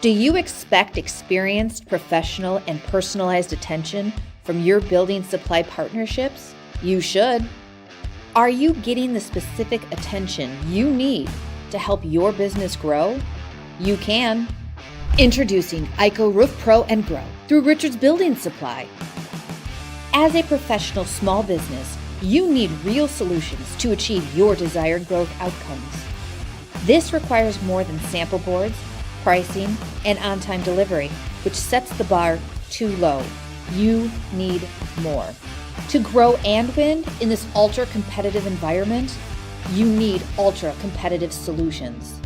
Do you expect experienced, professional, and personalized attention from your building supply partnerships? You should. Are you getting the specific attention you need to help your business grow? You can. Introducing ICO Roof Pro and Grow through Richards Building Supply. As a professional small business, you need real solutions to achieve your desired growth outcomes. This requires more than sample boards, pricing, and on-time delivery, which sets the bar too low. You need more. To grow and win in this ultra-competitive environment, you need ultra-competitive solutions.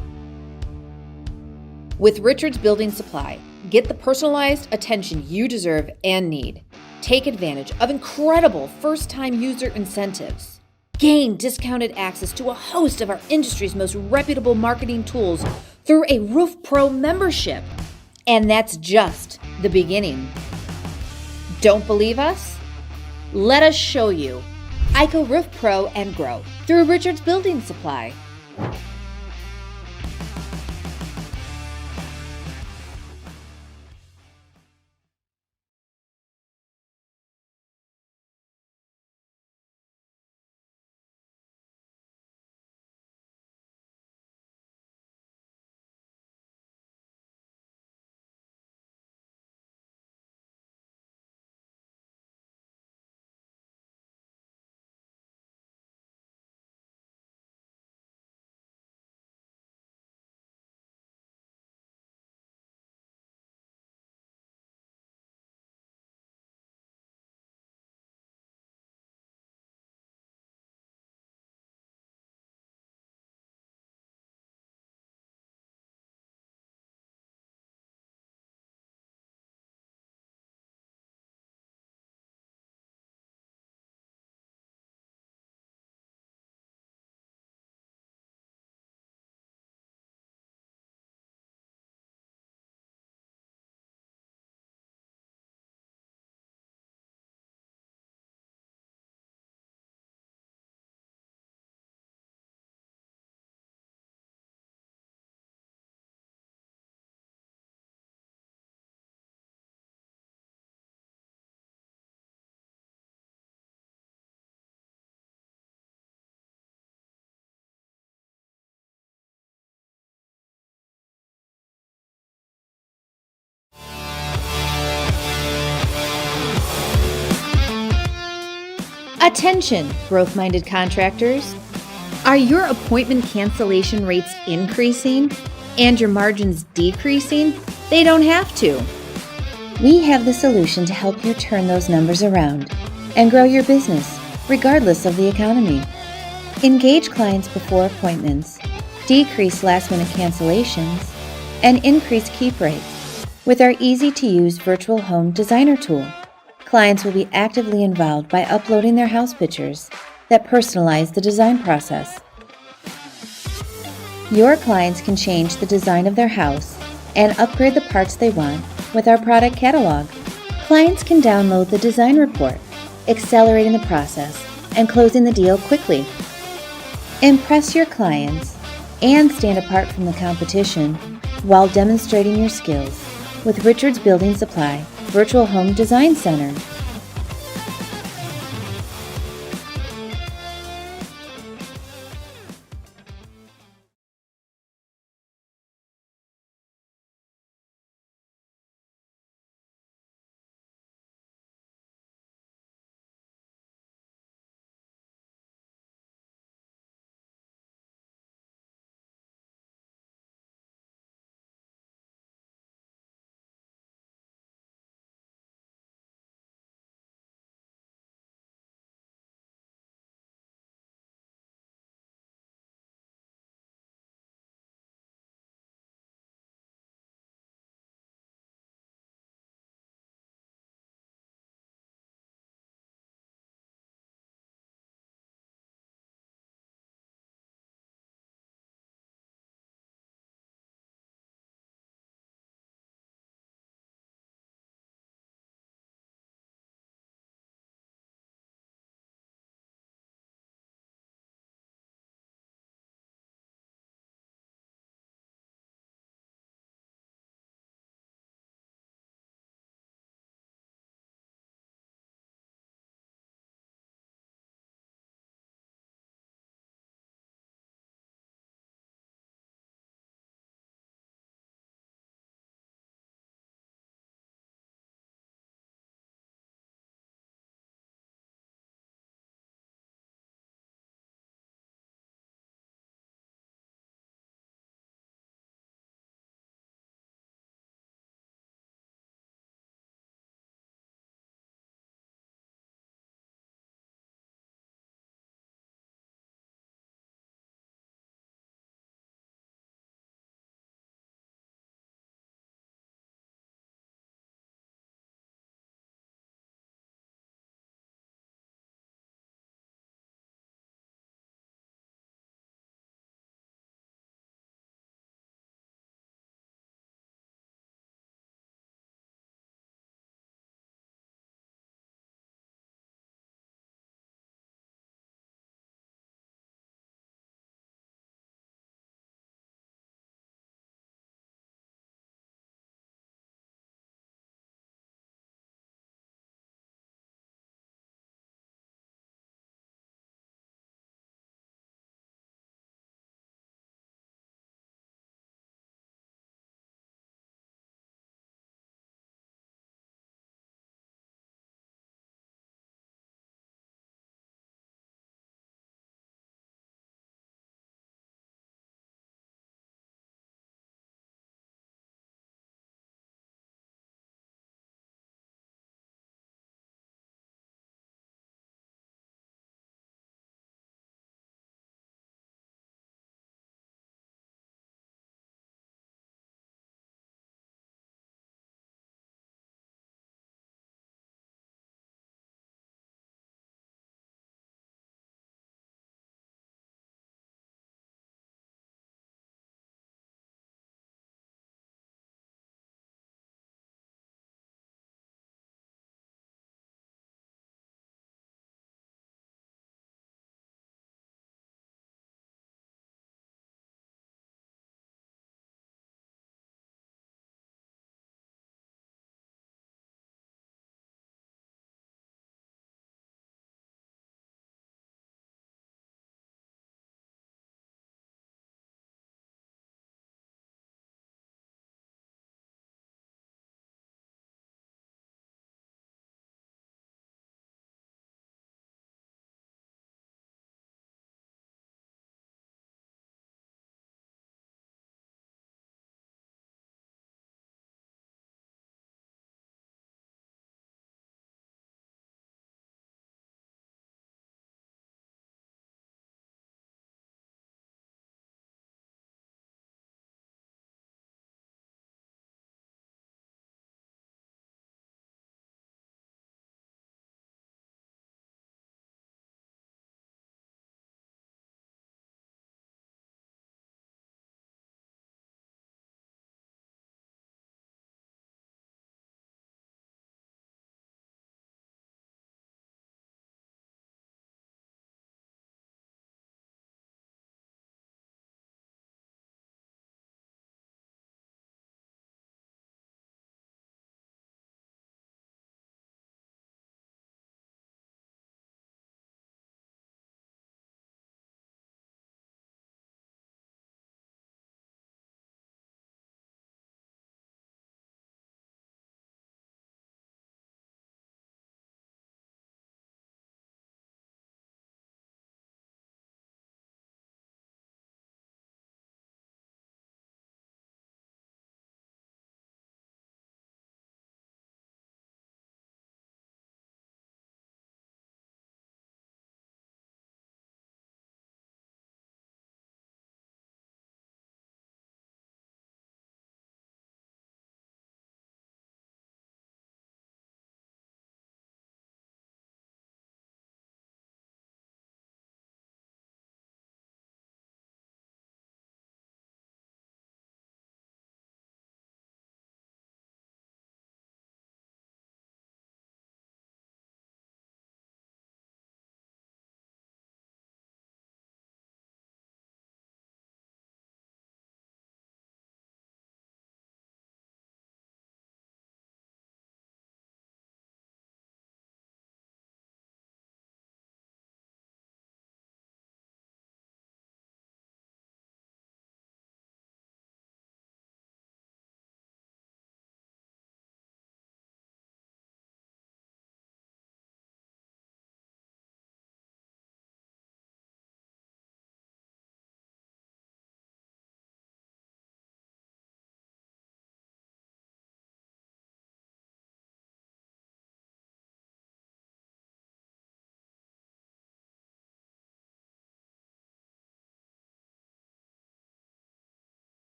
With Richards Building Supply, get the personalized attention you deserve and need. Take advantage of incredible first-time user incentives. Gain discounted access to a host of our industry's most reputable marketing tools through a Roof Pro membership. And that's just the beginning. Don't believe us? Let us show you. ICO Roof Pro and Grow through Richards Building Supply. Attention, growth-minded contractors. Are your appointment cancellation rates increasing and your margins decreasing? They don't have to. We have the solution to help you turn those numbers around and grow your business, regardless of the economy. Engage clients before appointments, decrease last-minute cancellations, and increase keep rates with our easy-to-use virtual home designer tool. Clients will be actively involved by uploading their house pictures that personalize the design process. Your clients can change the design of their house and upgrade the parts they want with our product catalog. Clients can download the design report, accelerating the process and closing the deal quickly. Impress your clients and stand apart from the competition while demonstrating your skills with Richards Building Supply Virtual Home Design Center.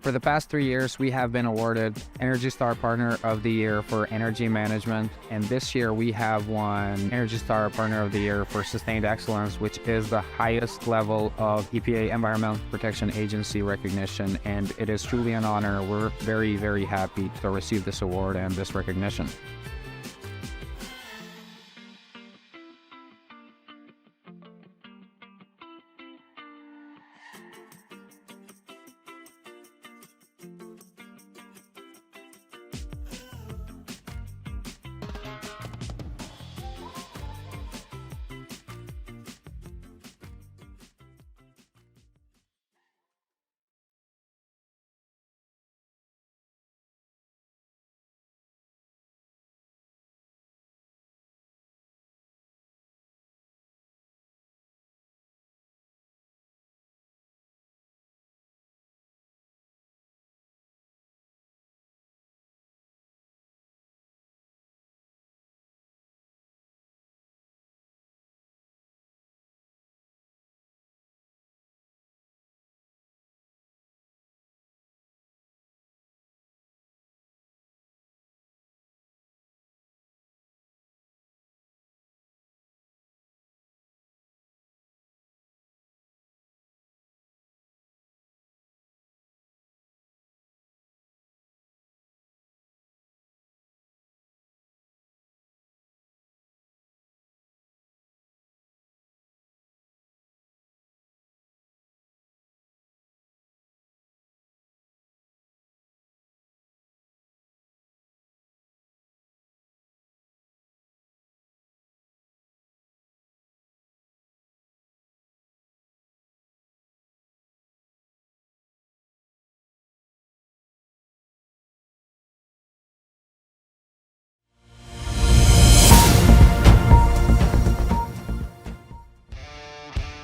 For the past 3 years, we have been awarded Energy Star Partner of the Year for Energy Management, and this year we have won Energy Star Partner of the Year for Sustained Excellence, which is the highest level of EPA Environmental Protection Agency recognition, and it is truly an honor. We're very, very happy to receive this award and this recognition.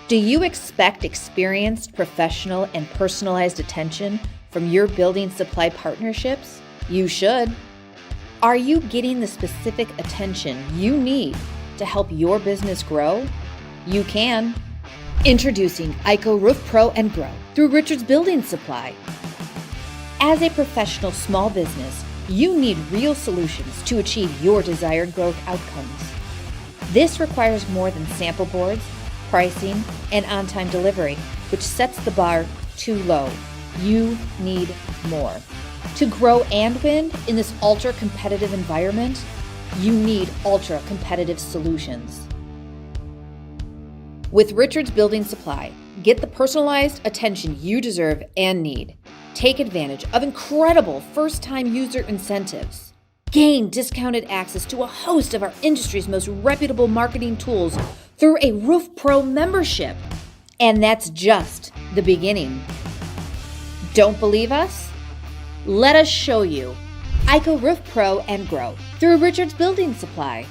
Do you expect experienced, professional, and personalized attention from your building supply partnerships? You should. Are you getting the specific attention you need to help your business grow? You can. Introducing ICO Roof Pro and Grow through Richards Building Supply. As a professional small business, you need real solutions to achieve your desired growth outcomes. This requires more than sample boards, pricing, and on-time delivery, which sets the bar too low. You need more. To grow and win in this ultra-competitive environment, you need ultra-competitive solutions. With Richards Building Supply, get the personalized attention you deserve and need. Take advantage of incredible first-time user incentives. Gain discounted access to a host of our industry's most reputable marketing tools through a Roof Pro membership. And that's just the beginning. Don't believe us? Let us show you. ICO Roof Pro and Grow through Richards Building Supply.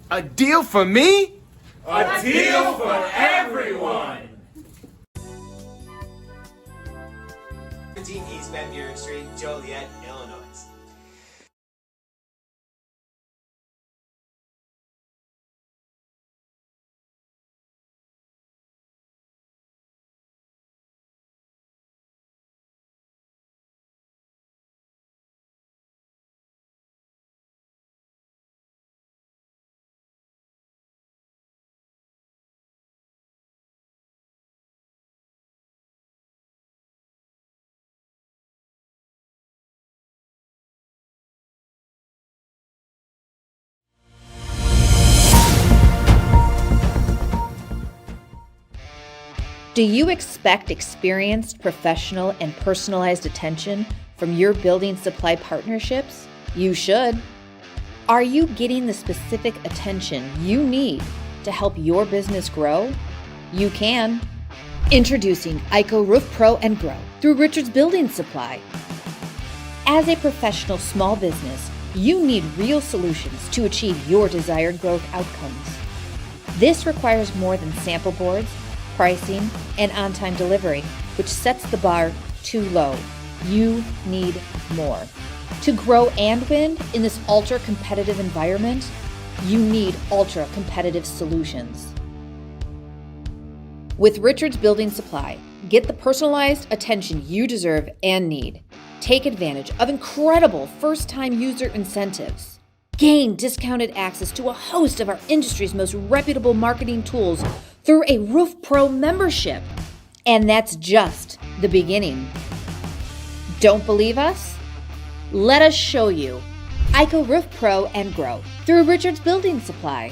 A deal for me? A deal for everyone! 17 East Van Buren Street, Joliet, Illinois. Do you expect experienced, professional, and personalized attention from your building supply partnerships? You should. Are you getting the specific attention you need to help your business grow? You can. Introducing ICO Roof Pro and Grow through Richards Building Supply. As a professional small business, you need real solutions to achieve your desired growth outcomes. This requires more than sample boards, pricing, and on-time delivery, which sets the bar too low. You need more. To grow and win in this ultra-competitive environment, you need ultra-competitive solutions. With Richards Building Supply, get the personalized attention you deserve and need. Take advantage of incredible first-time user incentives. Gain discounted access to a host of our industry's most reputable marketing tools through a Roof Pro membership. And that's just the beginning. Don't believe us? Let us show you. ICO Roof Pro and Grow through Richards Building Supply.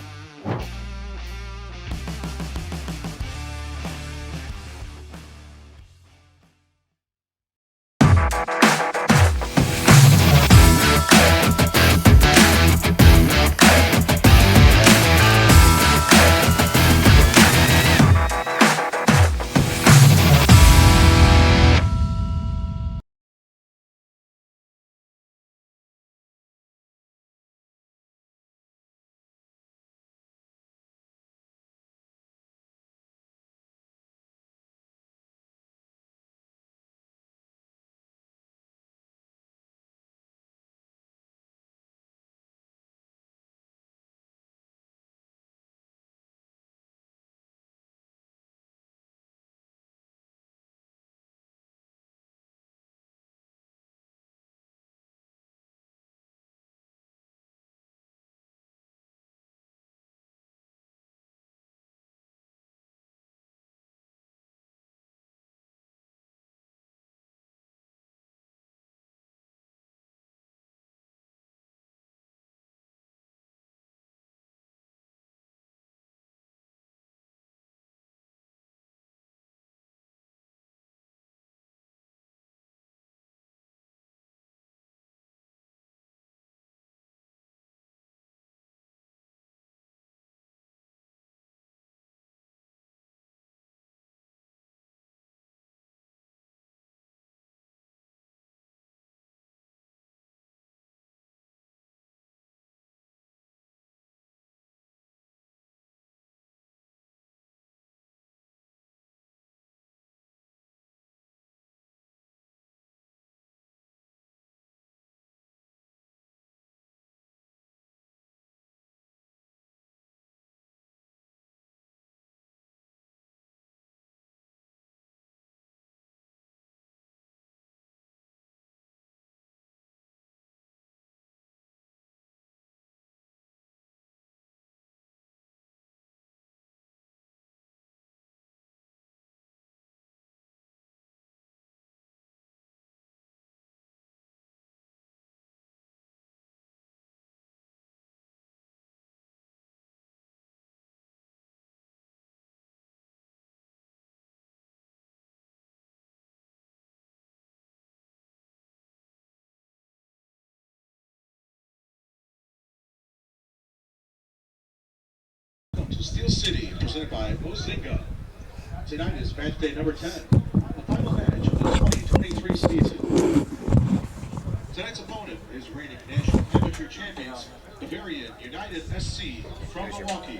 To Steel City, presented by Mozinga. Tonight is match day number 10, the final match of the 2023 season. Tonight's opponent is reigning national amateur champions Bavarian United SC from Milwaukee.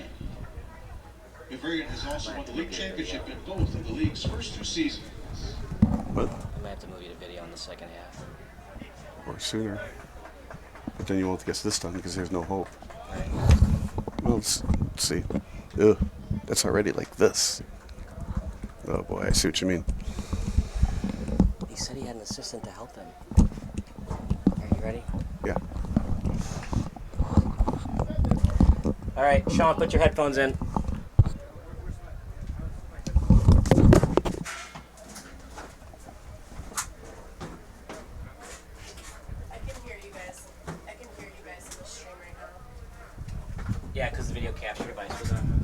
Bavarian has also won the league championship in both of the league's first 2 seasons. What? I might have to move you to video in the second half. Or sooner. But then you won't get this done because there's no hope. Right. Well, let's see. Ugh, that's already like this. Oh boy, I see what you mean. He said he had an assistant to help him. Are you ready? Yeah. All right, Sean, put your headphones in. Yeah, because the video capture device was on.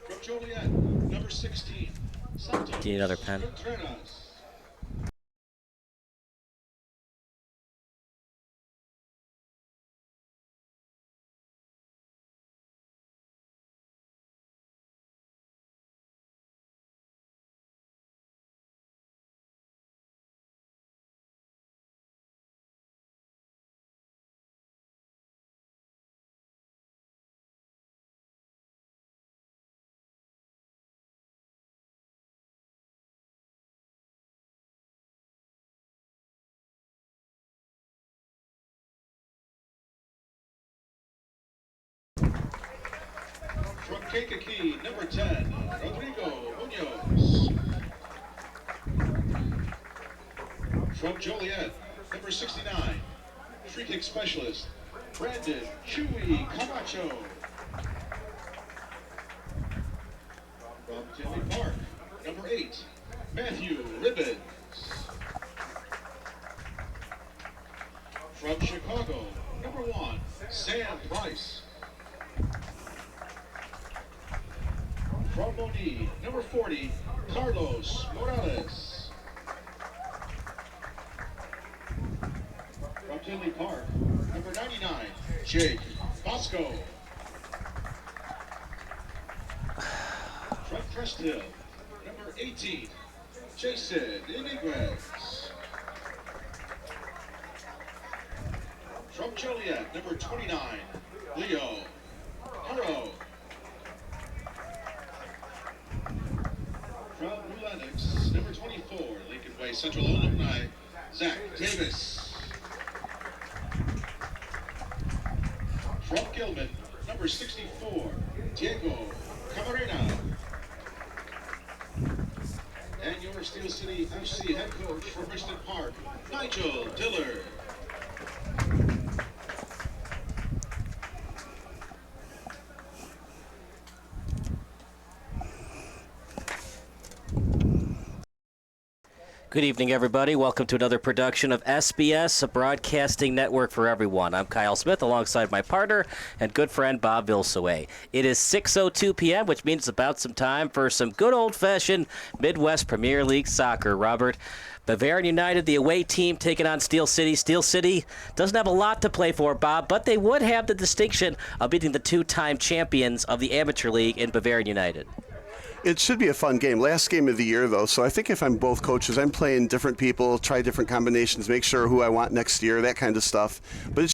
From Joliet, number 16. Santos Do you need another pen? Contreras. From Kankakee, number 10, Rodrigo Munoz. From Joliet, number 69, free kick specialist, Brandon Chewy Camacho. From Tinley Park, number 8, Matthew Ribbons. From Chicago, number 1, Sam Price. From Moni, number 40, Carlos Morales. From Tinley Park, number 99, Jake Bosco. From Crest Hill, number 18, Jason Iniguez. From Joliet, number 29, Leo Haro. From New Lenox, number 24, Lincoln Way Central alumni, Zach Davis. From Gilman, number 64, Diego Camarena. And your Steel City FC head coach for Richmond Park, Nigel Dillard. Good evening, everybody. Welcome to another production of SBS, a broadcasting network for everyone. I'm Kyle Smith, alongside my partner and good friend Bob Vilsaway. It is 6:02 p.m., which means it's about some time for some good old-fashioned Midwest Premier League soccer. Robert, Bavarian United, the away team, taking on Steel City. Steel City doesn't have a lot to play for, Bob, but they would have the distinction of beating the two-time champions of the Amateur League in Bavarian United. It should be a fun game. Last game of the year, though, so I think if I'm both coaches, I'm playing different people, try different combinations, make sure who I want next year, that kind of stuff. But it's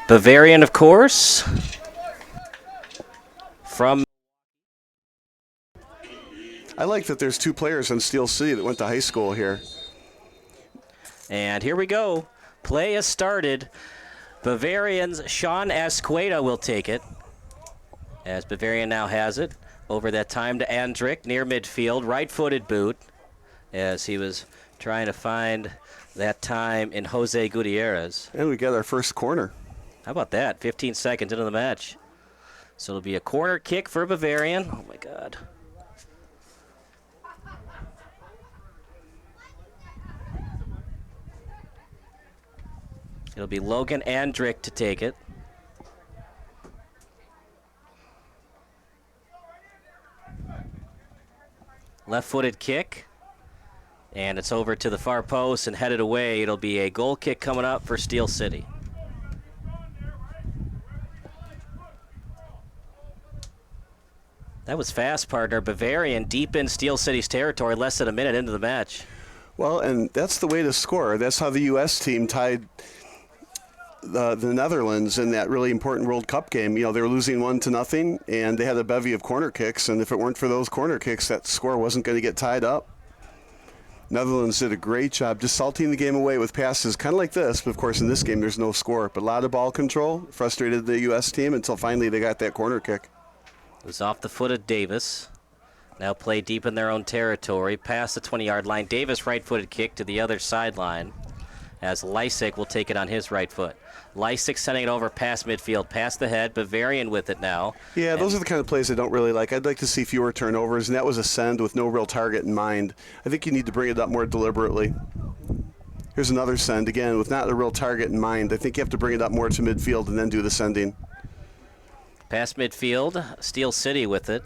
Bavarian, of course, from... I like that there's 2 players on Steel City that went to high school here. And here we go. Play has started. Bavarians' Sean Asqueda will take it, as Bavarian now has it. Over that time to Andrick, near midfield, right-footed boot, as he was trying to find that time in Jose Gutierrez. And we got our first corner. How about that? 15 seconds into the match. So it'll be a corner kick for Bavarian. Oh, my God. It'll be Logan Andrick to take it. Left-footed kick. And it's over to the far post and headed away. It'll be a goal kick coming up for Steel City. That was fast, partner. Bavarian deep in Steel City's territory, less than a minute into the match. Well, and that's the way to score. That's how the U.S. team tied the Netherlands in that really important World Cup game. You know, they were losing 1-0, and they had a bevy of corner kicks, and if it weren't for those corner kicks, that score wasn't going to get tied up. Netherlands did a great job just salting the game away with passes, kind of like this, but of course in this game there's no score. But a lot of ball control frustrated the U.S. team until finally they got that corner kick. It was off the foot of Davis. Now play deep in their own territory, past the 20-yard line. Davis right-footed kick to the other sideline as Lysick will take it on his right foot. Lysick sending it over past midfield, past the head. Bavarian with it now. Yeah, those are the kind of plays I don't really like. I'd like to see fewer turnovers, and that was a send with no real target in mind. I think you need to bring it up more deliberately. Here's another send, again, with not a real target in mind. I think you have to bring it up more to midfield and then do the sending. Past midfield, Steel City with it.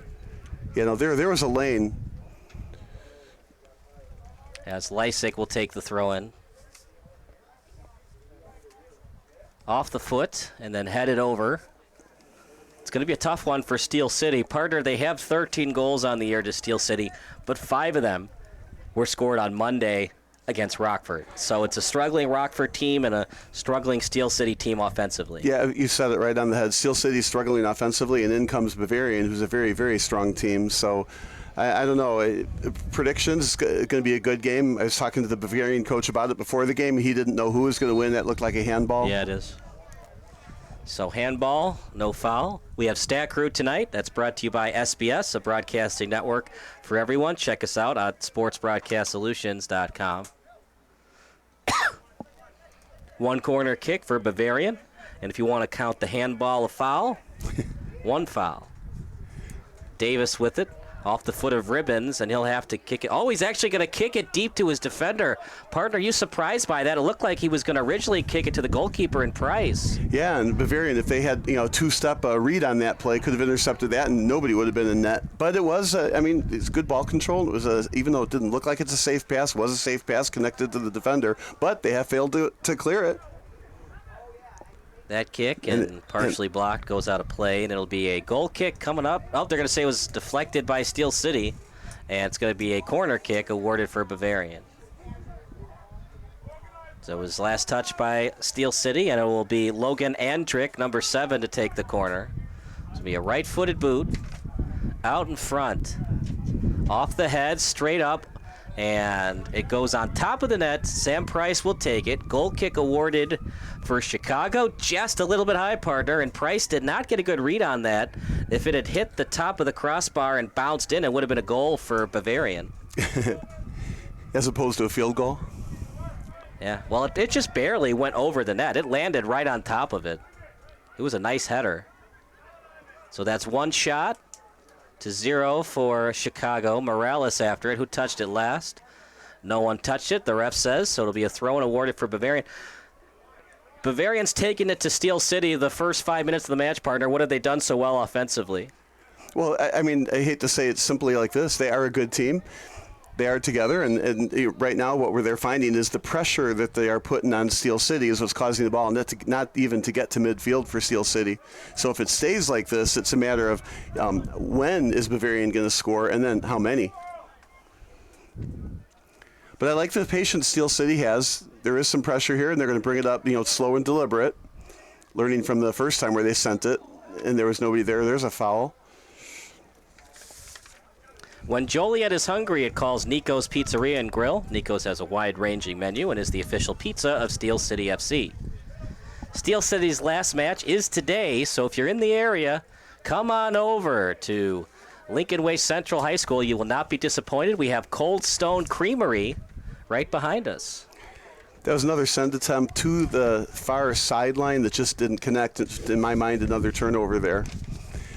You know, there was a lane. As Lysick will take the throw in. Off the foot and then headed over. It's going to be a tough one for Steel City. Partner, they have 13 goals on the year to Steel City, but 5 of them were scored on Monday against Rockford. So it's a struggling Rockford team and a struggling Steel City team offensively. Yeah, you said it right on the head. Steel City's struggling offensively, and in comes Bavarian, who's a very, very strong team. So I don't know. Predictions, it's going to be a good game. I was talking to the Bavarian coach about it before the game. He didn't know who was going to win. That looked like a handball. Yeah, it is. So handball, no foul. We have Stat Crew tonight. That's brought to you by SBS, a broadcasting network for everyone. Check us out at sportsbroadcastsolutions.com. One corner kick for Bavarian. And if you want to count the handball a foul, 1 foul. Davis with it. Off the foot of Ribbons, and he'll have to kick it. Oh, he's actually going to kick it deep to his defender. Partner, are you surprised by that? It looked like he was going to originally kick it to the goalkeeper in Price. Yeah, and Bavarian, if they had two-step read on that play, could have intercepted that, and nobody would have been in net. But it was, it's good ball control. It was even though it didn't look like it's a safe pass, it was a safe pass connected to the defender. But they have failed to clear it. That kick and partially blocked goes out of play, and it'll be a goal kick coming up. Oh, they're going to say it was deflected by Steel City, and it's going to be a corner kick awarded for Bavarian. So it was last touch by Steel City, and it will be Logan Andrick, number 7, to take the corner. It's going to be a right-footed boot out in front, off the head, straight up, and it goes on top of the net. Sam Price will take it. Goal kick awarded for Chicago. Just a little bit high, partner, and Price did not get a good read on that. If it had hit the top of the crossbar and bounced in, it would have been a goal for Bavarian. As opposed to a field goal? Yeah, well, it just barely went over the net. It landed right on top of it. It was a nice header. So that's 1 shot to 0 for Chicago. Morales after it. Who touched it last? No one touched it, the ref says, so it'll be a throw-in awarded for Bavarian. Bavarian's taking it to Steel City the first 5 minutes of the match, partner. What have they done so well offensively? Well, I hate to say it simply like this. They are a good team. They are together, and right now what they're finding is the pressure that they are putting on Steel City is what's causing the ball not even to get to midfield for Steel City. So if it stays like this, it's a matter of when is Bavarian going to score, and then how many. But I like the patience Steel City has. There is some pressure here, and they're going to bring it up, slow and deliberate, learning from the first time where they sent it, and there was nobody there. There's a foul. When Joliet is hungry, it calls Nico's Pizzeria and Grill. Nico's has a wide-ranging menu and is the official pizza of Steel City FC. Steel City's last match is today, so if you're in the area, come on over to Lincoln Way Central High School. You will not be disappointed. We have Cold Stone Creamery right behind us. That was another send attempt to the far sideline that just didn't connect. In my mind, another turnover there.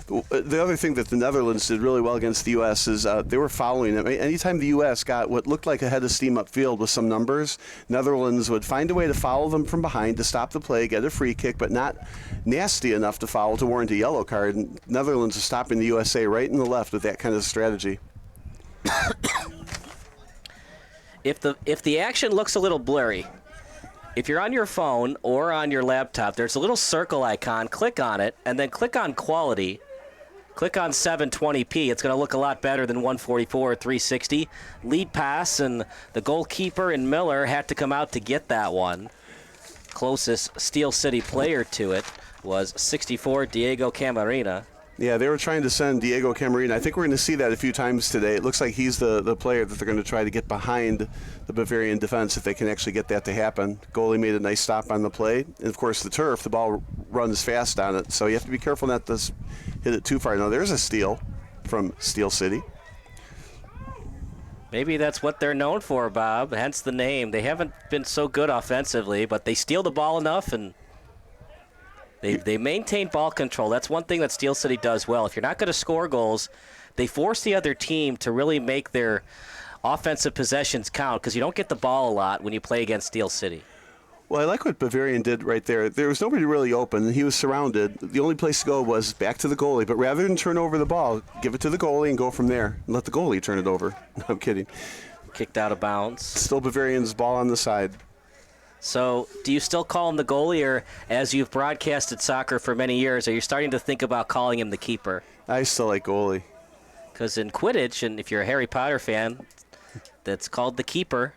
The other thing that the Netherlands did really well against the U.S. is they were following them. Anytime the U.S. got what looked like a head of steam upfield with some numbers, Netherlands would find a way to follow them from behind to stop the play, get a free kick, but not nasty enough to foul to warrant a yellow card. And Netherlands is stopping the USA right and the left with that kind of strategy. if the action looks a little blurry, if you're on your phone or on your laptop, there's a little circle icon. Click on it, and then click on quality. Click on 720p. It's going to look a lot better than 144 or 360. Lead pass, and the goalkeeper and Miller had to come out to get that one. Closest Steel City player to it was 64 Diego Camarena. Yeah, they were trying to send Diego Camarena. I think we're going to see that a few times today. It looks like he's the player that they're going to try to get behind the Bavarian defense if they can actually get that to happen. Goalie made a nice stop on the play. And, of course, the turf, the ball runs fast on it. So you have to be careful not to hit it too far. Now, there's a steal from Steel City. Maybe that's what they're known for, Bob, hence the name. They haven't been so good offensively, but they steal the ball enough and they maintain ball control. That's one thing that Steel City does well. If you're not going to score goals, they force the other team to really make their offensive possessions count because you don't get the ball a lot when you play against Steel City. Well, I like what Bavarian did right there. There was nobody really open. He was surrounded. The only place to go was back to the goalie. But rather than turn over the ball, give it to the goalie and go from there. And let the goalie turn it over. No, I'm kidding. Kicked out of bounds. Still Bavarian's ball on the side. So do you still call him the goalie, or as you've broadcasted soccer for many years, are you starting to think about calling him the keeper? I still like goalie. Because in Quidditch, and if you're a Harry Potter fan, that's called the keeper.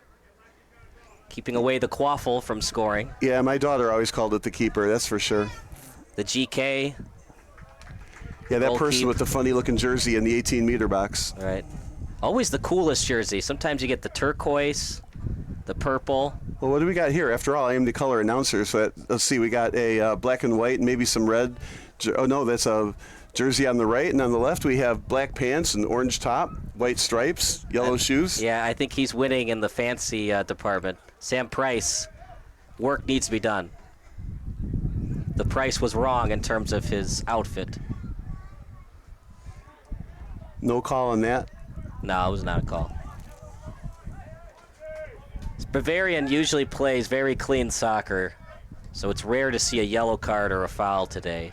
Keeping away the quaffle from scoring. Yeah, my daughter always called it the keeper, that's for sure. The GK. Yeah, that person with the funny-looking jersey in the 18-meter box. All right. Always the coolest jersey. Sometimes you get the turquoise, the purple. Well, what do we got here? After all, I am the color announcer, so let's see. We got a black and white and maybe some red. Oh, no, that's a jersey on the right, and on the left we have black pants and orange top, white stripes, yellow shoes. Yeah, I think he's winning in the fancy department. Sam Price, work needs to be done. The price was wrong in terms of his outfit. No call on that? No, it was not a call. Bavarian usually plays very clean soccer, so it's rare to see a yellow card or a foul today.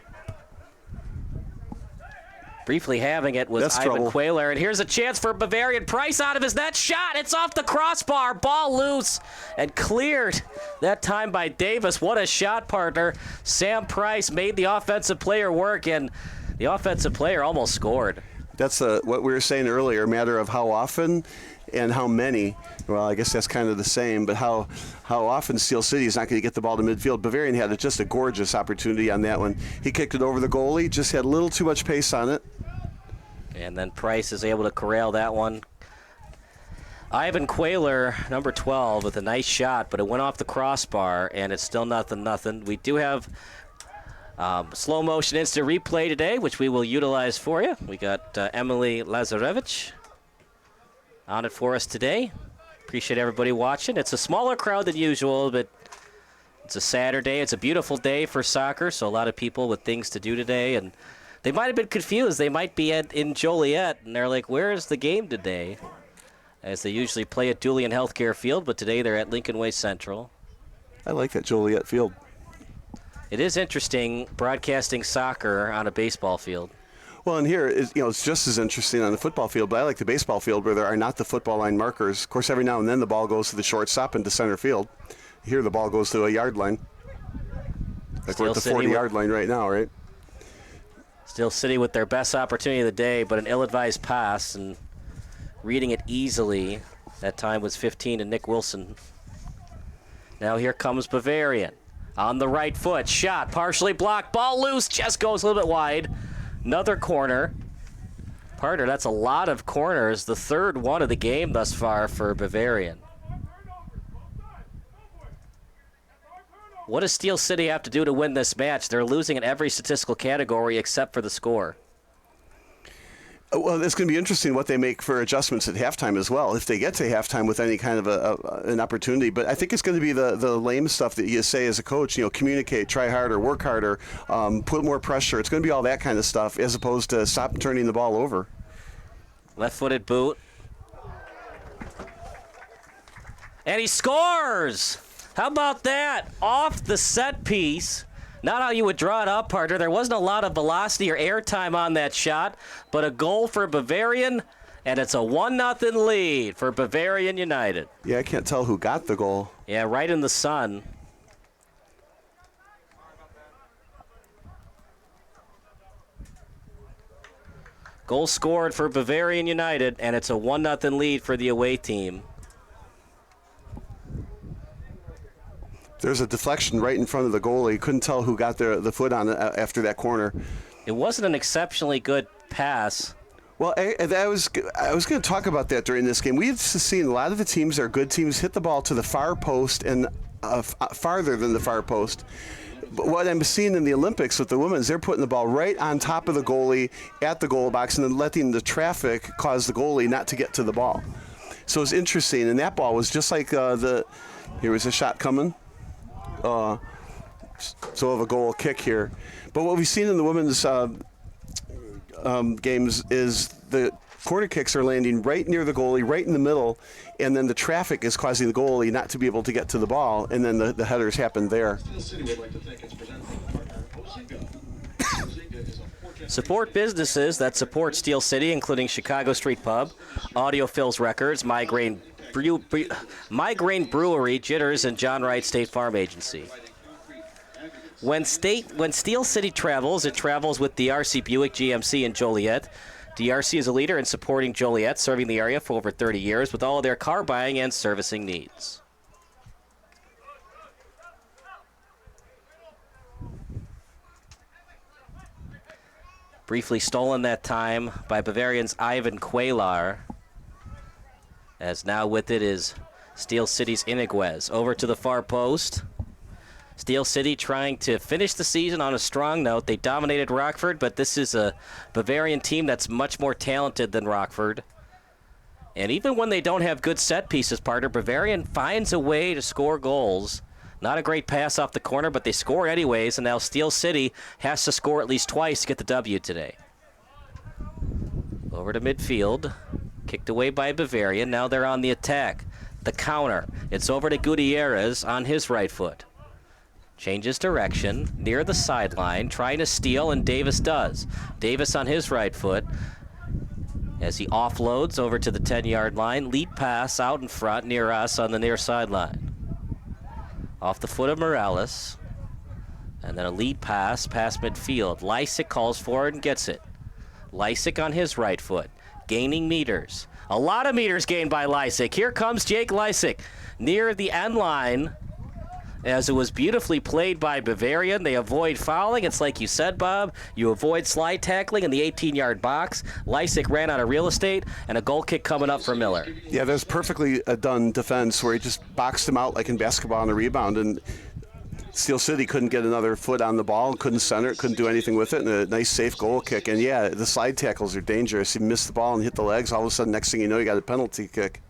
Briefly having it was That's Ivan trouble. Quayler, and here's a chance for Bavarian. Price out of his net, shot, it's off the crossbar, ball loose, and cleared that time by Davis. What a shot, partner. Sam Price made the offensive player work, and the offensive player almost scored. That's what we were saying earlier, a matter of how often and how many. Well, I guess that's kind of the same, but how often Steel City is not going to get the ball to midfield. Bavarian had just a gorgeous opportunity on that one. He kicked it over the goalie, just had a little too much pace on it. And then Price is able to corral that one. Ivan Quayler, number 12, with a nice shot, but it went off the crossbar, and it's still 0-0. We do have slow motion instant replay today, which we will utilize for you. We got Emily Lazarevich on it for us today. Appreciate everybody watching. It's a smaller crowd than usual, but it's a Saturday. It's a beautiful day for soccer, so a lot of people with things to do today, and they might have been confused. They might be in Joliet, and they're like, where is the game today? As they usually play at Dulian Healthcare Field, but today they're at Lincoln Way Central. I like that Joliet field. It is interesting broadcasting soccer on a baseball field. Well, and here, it's just as interesting on the football field, but I like the baseball field where there are not the football line markers. Of course, every now and then the ball goes to the shortstop and to center field. Here, the ball goes to a yard line. Like we're at the 40-yard line right now, right? Steel City with their best opportunity of the day, but an ill-advised pass, and reading it easily. That time was 15 to Nick Wilson. Now here comes Bavarian. On the right foot, shot, partially blocked, ball loose, just goes a little bit wide. Another corner. Partner, that's a lot of corners. The third one of the game thus far for Bavarian. What does Steel City have to do to win this match? They're losing in every statistical category except for the score. Well, it's going to be interesting what they make for adjustments at halftime as well, if they get to halftime with any kind of an opportunity. But I think it's going to be the lame stuff that you say as a coach, communicate, try harder, work harder, put more pressure. It's going to be all that kind of stuff as opposed to stop turning the ball over. Left-footed boot. And he scores! How about that? Off the set piece. Not how you would draw it up, partner. There wasn't a lot of velocity or air time on that shot, but a goal for Bavarian, And it's a 1-0 lead for Bavarian United. Yeah, I can't tell who got the goal. Yeah, right in the sun. Goal scored for Bavarian United, and it's a 1-0 lead for the away team. There's a deflection right in front of the goalie. Couldn't tell who got the foot on it after that corner. It wasn't an exceptionally good pass. Well, I was going to talk about that during this game. We've seen a lot of the teams that are good teams hit the ball to the far post and farther than the far post. But what I'm seeing in the Olympics with the women is they're putting the ball right on top of the goalie at the goal box and then letting the traffic cause the goalie not to get to the ball. So it's interesting, and that ball was just like here was a shot coming. So of a goal kick here. But what we've seen in the women's games is the corner kicks are landing right near the goalie, right in the middle, and then the traffic is causing the goalie not to be able to get to the ball, and then the headers happen there. Steel City would like to thank its presenting partner, Ozinga. Ozinga is a forecast. Support businesses that support Steel City, including Chicago Street Pub, Audio Phil's Records, Migraine Brewery, Jitters, and John Wright State Farm Agency. When Steel City travels, it travels with DRC Buick GMC in Joliet. DRC is a leader in supporting Joliet, serving the area for over 30 years with all of their car buying and servicing needs. Briefly stolen that time by Bavarian's Ivan Cuellar. As now with it is Steel City's Iniguez. Over to the far post. Steel City trying to finish the season on a strong note. They dominated Rockford, but this is a Bavarian team that's much more talented than Rockford. And even when they don't have good set pieces, partner, Bavarian finds a way to score goals. Not a great pass off the corner, but they score anyways, and now Steel City has to score at least twice to get the W today. Over to midfield. Kicked away by Bavarian. Now they're on the attack. The counter. It's over to Gutierrez on his right foot. Changes direction, near the sideline, trying to steal, and Davis does. Davis on his right foot as he offloads over to the 10-yard line. Lead pass out in front near us on the near sideline. Off the foot of Morales. And then a lead pass past midfield. Lysick calls for it and gets it. Lysick on his right foot, gaining meters. A lot of meters gained by Lysick. Here comes Jake Lysick near the end line. As it was beautifully played by Bavarian. They avoid fouling. It's like you said, Bob. You avoid slide tackling in the 18-yard box. Lysick ran out of real estate, and a goal kick coming up for Miller. Yeah, that's perfectly done defense where he just boxed him out like in basketball on a rebound, and Steel City couldn't get another foot on the ball, couldn't center it, couldn't do anything with it, and a nice, safe goal kick. And, yeah, the slide tackles are dangerous. He missed the ball and hit the legs. All of a sudden, next thing you know, you got a penalty kick.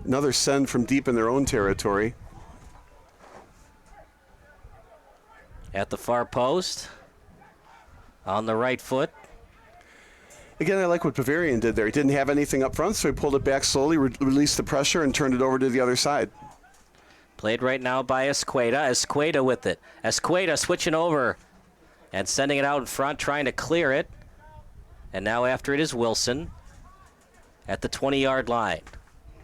Another send from deep in their own territory. At the far post, on the right foot. Again, I like what Bavarian did there. He didn't have anything up front, so he pulled it back slowly, released the pressure, and turned it over to the other side. Played right now by Escueda. Escueda with it. Escueda switching over and sending it out in front, trying to clear it. And now after it is Wilson at the 20-yard line.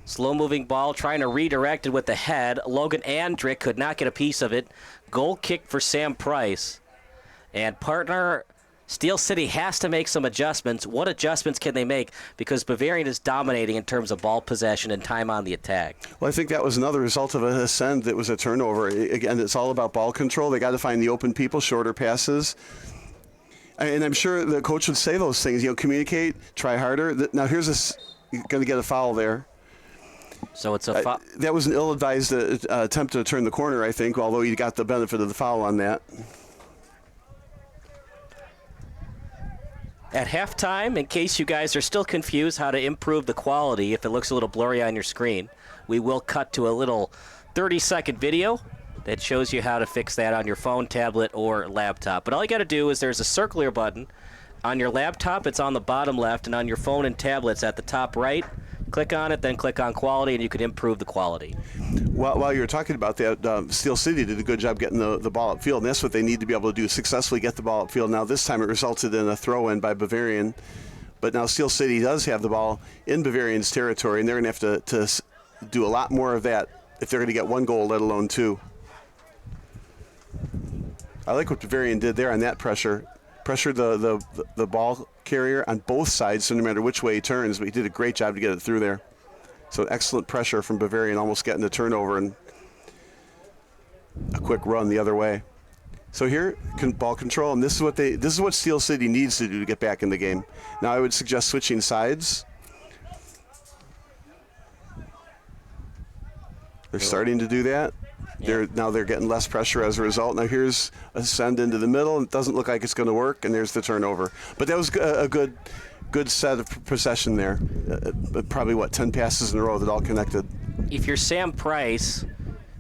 Slow-moving ball, trying to redirect it with the head. Logan Andrick could not get a piece of it. Goal kick for Sam Price. And partner, Steel City has to make some adjustments. What adjustments can they make? Because Bavarian is dominating in terms of ball possession and time on the attack. Well, I think that was another result of a send that was a turnover. Again, it's all about ball control. They got to find the open people, shorter passes. And I'm sure the coach would say those things. Communicate, try harder. Now here's this. You're going to get a foul there. So it's a foul. That was an ill-advised attempt to turn the corner, I think, although he got the benefit of the foul on that. At halftime, in case you guys are still confused how to improve the quality, if it looks a little blurry on your screen, we will cut to a little 30-second video that shows you how to fix that on your phone, tablet, or laptop. But all you got to do is there's a circular button. On your laptop, it's on the bottom left, and on your phone and tablets at the top right. Click on it, then click on quality, and you can improve the quality. While you were talking about that, Steel City did a good job getting the ball upfield, and that's what they need to be able to do, successfully get the ball upfield. Now this time it resulted in a throw-in by Bavarian, but now Steel City does have the ball in Bavarian's territory, and they're going to have to do a lot more of that if they're going to get 1 goal, let alone 2. I like what Bavarian did there on that pressure. Pressured the ball carrier on both sides, so no matter which way he turns, but he did a great job to get it through there. So excellent pressure from Bavarian, almost getting the turnover and a quick run the other way. So here, ball control, and this is what Steel City needs to do to get back in the game. Now I would suggest switching sides. They're starting to do that. Yeah. They're getting less pressure as a result. Now here's a send into the middle, and it doesn't look like it's going to work, and there's the turnover. But that was a good set of possession there. Probably, 10 passes in a row that all connected. If you're Sam Price,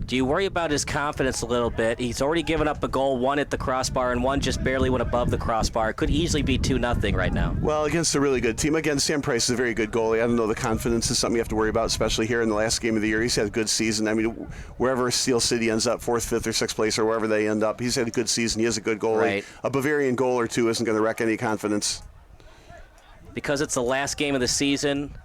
do you worry about his confidence a little bit? He's already given up a goal, 1 at the crossbar, and 1 just barely went above the crossbar. It could easily be 2-0 right now. Well, against a really good team. Again, Sam Price is a very good goalie. I don't know, the confidence is something you have to worry about, especially here in the last game of the year. He's had a good season. I mean, wherever Steel City ends up, 4th, 5th, or 6th place, or wherever they end up, he's had a good season. He is a good goalie. Right. A Bavarian goal or 2 isn't going to wreck any confidence. Because it's the last game of the season,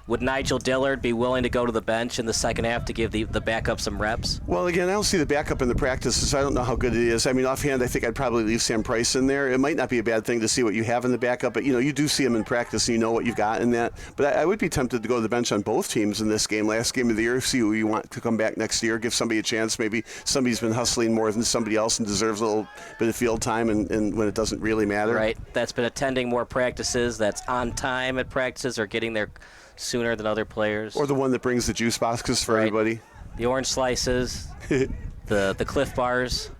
would Nigel Dillard be willing to go to the bench in the second half to give the backup some reps? Well, again, I don't see the backup in the practices. I don't know how good it is. I mean, offhand, I think I'd probably leave Sam Price in there. It might not be a bad thing to see what you have in the backup, but, you do see him in practice and you know what you've got in that. But I would be tempted to go to the bench on both teams in this game, last game of the year, see who you want to come back next year, give somebody a chance. Maybe somebody's been hustling more than somebody else and deserves a little bit of field time and when it doesn't really matter. Right. That's been attending more practices, that's on time at practices or getting there sooner than other players. Or the one that brings the juice boxes for everybody. The orange slices, the Cliff Bars.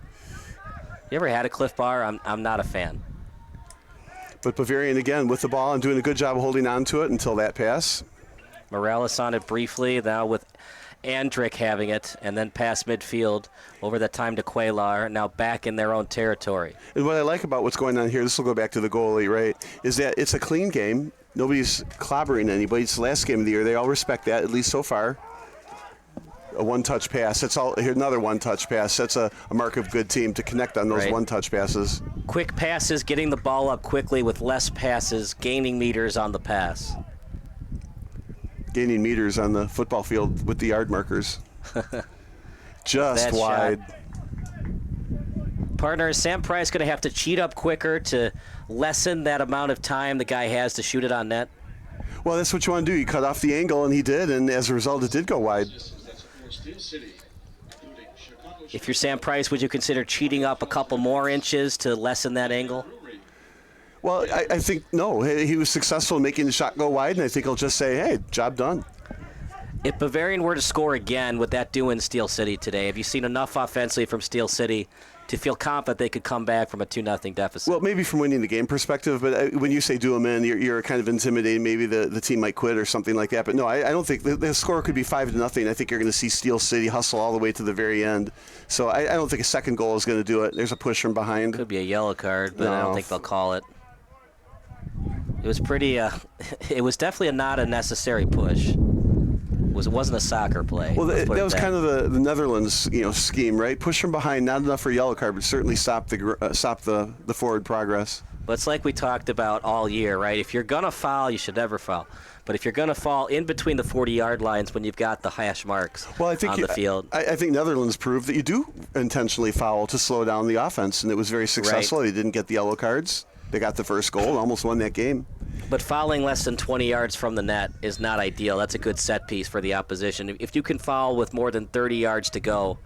You ever had a Cliff Bar? I'm not a fan. But Bavarian, again, with the ball and doing a good job of holding on to it until that pass. Morales on it briefly, now with Andrick having it, and then past midfield over that time to Cuellar, now back in their own territory. And what I like about what's going on here, this will go back to the goalie, right, is that it's a clean game. Nobody's clobbering anybody. It's the last game of the year. They all respect that, at least so far. A one-touch pass. That's all. Here, another one-touch pass. That's a mark of good team to connect on those one-touch passes. Quick passes, getting the ball up quickly with less passes, gaining meters on the pass. Gaining meters on the football field with the yard markers. Just That wide. shot. Partner, is Sam Price going to have to cheat up quicker to lessen that amount of time the guy has to shoot it on net? Well, that's what you want to do. You cut off the angle, and he did, and as a result, it did go wide. If you're Sam Price, would you consider cheating up a couple more inches to lessen that angle? Well, I think, no. He was successful in making the shot go wide, and I think he'll just say, hey, job done. If Bavarian were to score again, would that do in Steel City today? Have you seen enough offensively from Steel City to feel confident they could come back from a 2-0 deficit? Well, maybe from winning the game perspective, but when you say do them in, you're kind of intimidating. Maybe the team might quit or something like that. But no, I don't think the score could be 5-0. I think you're going to see Steel City hustle all the way to the very end. So I don't think a second goal is going to do it. There's a push from behind. Could be a yellow card, but I don't think they'll call it. It was pretty. It was definitely not a necessary push. It wasn't a soccer play. Well, that was kind of the Netherlands, scheme, right? Push from behind, not enough for a yellow card, but certainly stop the forward progress. But it's like we talked about all year, right? If you're gonna foul, you should never foul. But if you're gonna fall in between the 40-yard lines when you've got the hash marks on the field, I think Netherlands proved that you do intentionally foul to slow down the offense, and it was very successful. Right. They didn't get the yellow cards. They got the first goal and almost won that game. but fouling less than 20 yards from the net is not ideal. That's a good set piece for the opposition. If you can foul with more than 30 yards to go,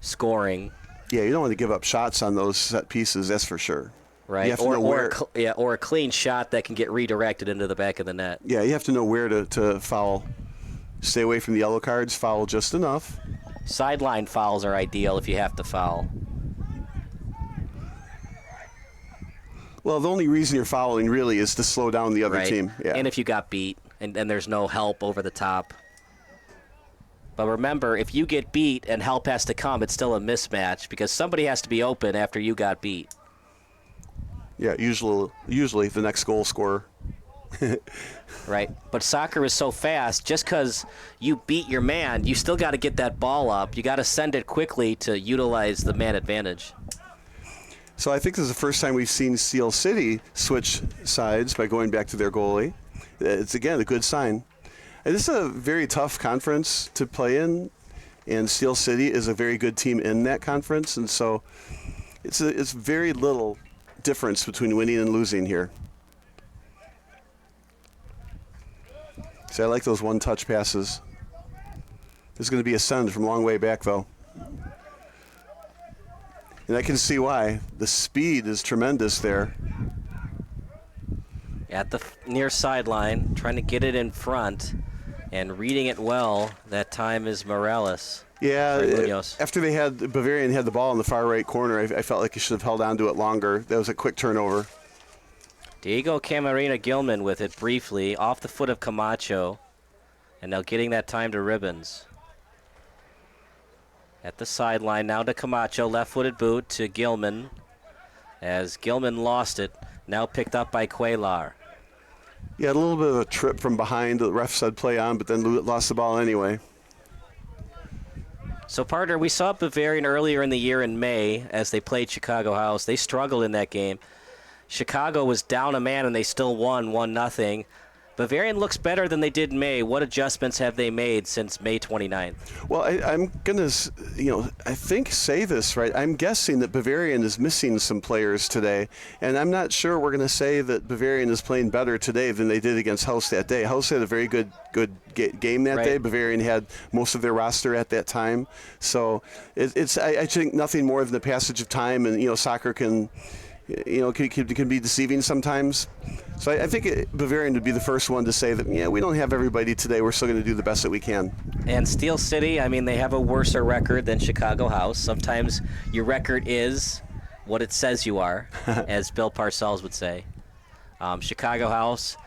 scoring. Yeah, you don't want to give up shots on those set pieces, that's for sure. Right, You have to know where, or a clean shot that can get redirected into the back of the net. yeah, you have to know where to foul. Stay away from the yellow cards, foul just enough. Sideline fouls are ideal if you have to foul. Well, the only reason you're fouling really is to slow down the other Right. team. Yeah. And if you got beat and there's no help over the top. But remember, if you get beat and help has to come, it's still a mismatch because somebody has to be open after you got beat. Yeah, usually the next goal scorer. Right? But soccer is so fast, just because you beat your man, you still got to get that ball up. You got to send it quickly to utilize the man advantage. So I think this is the first time we've seen Steel City switch sides by going back to their goalie. It's, again, a good sign. And this is a very tough conference to play in, and Steel City is a very good team in that conference, and so it's very little difference between winning and losing here. So I like those one-touch passes. This is going to be a send from a long way back, though. And I can see why. The speed is tremendous there. At the near sideline, trying to get it in front and reading it well. That time is Morales. Yeah, Munoz. after Bavarian had the ball in the far right corner, I felt like he should have held on to it longer. That was a quick turnover. Diego Camarena Gilman with it briefly off the foot of Camacho. And now getting that time to Ribbons. At the sideline, now to Camacho, left-footed boot to Gilman. As Gilman lost it, now picked up by Cuellar. Yeah, a little bit of a trip from behind. The ref said play on, but then lost the ball anyway. So, partner, we saw Bavarian earlier in the year in May as they played Chicago House. They struggled in that game. Chicago was down a man, and they still won 1-0. Bavarian looks better than they did in May. What adjustments have they made since May 29th? Well, I'm going to, I think say this right. I'm guessing that Bavarian is missing some players today, and I'm not sure we're going to say that Bavarian is playing better today than they did against House that day. House had a very good game that day. Bavarian had most of their roster at that time. So I think nothing more than the passage of time, and, soccer can be deceiving sometimes. So I think Bavarian would be the first one to say that, we don't have everybody today. We're still going to do the best that we can. And Steel City, they have a worser record than Chicago House. Sometimes your record is what it says you are, as Bill Parcells would say. Chicago House,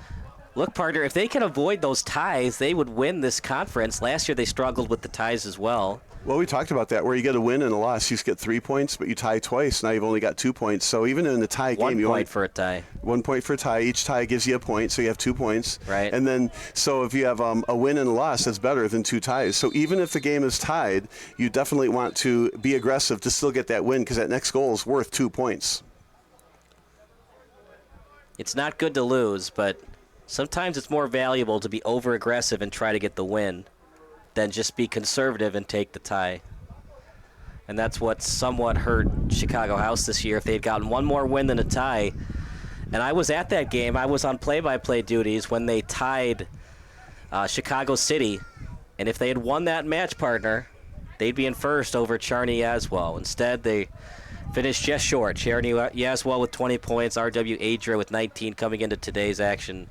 look, partner, if they can avoid those ties, they would win this conference. Last year they struggled with the ties as well. Well, we talked about that, where you get a win and a loss. You get 3 points, but you tie twice. Now you've only got 2 points. So even in the tie game, 1 point for a tie. 1 point for a tie. Each tie gives you a point, so you have 2 points. Right. And then, so if you have a win and a loss, that's better than 2 ties. So even if the game is tied, you definitely want to be aggressive to still get that win, because that next goal is worth 2 points. It's not good to lose, but sometimes it's more valuable to be over-aggressive and try to get the win than just be conservative and take the tie. And that's what somewhat hurt Chicago House this year. If they had gotten one more win than a tie, and I was at that game, I was on play-by-play duties when they tied Chicago City, and if they had won that match, partner, they'd be in first over Charny Yazwell. Instead, they finished just short. Charny Yazwell with 20 points, R.W. Adria with 19 coming into today's action.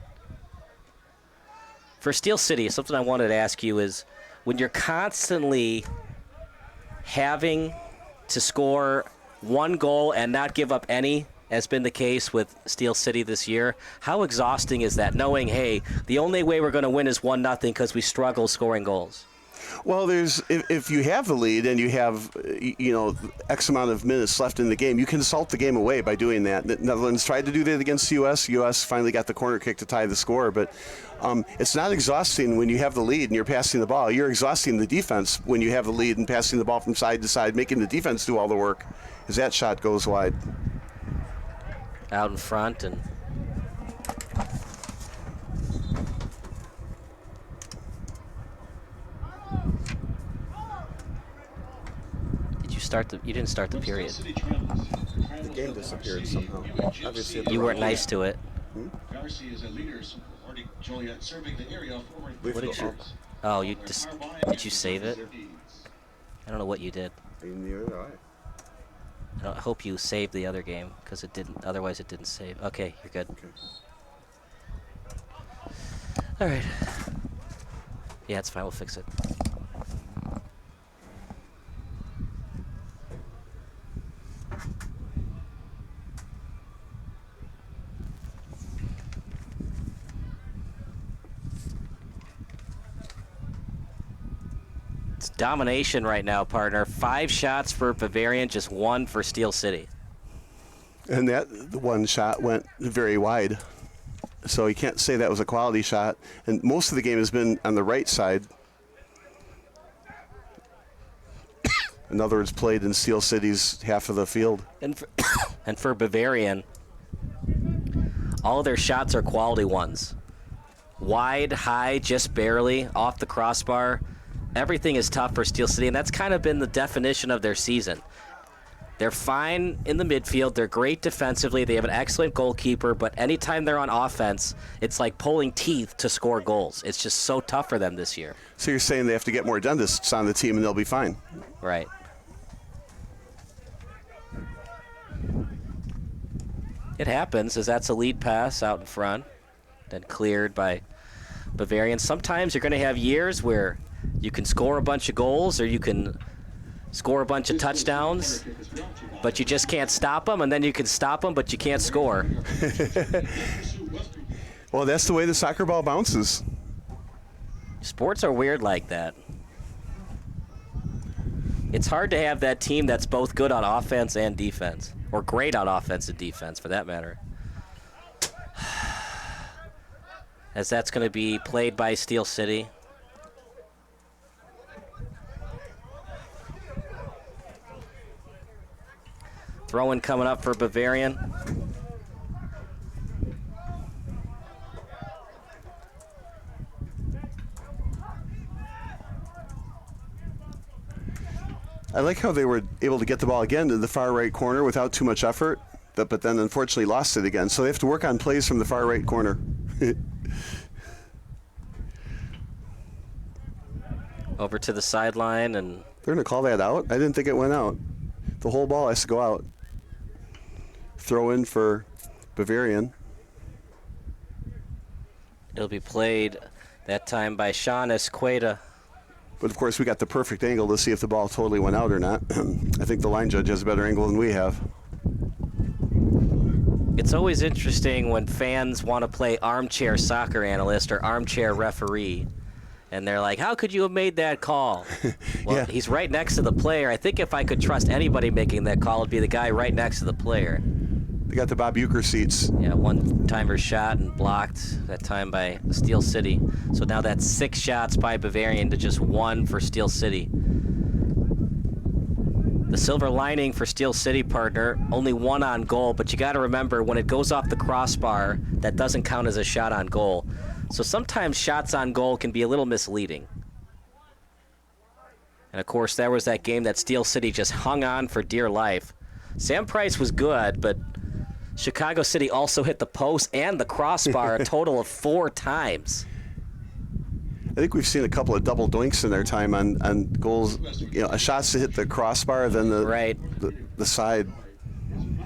For Steel City, something I wanted to ask you is, when you're constantly having to score one goal and not give up any, as been the case with Steel City this year, how exhausting is that, knowing, hey, the only way we're going to win is 1-0 because we struggle scoring goals? Well, if you have the lead and you have, X amount of minutes left in the game, you can salt the game away by doing that. The Netherlands tried to do that against U.S. U.S. finally got the corner kick to tie the score, but it's not exhausting when you have the lead and you're passing the ball. You're exhausting the defense when you have the lead and passing the ball from side to side, making the defense do all the work, as that shot goes wide. Out in front, and you didn't start the period. The game disappeared somehow. Obviously, You weren't nice to it. Garcia is a leader supporting Joliet, serving the area forward. What did you? Oh, did you save it? I don't know what you did. I hope you saved the other game, because it didn't. Otherwise, it didn't save. Okay, you're good. Okay. All right. Yeah, it's fine. We'll fix it. It's domination right now, partner. 5 shots for Bavarian, just 1 for Steel City. And that one shot went very wide. So you can't say that was a quality shot. And most of the game has been on the right side. In other words, played in Steel City's half of the field. And for Bavarian, all their shots are quality ones. Wide, high, just barely, off the crossbar. Everything is tough for Steel City, and that's kind of been the definition of their season. They're fine in the midfield. They're great defensively. They have an excellent goalkeeper, but anytime they're on offense, it's like pulling teeth to score goals. It's just so tough for them this year. So you're saying they have to get more dentists on the team and they'll be fine? Right. It happens, as that's a lead pass out in front, then cleared by Bavarian. Sometimes you're going to have years where you can score a bunch of goals or you can score a bunch of touchdowns, but you just can't stop them, and then you can stop them, but you can't score. Well, that's the way the soccer ball bounces. Sports are weird like that. It's hard to have that team that's both good on offense and defense, or great on offense and defense, for that matter. As that's going to be played by Steel City. Throw-in coming up for Bavarian. I like how they were able to get the ball again to the far right corner without too much effort, but then unfortunately lost it again. So they have to work on plays from the far right corner. Over to the sideline, and They're going to call that out? I didn't think it went out. The whole ball has to go out. Throw in for Bavarian. it'll be played that time by Sean Esqueda. But of course, we got the perfect angle to see if the ball totally went out or not. I think the line judge has a better angle than we have. It's always interesting when fans want to play armchair soccer analyst or armchair referee, and they're like, how could you have made that call? Well, Yeah. He's right next to the player. I think if I could trust anybody making that call, it'd be the guy right next to the player. They got the Bob Euchre seats. Yeah, one-timer shot and blocked that time by Steel City. So now that's 6 shots by Bavarian to just 1 for Steel City. The silver lining for Steel City, partner, only 1 on goal, but you got to remember when it goes off the crossbar, that doesn't count as a shot on goal. So sometimes shots on goal can be a little misleading. And of course, there was that game that Steel City just hung on for dear life. Sam Price was good, but Chicago City also hit the post and the crossbar a total of 4 times. I think we've seen a couple of double doinks in their time on goals. You know, shots to hit the crossbar, then the side,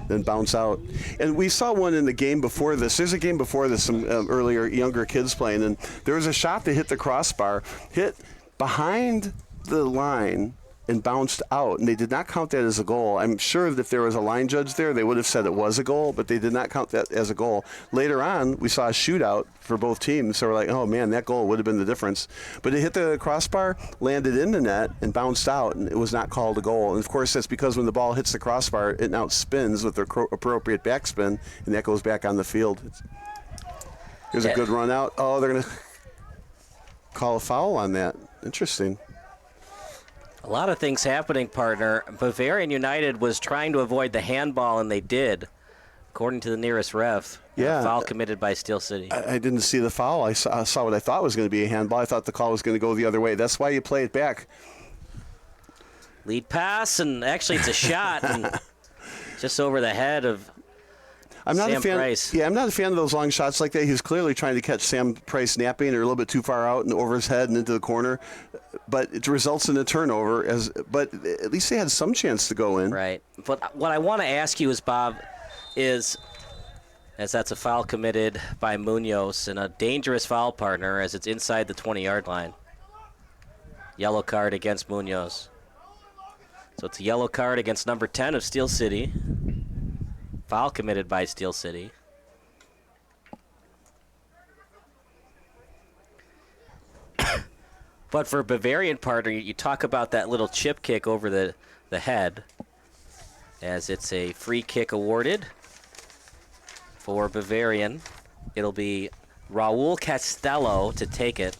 then bounce out. And we saw one in the game before this. There's a game before this, some earlier younger kids playing, and there was a shot that hit the crossbar, hit behind the line, and bounced out, and they did not count that as a goal. I'm sure that if there was a line judge there, they would have said it was a goal, but they did not count that as a goal. Later on, we saw a shootout for both teams, so we're like, oh man, that goal would have been the difference. But it hit the crossbar, landed in the net, and bounced out, and it was not called a goal. And of course, that's because when the ball hits the crossbar, it now spins with the appropriate backspin, and that goes back on the field. Here's a good run out. Oh, they're going to call a foul on that. Interesting. A lot of things happening, partner. Bavarian United was trying to avoid the handball, and they did, according to the nearest ref. Yeah. A foul committed by Steel City. I didn't see the foul. I saw what I thought was going to be a handball. I thought the call was going to go the other way. That's why you play it back. Lead pass, and actually it's a shot, and just over the head of Sam Price. Yeah, I'm not a fan of those long shots like that. He was clearly trying to catch Sam Price napping or a little bit too far out and over his head and into the corner. But it results in a turnover. But at least they had some chance to go in. Right. But what I want to ask you is, Bob, as that's a foul committed by Munoz and a dangerous foul, partner, as it's inside the 20-yard line. Yellow card against Munoz. So it's a yellow card against number 10 of Steel City. Foul committed by Steel City. But for Bavarian, partner, you talk about that little chip kick over the head, as it's a free kick awarded for Bavarian. It'll be Raul Castello to take it.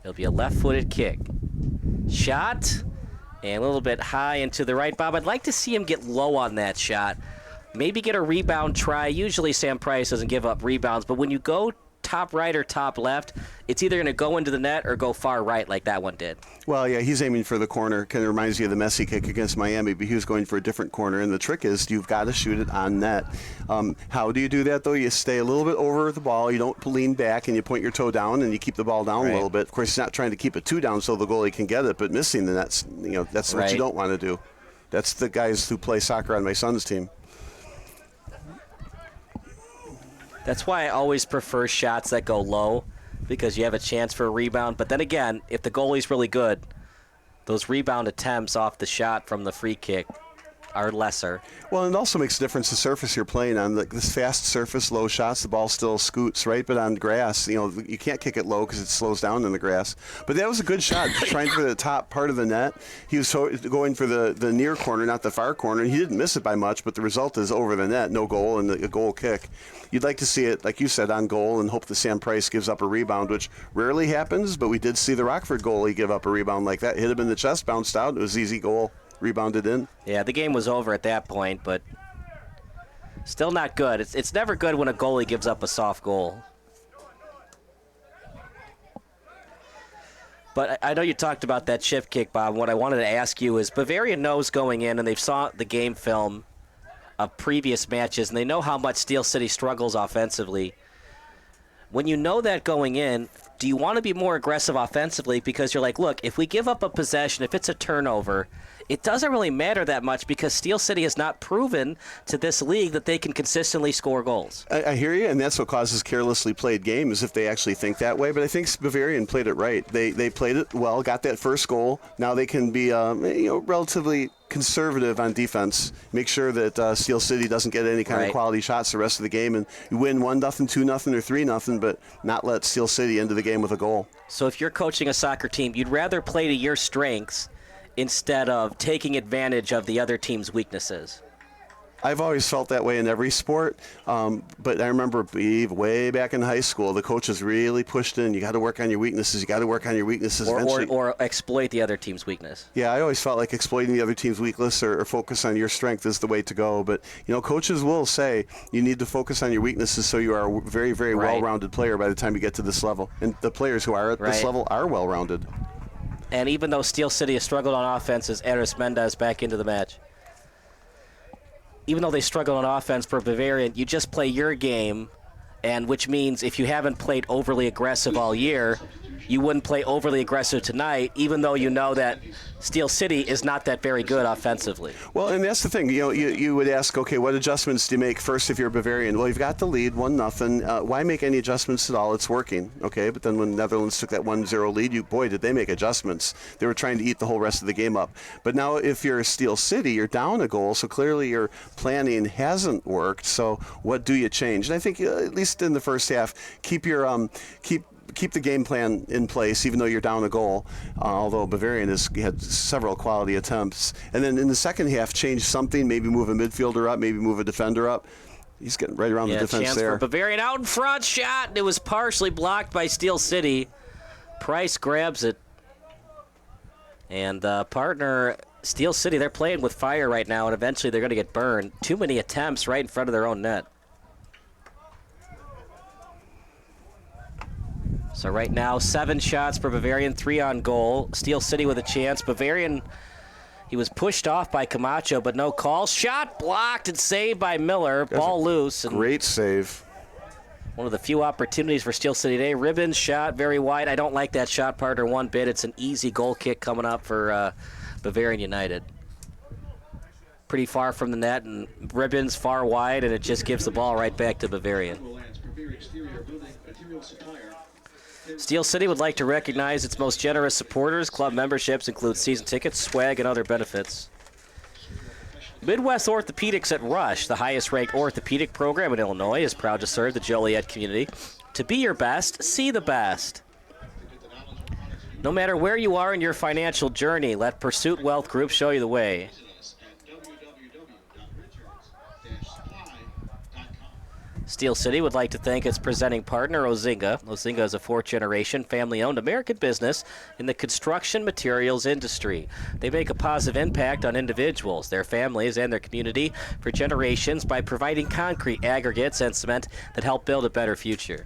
It'll be a left-footed kick. Shot, and a little bit high and to the right. Bob, I'd like to see him get low on that shot. Maybe get a rebound try. Usually Sam Price doesn't give up rebounds, but when you go top right or top left, it's either going to go into the net or go far right like that one did. Well, yeah, he's aiming for the corner. Kind of reminds you of the Messi kick against Miami, but he was going for a different corner. And the trick is you've got to shoot it on net. How do you do that, though? You stay a little bit over the ball. You don't lean back, and you point your toe down, and you keep the ball down a little bit. Of course, he's not trying to keep it too down so the goalie can get it, but missing the net's, that's what you don't want to do. That's the guys who play soccer on my son's team. That's why I always prefer shots that go low, because you have a chance for a rebound. But then again, if the goalie's really good, those rebound attempts off the shot from the free kick are lesser. Well, it also makes a difference the surface you're playing on. This fast surface, low shots, the ball still scoots, right? But on grass, you can't kick it low because it slows down in the grass. But that was a good shot, trying for the top part of the net. He was going for the near corner, not the far corner, and he didn't miss it by much, but the result is over the net, no goal, and a goal kick. You'd like to see it, like you said, on goal and hope that Sam Price gives up a rebound, which rarely happens, but we did see the Rockford goalie give up a rebound like that. Hit him in the chest, bounced out. It was an easy goal. Rebounded in. Yeah, the game was over at that point, but still not good. It's never good when a goalie gives up a soft goal. But I know you talked about that shift kick, Bob. What I wanted to ask you is Bavarian knows going in, and they've saw the game film of previous matches, and they know how much Steel City struggles offensively. When you know that going in, do you want to be more aggressive offensively? Because you're like, look, if we give up a possession, if it's a turnover, it doesn't really matter that much because Steel City has not proven to this league that they can consistently score goals. I hear you, and that's what causes carelessly played games if they actually think that way. But I think Bavarian played it right. They played it well, got that first goal. Now they can be relatively conservative on defense. Make sure that Steel City doesn't get any kind of quality shots the rest of the game, and you win 1-0, 2-0, or 3-0, but not let Steel City into the game with a goal. So if you're coaching a soccer team, you'd rather play to your strengths instead of taking advantage of the other team's weaknesses. I've always felt that way in every sport, but I remember way back in high school, the coaches really pushed in, you got to work on your weaknesses, Or exploit the other team's weakness. Yeah, I always felt like exploiting the other team's weakness or focus on your strength is the way to go. But, coaches will say you need to focus on your weaknesses so you are a very, very well-rounded player by the time you get to this level. And the players who are at this level are well-rounded. And even though Steel City has struggled on offense, as Aris Mendez back into the match, even though they struggle on offense for Bavarian, you just play your game, and which means if you haven't played overly aggressive all year, you wouldn't play overly aggressive tonight, even though you know that Steel City is not that very good offensively. Well, and that's the thing. You would ask, okay, what adjustments do you make first if you're Bavarian? Well, you've got the lead, 1-0. Why make any adjustments at all? It's working, okay? But then when Netherlands took that 1-0 lead, boy, did they make adjustments. They were trying to eat the whole rest of the game up. But now if you're Steel City, you're down a goal, so clearly your planning hasn't worked. So what do you change? And I think at least in the first half, keep the game plan in place, even though you're down a goal, although Bavarian had several quality attempts. And then in the second half, change something, maybe move a midfielder up, maybe move a defender up. He's getting right around the defense chance there. For Bavarian out in front, shot, and it was partially blocked by Steel City. Price grabs it. And partner, Steel City, they're playing with fire right now, and eventually they're going to get burned. Too many attempts right in front of their own net. So right now, 7 shots for Bavarian, 3 on goal. Steel City with a chance. Bavarian, he was pushed off by Camacho, but no call. Shot blocked and saved by Miller. Ball loose. And great save. one of the few opportunities for Steel City today. Ribbons shot very wide. I don't like that shot, partner, one bit. It's an easy goal kick coming up for Bavarian United. Pretty far from the net, and Ribbons far wide, and it just gives the ball right back to Bavarian. Steel City would like to recognize its most generous supporters. Club memberships include season tickets, swag, and other benefits. Midwest Orthopedics at Rush, the highest-ranked orthopedic program in Illinois, is proud to serve the Joliet community. To be your best, see the best. No matter where you are in your financial journey, let Pursuit Wealth Group show you the way. Steel City would like to thank its presenting partner, Ozinga. Ozinga is a fourth-generation, family-owned American business in the construction materials industry. They make a positive impact on individuals, their families, and their community for generations by providing concrete, aggregates, and cement that help build a better future.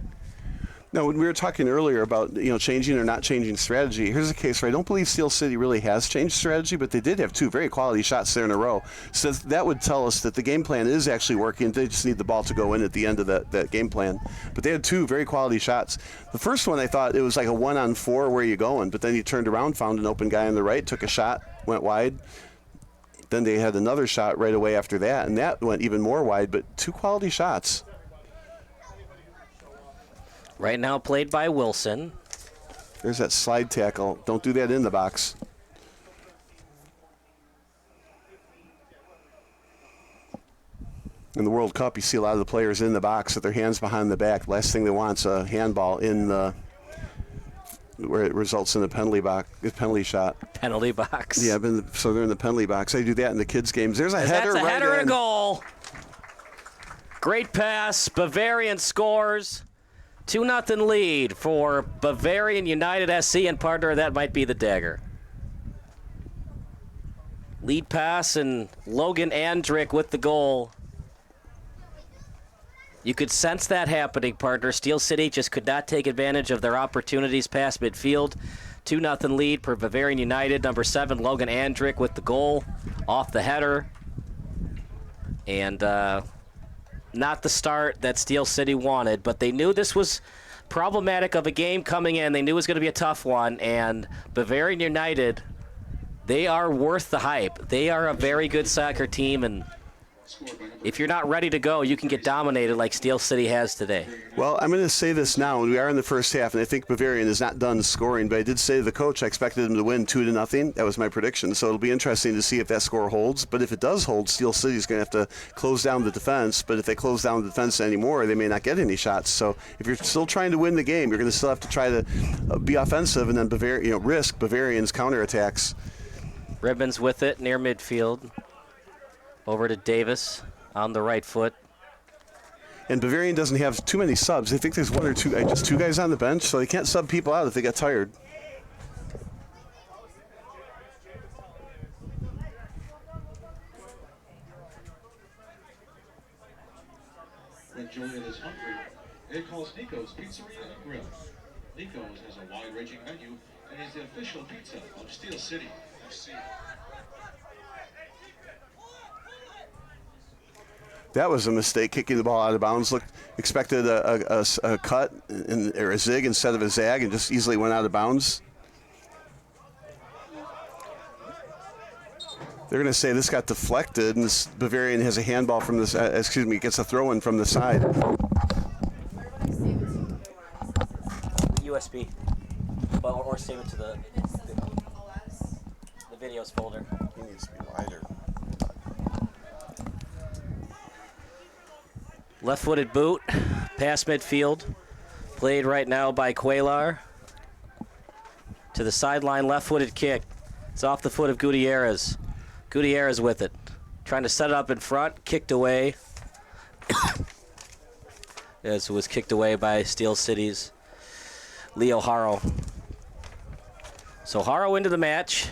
Now, when we were talking earlier about changing or not changing strategy, here's a case where I don't believe Steel City really has changed strategy, but they did have 2 very quality shots there in a row. So that would tell us that the game plan is actually working. They just need the ball to go in at the end of that game plan. But they had 2 very quality shots. The first one, I thought it was like a 1-on-4, where you going? But then he turned around, found an open guy on the right, took a shot, went wide. Then they had another shot right away after that, and that went even more wide, but 2 quality shots. Right now played by Wilson. There's that slide tackle. Don't do that in the box. In the World Cup, you see a lot of the players in the box with their hands behind the back. Last thing they want is a handball in the where it results in a penalty shot. Penalty box. Yeah, so they're in the penalty box. They do that in the kids' games. There's a header. That's a right header in. and a goal. Great pass. Bavarian scores. 2-0 lead for Bavarian United SC, and partner, that might be the dagger. Lead pass, and Logan Andrick with the goal. You could sense that happening, partner. Steel City just could not take advantage of their opportunities past midfield. 2-0 lead for Bavarian United. Number 7, Logan Andrick with the goal off the header. And not the start that Steel City wanted, but they knew this was problematic of a game coming in. They knew it was going to be a tough one, and Bavarian United, they are worth the hype. They are a very good soccer team, and if you're not ready to go, you can get dominated like Steel City has today. Well, I'm going to say this now, and we are in the first half, and I think Bavarian is not done scoring, but I did say to the coach I expected him to win 2-0. That was my prediction, so it'll be interesting to see if that score holds. But if it does hold, Steel City is going to have to close down the defense, but if they close down the defense anymore, they may not get any shots. So if you're still trying to win the game, you're going to still have to try to be offensive and then risk Bavarian's counterattacks. Ribbons with it near midfield. Over to Davis on the right foot. And Bavarian doesn't have too many subs. I think there's 1 or 2, just 2 guys on the bench, so they can't sub people out if they get tired. When Julian is hungry, it calls Nico's Pizzeria and Grill. Nico's has a wide-ranging menu and is the official pizza of Steel City FC. That was a mistake, kicking the ball out of bounds. Expected a cut or a zig instead of a zag, and just easily went out of bounds. They're going to say this got deflected, and this Bavarian has a handball from this. Gets a throw-in from the side. USB, or save it to the videos folder. He needs to be wider. Left-footed boot, past midfield, played right now by Cuellar. To the sideline, left-footed kick. It's off the foot of Gutierrez. Gutierrez with it. Trying to set it up in front, kicked away. As it was kicked away by Steel City's Leo Haro. So Haro into the match.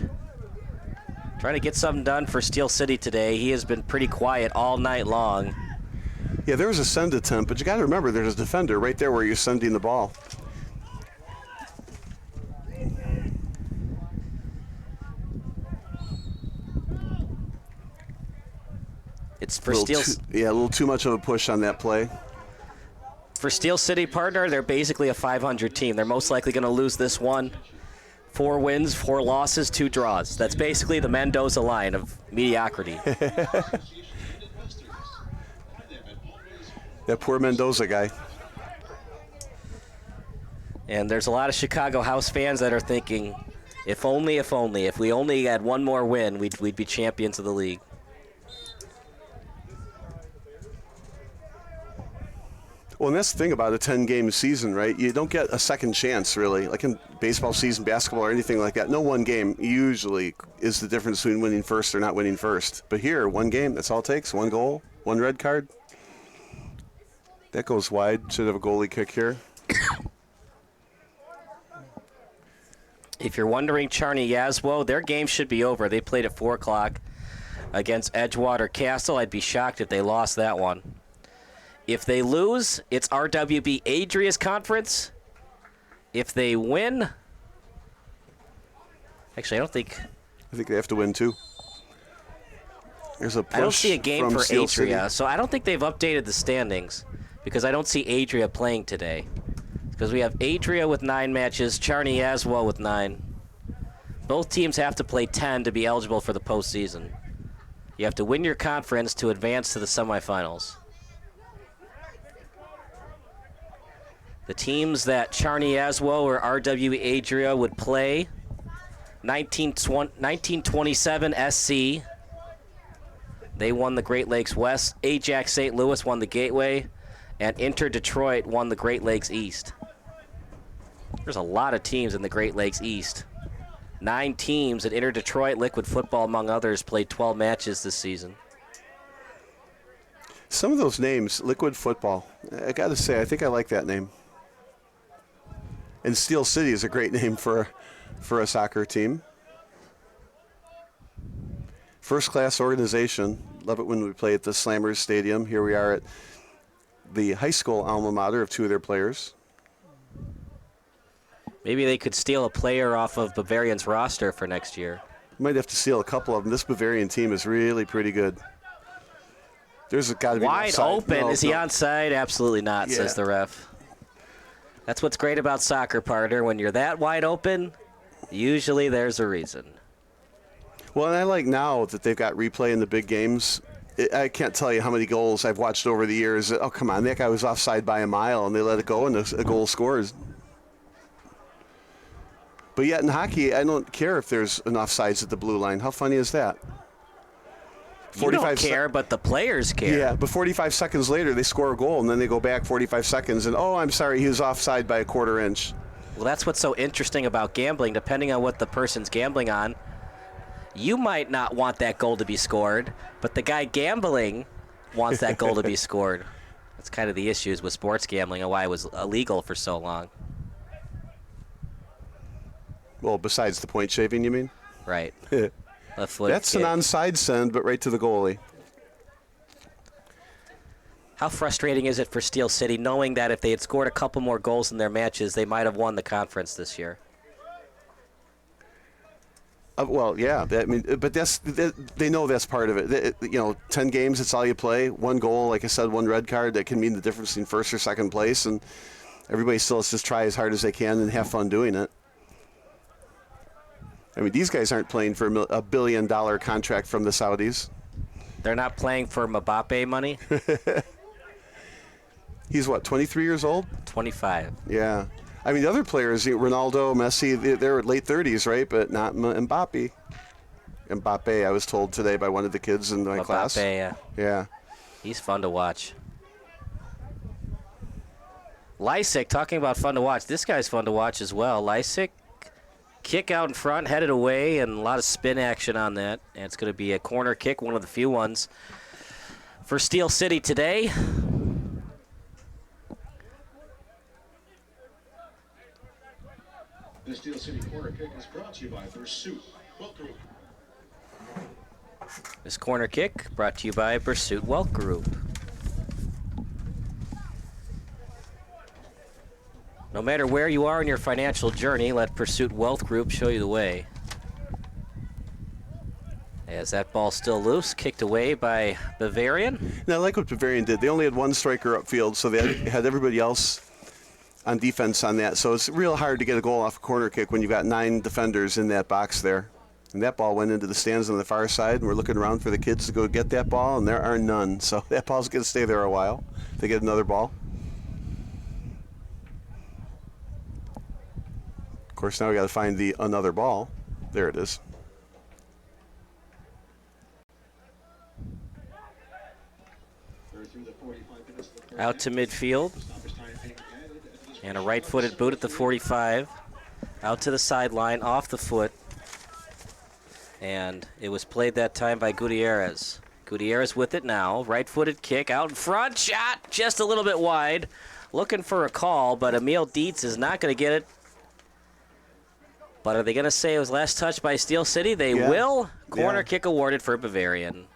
Trying to get something done for Steel City today. He has been pretty quiet all night long. Yeah, there was a send attempt, but you got to remember there's a defender right there where you're sending the ball. It's for a little too much of a push on that play. For Steel City, partner, they're basically a 500 team. They're most likely going to lose this one. 4 wins, 4 losses, 2 draws. That's basically the Mendoza line of mediocrity. That poor Mendoza guy. And there's a lot of Chicago House fans that are thinking, if we only had one more win, we'd be champions of the league. Well, and that's the thing about a 10-game season, right? You don't get a second chance, really. Like in baseball season, basketball, or anything like that. No one game usually is the difference between winning first or not winning first. But here, one game, that's all it takes. 1 goal, 1 red card. That goes wide. Should have a goalie kick here. If you're wondering, Charney Yazwo, their game should be over. They played at 4 o'clock against Edgewater Castle. I'd be shocked if they lost that one. If they lose, it's RWB Adria's conference. If they win, actually, I think they have to win too. There's a push. I don't see a game from for Steel Adria, City. so I don't think they've updated the standings because I don't see Adria playing today. Because we have Adria with 9 matches, Charney Yazwo with 9. Both teams have to play 10 to be eligible for the postseason. You have to win your conference to advance to the semifinals. The teams that Charney Yazwo or RW Adria would play: 1927 SC. They won the Great Lakes West. Ajax St. Louis won the Gateway. And Inter Detroit won the Great Lakes East. There's a lot of teams in the Great Lakes East. 9 teams at Inter Detroit. Liquid Football, among others, played 12 matches this season. Some of those names, Liquid Football, I got to say, I think I like that name. And Steel City is a great name for a soccer team. First-class organization. Love it when we play at the Slammers Stadium. Here we are at the high school alma mater of 2 of their players. Maybe they could steal a player off of Bavarian's roster for next year. Might have to steal a couple of them. This Bavarian team is really pretty good. There's got to be Wide offside. open. No, Is he no. onside? Absolutely not, Yeah. says the ref. That's what's great about soccer, partner. When you're that wide open, usually there's a reason. Well, and I like now that they've got replay in the big games. I can't tell you how many goals I've watched over the years. Oh, come on, that guy was offside by a mile, and they let it go, and a goal scores. But yet in hockey, I don't care if there's an offsides at the blue line. How funny is that? You don't se- care, but the players care. Yeah, but 45 seconds later, they score a goal, and then they go back 45 seconds, and, oh, I'm sorry, he was offside by a quarter inch. Well, that's what's so interesting about gambling. Depending on what the person's gambling on, you might not want that goal to be scored, but the guy gambling wants that goal to be scored. That's kind of the issues with sports gambling and why it was illegal for so long. Well, besides the point shaving, you mean? Right. Left-footed That's kick. an onside send, but right to the goalie. How frustrating is it for Steel City knowing that if they had scored a couple more goals in their matches, they might have won the conference this year? Well, yeah. But they know that's part of it. 10 games, it's all you play. 1 goal, like I said, 1 red card. That can mean the difference in first or second place. And everybody still has to try as hard as they can and have fun doing it. I mean, these guys aren't playing for a $1 billion contract from the Saudis. They're not playing for Mbappe money? He's, 23 years old? 25. Yeah. I mean, the other players, Ronaldo, Messi, they're late 30s, right? But not Mbappe. Mbappe, I was told today by one of the kids in my class. Mbappe, Yeah. he's fun to watch. Lysick, talking about fun to watch, this guy's fun to watch as well. Lysick, kick out in front, headed away, and a lot of spin action on that. And it's going to be a corner kick, one of the few ones for Steel City today. The Steel City corner kick is brought to you by Pursuit. Welcome. This corner kick brought to you by Pursuit Wealth Group. No matter where you are in your financial journey, let Pursuit Wealth Group show you the way. As that ball still loose, kicked away by Bavarian. Now, I like what Bavarian did. They only had 1 striker upfield, so they had everybody else on defense on that. So it's real hard to get a goal off a corner kick when you've got 9 defenders in that box there. And that ball went into the stands on the far side, and we're looking around for the kids to go get that ball, and there are none. So that ball's going to stay there a while. They get another ball. Of course, now we got to find the another ball. There it is. Out to midfield. And a right-footed boot at the 45. Out to the sideline, off the foot. And it was played that time by Gutierrez. Gutierrez with it now. Right-footed kick out in front. Shot just a little bit wide. Looking for a call, but Emil Dietz is not going to get it. But are they going to say it was last touched by Steel City? They will. Corner kick awarded for Bavarian.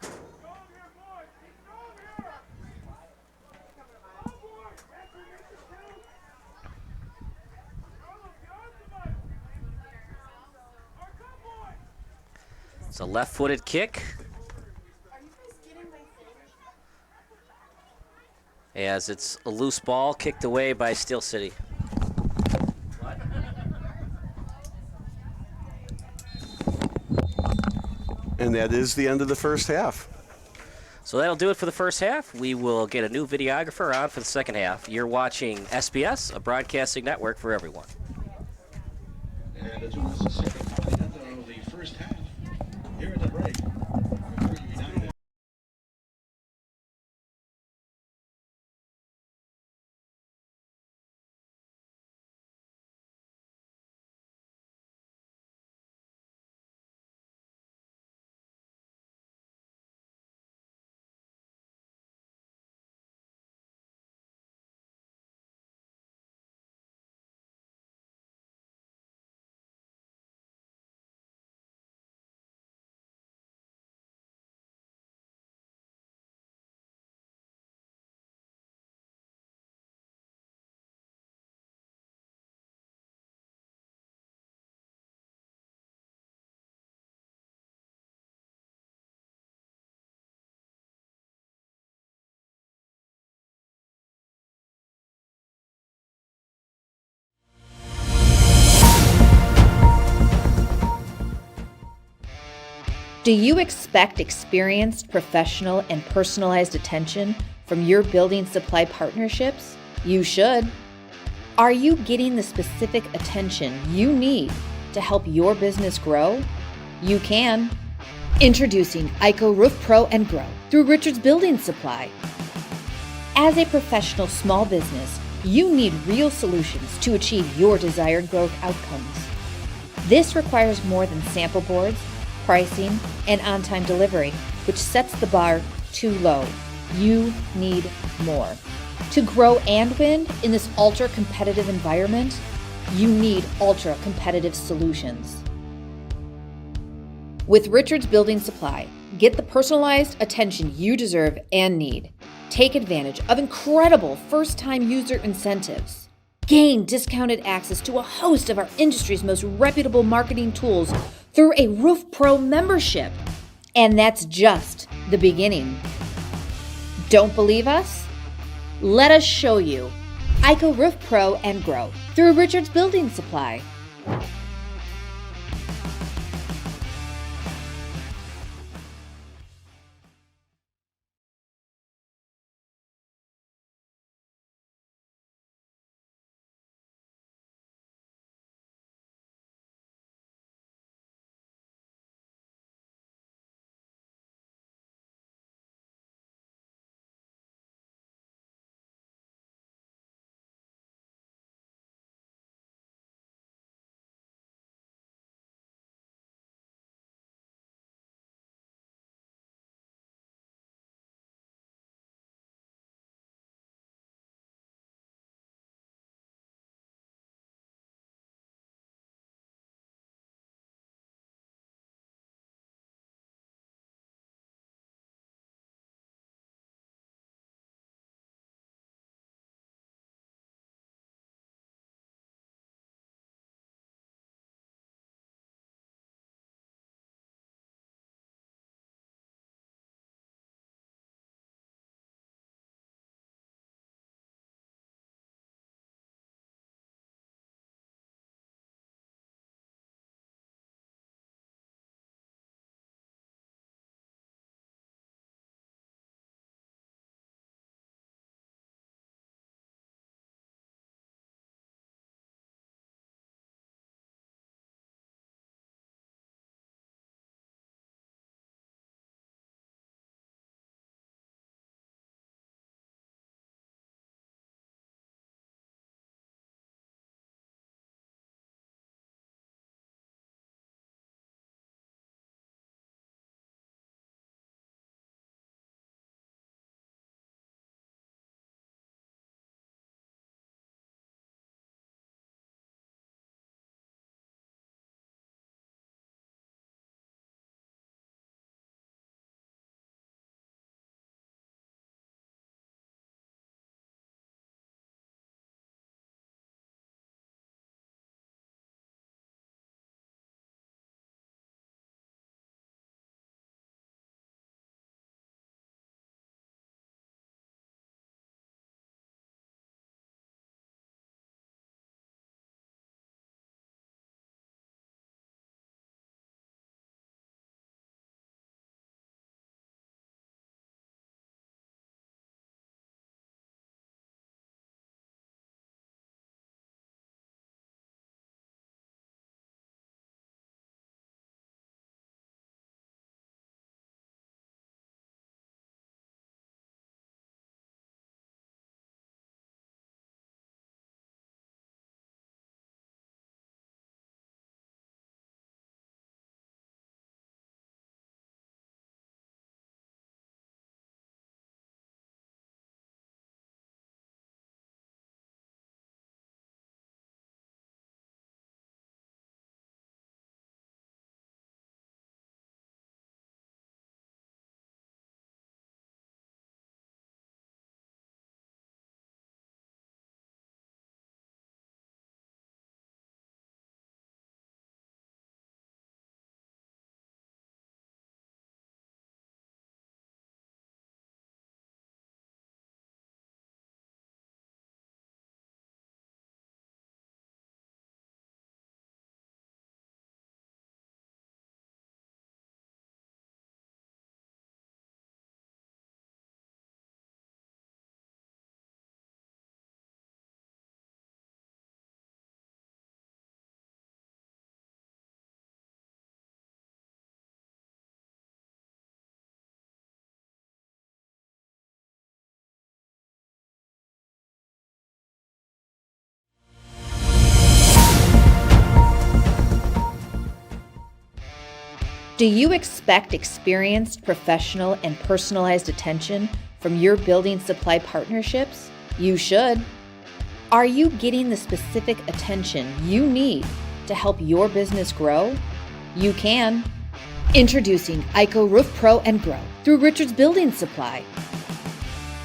It's a left-footed kick. As it's a loose ball kicked away by Steel City. And that is the end of the first half. So that'll do it for the first half. We will get a new videographer on for the second half. You're watching SBS, a broadcasting network for everyone. And it was the second half of the first half. Here at the break. Victory United. Do you expect experienced, professional, and personalized attention from your building supply partnerships? You should. Are you getting the specific attention you need to help your business grow? You can. Introducing ICO Roof Pro and Grow through Richards Building Supply. As a professional small business, you need real solutions to achieve your desired growth outcomes. This requires more than sample boards, pricing, and on-time delivery, which sets the bar too low. You need more. To grow and win in this ultra-competitive environment, you need ultra-competitive solutions. With Richards Building Supply, get the personalized attention you deserve and need. Take advantage of incredible first-time user incentives. Gain discounted access to a host of our industry's most reputable marketing tools through a Roof Pro membership. And that's just the beginning. Don't believe us? Let us show you. ICO Roof Pro and Grow through Richards Building Supply. Do you expect experienced, professional, and personalized attention from your building supply partnerships? You should. Are you getting the specific attention you need to help your business grow? You can. Introducing ICO Roof Pro and Grow through Richards Building Supply.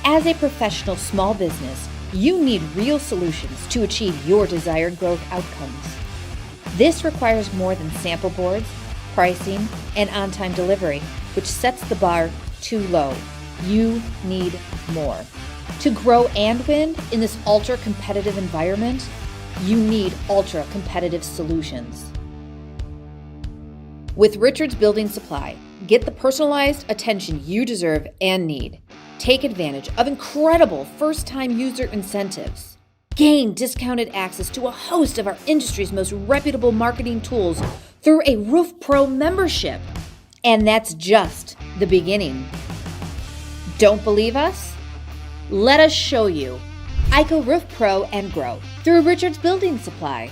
As a professional small business, you need real solutions to achieve your desired growth outcomes. This requires more than sample boards, pricing, and on-time delivery, which sets the bar too low. You need more. To grow and win in this ultra-competitive environment, you need ultra-competitive solutions. With Richards Building Supply, get the personalized attention you deserve and need. Take advantage of incredible first-time user incentives. Gain discounted access to a host of our industry's most reputable marketing tools through a Roof Pro membership. And that's just the beginning. Don't believe us? Let us show you. ICO Roof Pro and Grow through Richards Building Supply.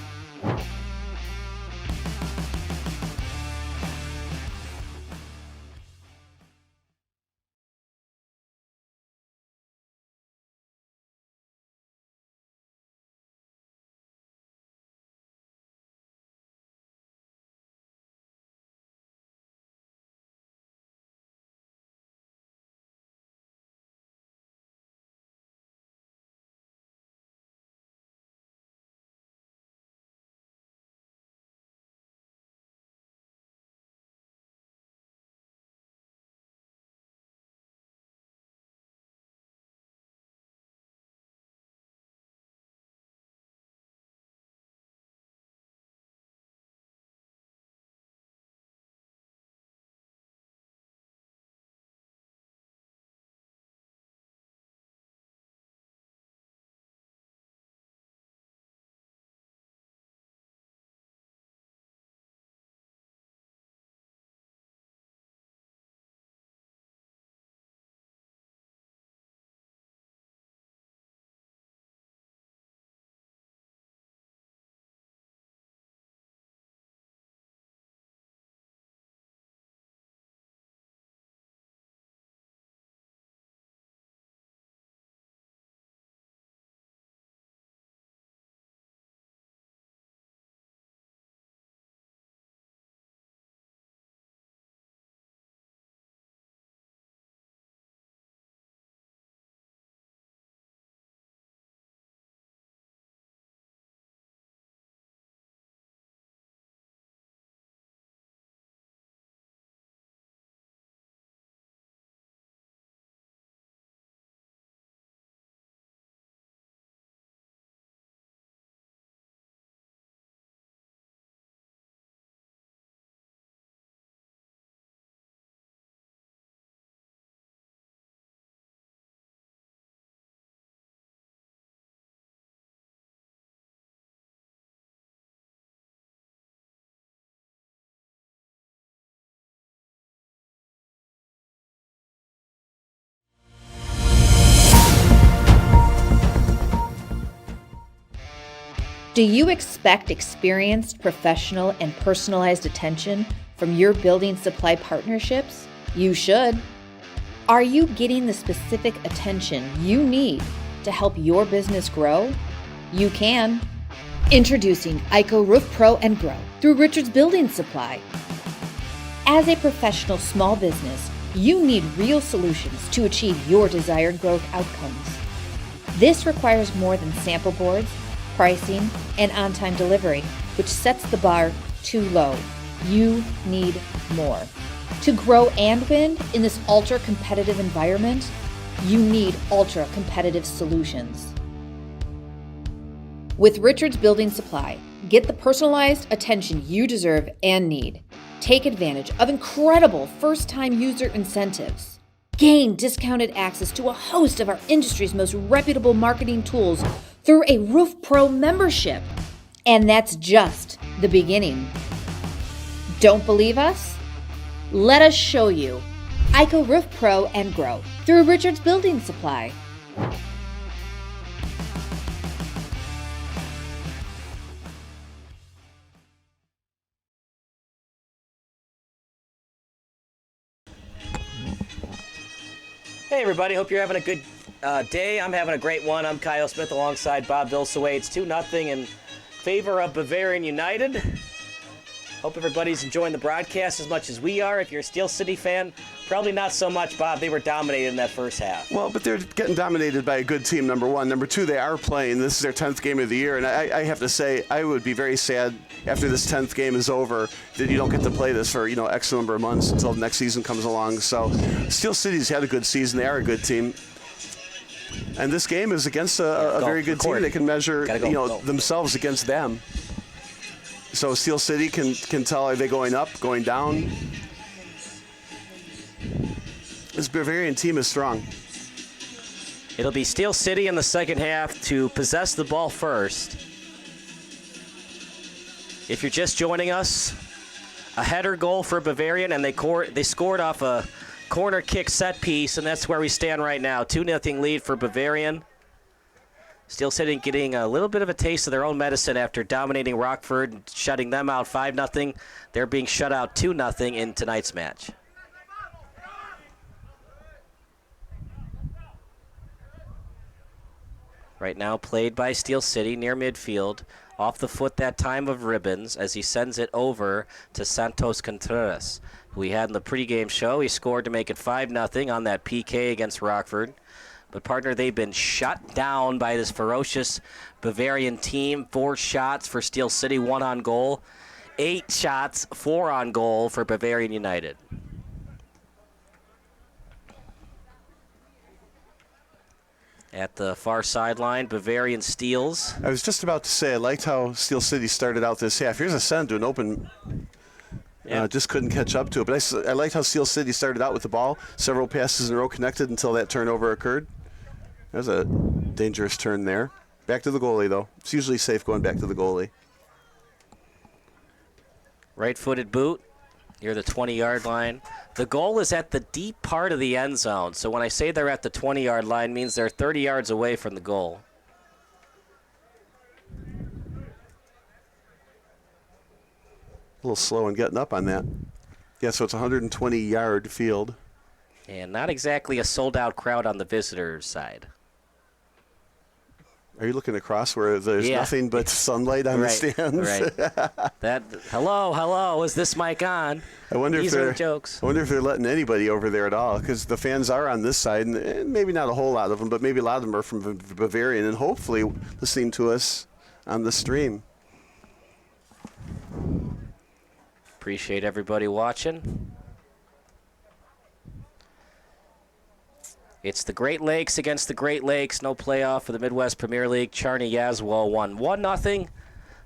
Do you expect experienced, professional, and personalized attention from your building supply partnerships? You should. Are you getting the specific attention you need to help your business grow? You can. Introducing ICO Roof Pro and Grow through Richards Building Supply. As a professional small business, you need real solutions to achieve your desired growth outcomes. This requires more than sample boards, pricing, and on-time delivery, which sets the bar too low. You need more. To grow and win in this ultra-competitive environment, you need ultra-competitive solutions. With Richards Building Supply, get the personalized attention you deserve and need. Take advantage of incredible first-time user incentives. Gain discounted access to a host of our industry's most reputable marketing tools through a Roof Pro membership. And that's just the beginning. Don't believe us? Let us show you. ICO Roof Pro and Grow through Richards Building Supply. Hey, everybody. Hope you're having a good day. I'm having a great one. I'm Kyle Smith alongside Bob Vilsaway. It's 2-0 in favor of Bavarian United. Hope everybody's enjoying the broadcast as much as we are. If you're a Steel City fan, probably not so much, Bob. They were dominated in that first half. Well, but they're getting dominated by a good team, number one. Number two, they are playing. This is their 10th game of the year, and I have to say, I would be very sad after this 10th game is over that you don't get to play this for, X number of months until the next season comes along. So Steel City's had a good season. They are a good team. And this game is against a very good team. They can measure, themselves against them. So Steel City can tell, are they going up, going down? This Bavarian team is strong. It'll be Steel City in the second half to possess the ball first. If you're just joining us, a header goal for Bavarian, and they scored off a corner kick set piece, and that's where we stand right now. 2-0 lead for Bavarian. Steel City getting a little bit of a taste of their own medicine after dominating Rockford and shutting them out 5-0. They're being shut out 2-0 in tonight's match. Right now played by Steel City near midfield. Off the foot that time of Ribbons as he sends it over to Santos Contreras, who we had in the pregame show. He scored to make it 5-0 on that PK against Rockford. But, partner, they've been shut down by this ferocious Bavarian team. 4 shots for Steel City, 1 on goal. 8 shots, 4 on goal for Bavarian United. At the far sideline, Bavarian steals. I was just about to say, I liked how Steel City started out this half. Here's a send to an open. Just couldn't catch up to it. But I liked how Steel City started out with the ball. Several passes in a row connected until that turnover occurred. That was a dangerous turn there. Back to the goalie, though. It's usually safe going back to the goalie. Right-footed boot near the 20-yard line. The goal is at the deep part of the end zone. So when I say they're at the 20-yard line, it means they're 30 yards away from the goal. A little slow in getting up on that. Yeah, so it's a 120-yard field. And not exactly a sold-out crowd on the visitors' side. Are you looking across where there's nothing but sunlight on the stands? Right. Hello, is this mic on? These are the jokes. I wonder if they're letting anybody over there at all, because the fans are on this side, and maybe not a whole lot of them, but maybe a lot of them are from Bavarian, and hopefully listening to us on the stream. Appreciate everybody watching. It's the Great Lakes against the Great Lakes. No playoff for the Midwest Premier League. Charny Yazwo won 1-0.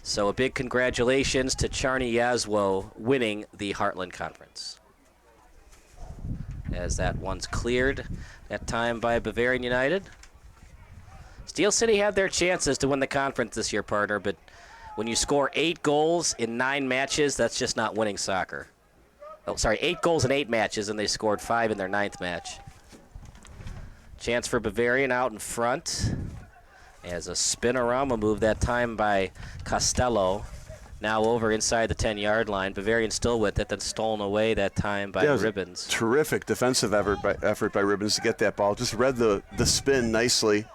So a big congratulations to Charny Yazwo winning the Heartland Conference. As that one's cleared that time by Bavarian United. Steel City had their chances to win the conference this year, partner, but when you score 8 goals in 9 matches, that's just not winning soccer. 8 goals in 8 matches, and they scored 5 in their 9th match. Chance for Bavarian out in front. As a spinorama move that time by Costello. Now over inside the 10-yard line. Bavarian still with it, then stolen away that time by Ribbons. Terrific defensive effort by Ribbons to get that ball. Just read the spin nicely.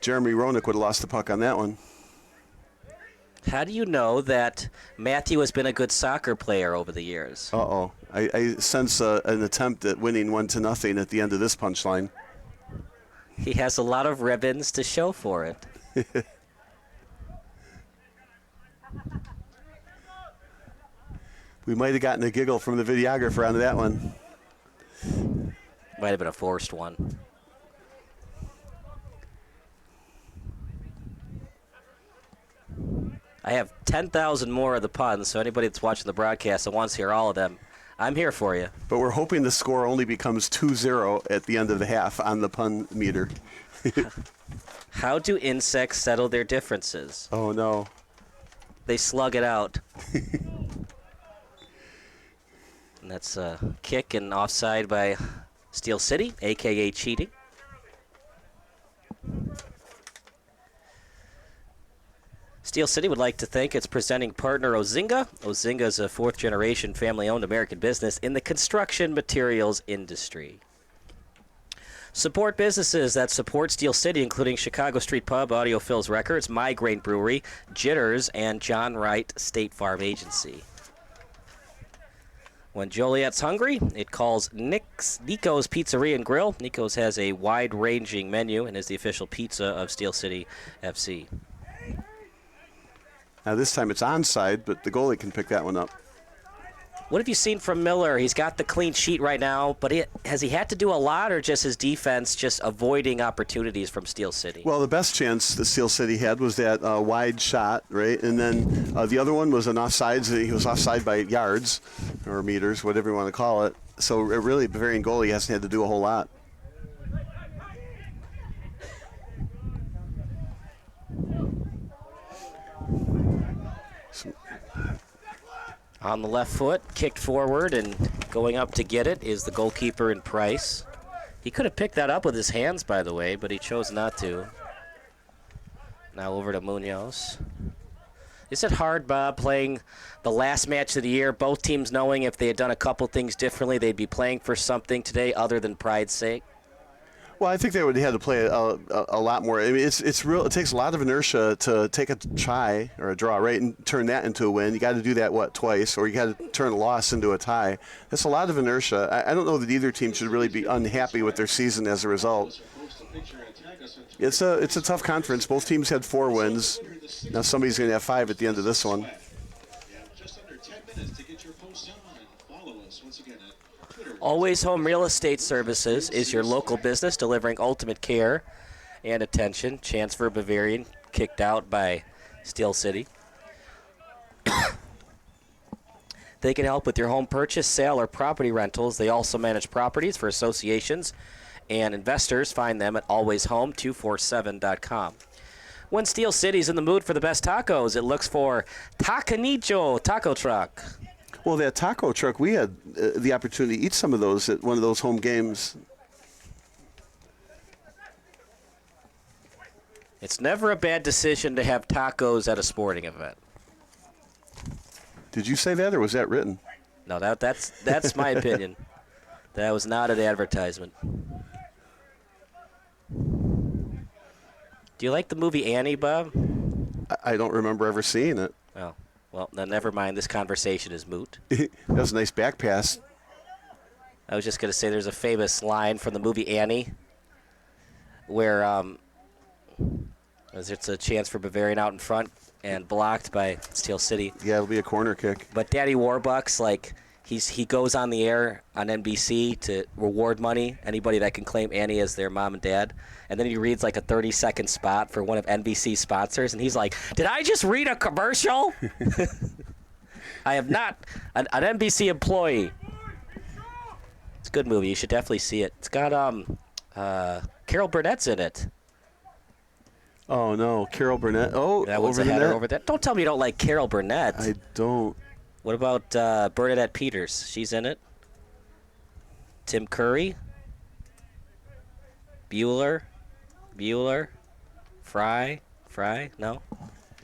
Jeremy Roenick would have lost the puck on that one. How do you know that Matthew has been a good soccer player over the years? Uh-oh. I sense an attempt at winning 1-0 at the end of this punchline. He has a lot of ribbons to show for it. We might have gotten a giggle from the videographer on that one. Might have been a forced one. I have 10,000 more of the puns, so anybody that's watching the broadcast and wants to hear all of them, I'm here for you. But we're hoping the score only becomes 2-0 at the end of the half on the pun meter. How do insects settle their differences? Oh, no. They slug it out. And that's a kick and offside by Steel City, a.k.a. cheating. Steel City would like to thank its presenting partner, Ozinga. Ozinga is a fourth-generation family-owned American business in the construction materials industry. Support businesses that support Steel City, including Chicago Street Pub, Audio Phil's Records, Migraine Brewery, Jitters, and John Wright State Farm Agency. When Joliet's hungry, it calls Nico's Pizzeria and Grill. Nico's has a wide-ranging menu and is the official pizza of Steel City FC. Now this time it's onside, but the goalie can pick that one up. What have you seen from Miller? He's got the clean sheet right now, but has he had to do a lot, or just his defense just avoiding opportunities from Steel City? Well, the best chance that Steel City had was that wide shot, right? And then the other one was an offsides. He was offside by yards or meters, whatever you want to call it. So really, Bavarian goalie hasn't had to do a whole lot. On the left foot, kicked forward, and going up to get it is the goalkeeper in Price. He could have picked that up with his hands, by the way, but he chose not to. Now over to Munoz. Is it hard, Bob, playing the last match of the year, both teams knowing if they had done a couple things differently, they'd be playing for something today other than pride's sake? Well, I think they would have had to play a lot more. I mean, it's real. It takes a lot of inertia to take a tie or a draw, right, and turn that into a win. You got to do that twice, or you got to turn a loss into a tie. That's a lot of inertia. I don't know that either team should really be unhappy with their season as a result. It's a tough conference. Both teams had 4 wins. Now somebody's going to have 5 at the end of this one. Just under 10 minutes to get your posts on and follow us once again at Twitter. Always Home Real Estate Services is your local business delivering ultimate care and attention. Chance for Bavarian kicked out by Steel City. They can help with your home purchase, sale, or property rentals. They also manage properties for associations and investors. Find them at alwayshome247.com. When Steel City's in the mood for the best tacos, it looks for Tacanicho Taco Truck. Well, that taco truck, we had the opportunity to eat some of those at one of those home games. It's never a bad decision to have tacos at a sporting event. Did you say that, or was that written? No, that's my opinion. That was not an advertisement. Do you like the movie Annie, Bob? I don't remember ever seeing it. Oh, well, then never mind. This conversation is moot. That was a nice back pass. I was just going to say there's a famous line from the movie Annie where it's a chance for Bavarian out in front and blocked by Steel City. Yeah, it'll be a corner kick. But Daddy Warbucks, like, he goes on the air on NBC to reward money, anybody that can claim Annie as their mom and dad. And then he reads like a 30-second spot for one of NBC's sponsors, and he's like, did I just read a commercial? I am not an NBC employee. It's a good movie. You should definitely see it. It's got Carol Burnett's in it. Oh, no. Carol Burnett. Oh, That was over a the header net. over there. Don't tell me you don't like Carol Burnett. I don't. What about Bernadette Peters? She's in it. Tim Curry. Bueller. Fry. No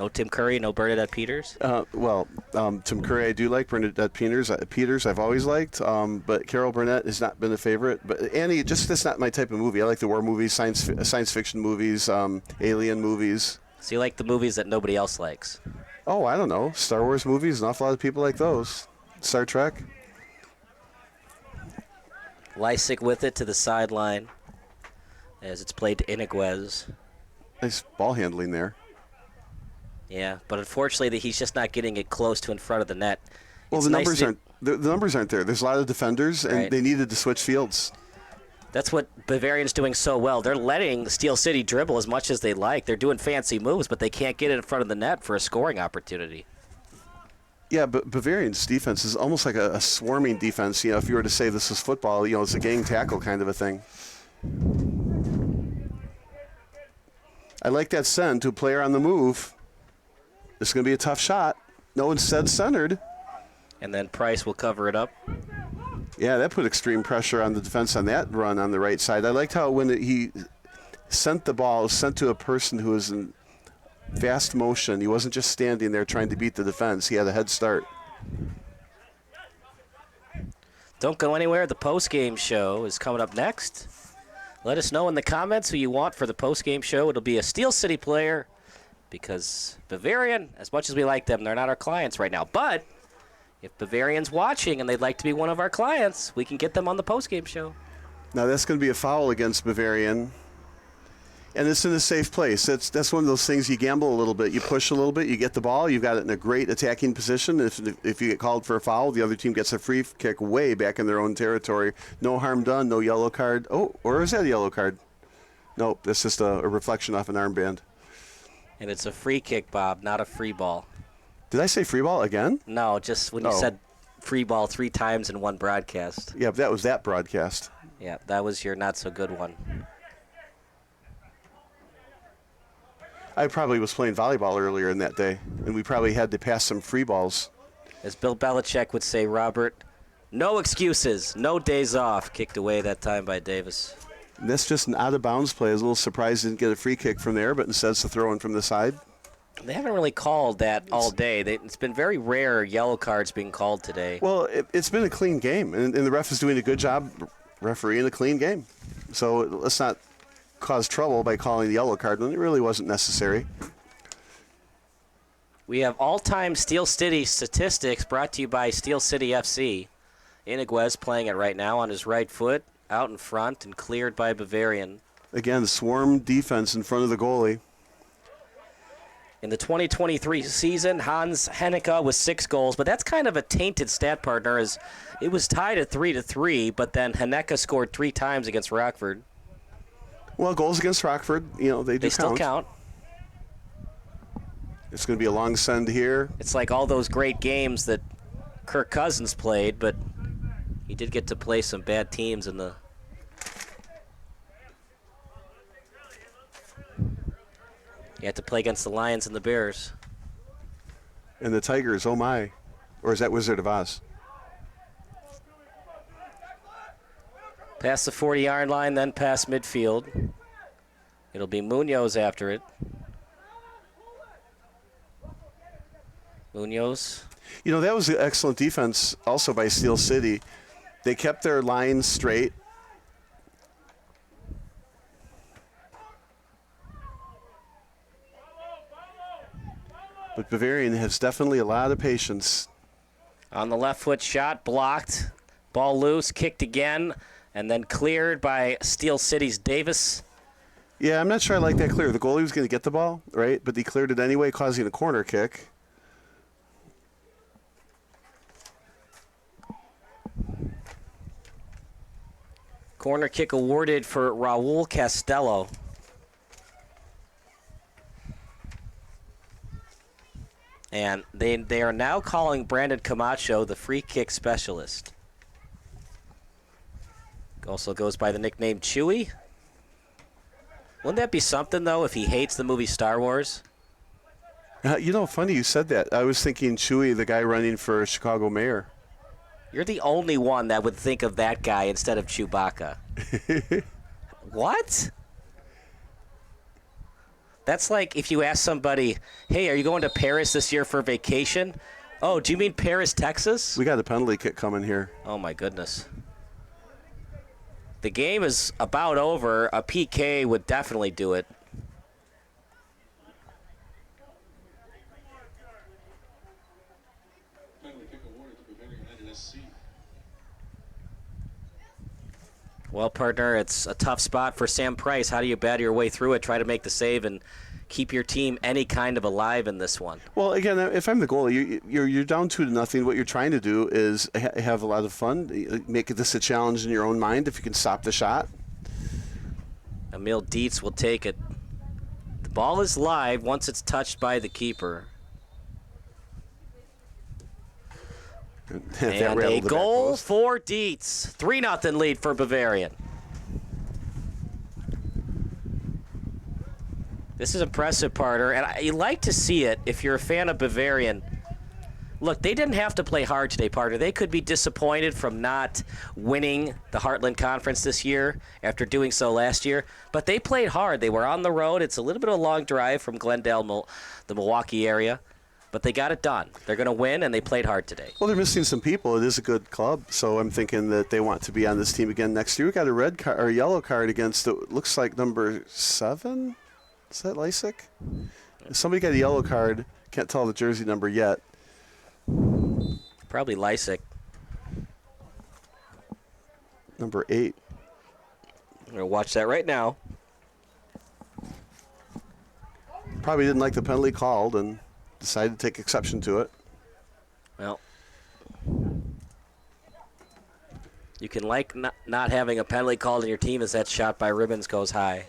Tim Curry, no Bernadette Peters. Tim Curry, I do like. Bernadette Peters, I've always liked. But Carol Burnett has not been a favorite. But Annie, that's not my type of movie. I like the war movies, science fiction movies, alien movies. So you like the movies that nobody else likes? Oh, I don't know. Star Wars movies, an awful lot of people like those. Star Trek. Lysick with it to the sideline as it's played to Iniguez. Nice ball handling there. Yeah, but unfortunately he's just not getting it close to in front of the net. Well, It's the nice numbers the numbers aren't there. There's a lot of defenders, and Right. they needed to switch fields. That's what Bavarian's doing so well. They're letting Steel City dribble as much as they like. They're doing fancy moves, but they can't get it in front of the net for a scoring opportunity. Yeah, but Bavarian's defense is almost like a swarming defense. If you were to say this is football, it's a gang tackle kind of a thing. I like that send to a player on the move. This is going to be a tough shot. No, instead centered. And then Price will cover it up. Yeah, that put extreme pressure on the defense on that run on the right side. I liked how when he sent the ball, it was sent to a person who was in fast motion. He wasn't just standing there trying to beat the defense. He had a head start. Don't go anywhere. The post-game show is coming up next. Let us know in the comments who you want for the post-game show. It'll be a Steel City player because Bavarian, as much as we like them, they're not our clients right now. But if Bavarian's watching and they'd like to be one of our clients, we can get them on the post-game show. Now that's going to be a foul against Bavarian. And it's in a safe place. That's one of those things you gamble a little bit. You push a little bit, you get the ball, you've got it in a great attacking position. If you get called for a foul, the other team gets a free kick way back in their own territory. No harm done, no yellow card. Oh, or is that a yellow card? Nope, that's just a reflection off an armband. And it's a free kick, Bob, not a free ball. Did I say free ball again? No, just when you said free ball 3 times in one broadcast. Yeah, but that was that broadcast. Yeah, that was your not-so-good one. I probably was playing volleyball earlier in that day, and we probably had to pass some free balls. As Bill Belichick would say, Robert, no excuses, no days off. Kicked away that time by Davis. And that's just an out-of-bounds play. I was a little surprised he didn't get a free kick from there, but instead it's a throw-in from the side. They haven't really called that all day. It's been very rare yellow cards being called today. Well, it's been a clean game, and the ref is doing a good job refereeing a clean game. So let's not cause trouble by calling the yellow card when it really wasn't necessary. We have all-time Steel City statistics brought to you by Steel City FC. Iniguez playing it right now on his right foot, out in front, and cleared by Bavarian. Again, swarm defense in front of the goalie. In the 2023 season, Hans Henneke with 6 goals, but that's kind of a tainted stat, partner, as it was tied at 3-3, but then Henneke scored 3 times against Rockford. Well, goals against Rockford, they do They still count. It's going to be a long send here. It's like all those great games that Kirk Cousins played, but he did get to play some bad teams in the... You had to play against the Lions and the Bears. And the Tigers, oh my. Or is that Wizard of Oz? Past the 40-yard line, then past midfield. It'll be Munoz after it. Munoz. That was an excellent defense also by Steel City. They kept their line straight. But Bavarian has definitely a lot of patience. On the left foot shot, blocked. Ball loose, kicked again, and then cleared by Steel City's Davis. Yeah, I'm not sure I like that clear. The goalie was going to get the ball, right? But he cleared it anyway, causing a corner kick. Corner kick awarded for Raul Castello. And they are now calling Brandon Camacho the free kick specialist. Also goes by the nickname Chewie. Wouldn't that be something, though, if he hates the movie Star Wars? Funny you said that. I was thinking Chewie, the guy running for Chicago mayor. You're the only one that would think of that guy instead of Chewbacca. What? That's like if you ask somebody, hey, are you going to Paris this year for vacation? Oh, do you mean Paris, Texas? We got a penalty kick coming here. Oh, my goodness. The game is about over. A PK would definitely do it. Well, partner, it's a tough spot for Sam Price. How do you battle your way through it, try to make the save, and keep your team any kind of alive in this one? Well, again, if I'm the goalie, you're down 2-0. What you're trying to do is have a lot of fun. Make this a challenge in your own mind if you can stop the shot. Emil Dietz will take it. The ball is live once it's touched by the keeper. And a goal for Dietz. 3-0 lead for Bavarian. This is impressive, partner, and you like to see it if you're a fan of Bavarian. Look, they didn't have to play hard today, partner. They could be disappointed from not winning the Heartland Conference this year after doing so last year, but they played hard. They were on the road. It's a little bit of a long drive from Glendale, the Milwaukee area. But they got it done. They're going to win, and they played hard today. Well, they're missing some people. It is a good club, so I'm thinking that they want to be on this team again next year. We got a red card or a yellow card against it looks like number 7. Is that Lysick? Somebody got a yellow card. Can't tell the jersey number yet. Probably Lysick. Number 8. I'm going to watch that right now. Probably didn't like the penalty called and decided to take exception to it. Well, you can like not having a penalty called in your team as that shot by Ribbons goes high.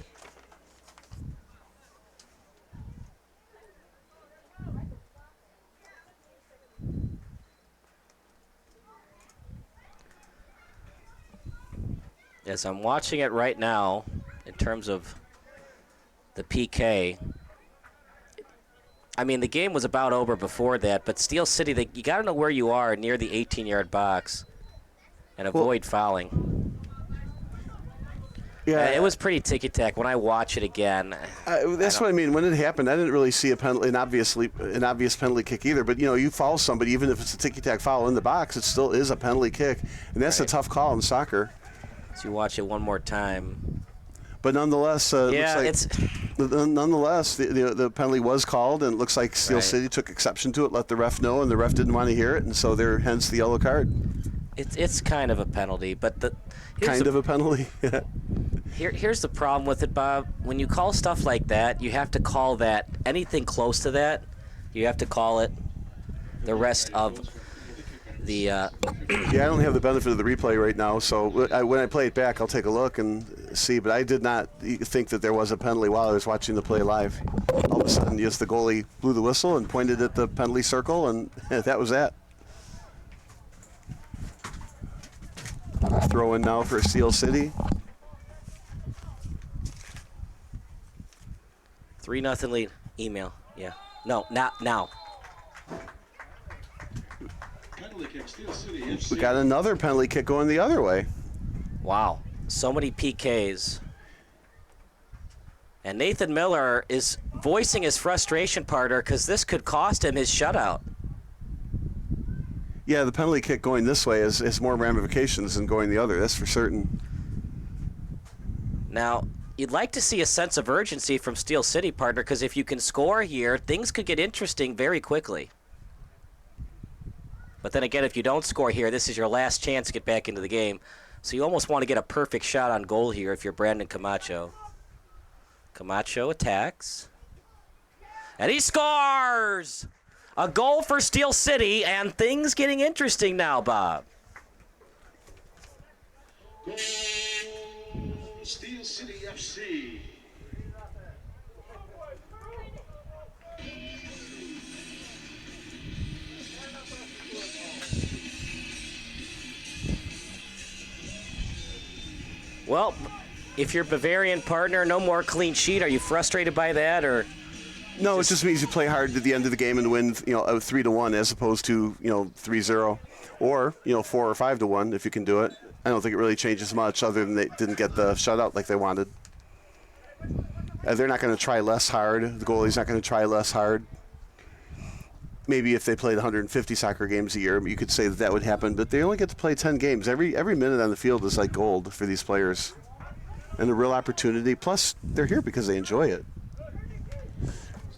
As I'm watching it right now, in terms of the PK, I mean, the game was about over before that, but Steel City, you got to know where you are near the 18-yard box and avoid fouling. Yeah, It was pretty ticky-tack. When I watch it again, that's what I mean. When it happened, I didn't really see a penalty, an obvious penalty kick either. But you foul somebody, even if it's a ticky-tack foul in the box, it still is a penalty kick, and that's a tough call in soccer. so you watch it one more time. But nonetheless, nonetheless, the penalty was called, and it looks like Steel City took exception to it, let the ref know, and the ref didn't want to hear it, and so hence the yellow card. It's kind of a penalty, but Kind of a penalty. Here's the problem with it, Bob. When you call stuff like that, you have to call that anything close to that. You have to call it the rest of the. Yeah, I don't have the benefit of the replay right now, so when I play it back, I'll take a look and see. But I did not think that there was a penalty while I was watching the play live. All of a sudden, just the goalie blew the whistle and pointed at the penalty circle, and that was that. Throw in now for Steel City. 3-0 lead. Email. Yeah. No, not now. Penalty kick, Steel City FC. We got another penalty kick going the other way. Wow. So many PKs. And Nathan Miller is voicing his frustration, partner, because this could cost him his shutout. Yeah, the penalty kick going this way has more ramifications than going the other. That's for certain. Now, you'd like to see a sense of urgency from Steel City, partner, because if you can score here, things could get interesting very quickly. But then again, if you don't score here, this is your last chance to get back into the game. So you almost want to get a perfect shot on goal here if you're Brandon Camacho. Camacho attacks. And he scores! A goal for Steel City, and things getting interesting now, Bob. Goal, Steel City FC. Well, if you're Bavarian, partner, no more clean sheet. Are you frustrated by that, or? No, it just means you play hard at the end of the game and win, 3-1 as opposed to, 3-0, or 4 or 5-1 if you can do it. I don't think it really changes much, other than they didn't get the shutout like they wanted. They're not going to try less hard. The goalie's not going to try less hard. Maybe if they played 150 soccer games a year, you could say that would happen. But they only get to play 10 games. Every minute on the field is like gold for these players, and a real opportunity. Plus, they're here because they enjoy it.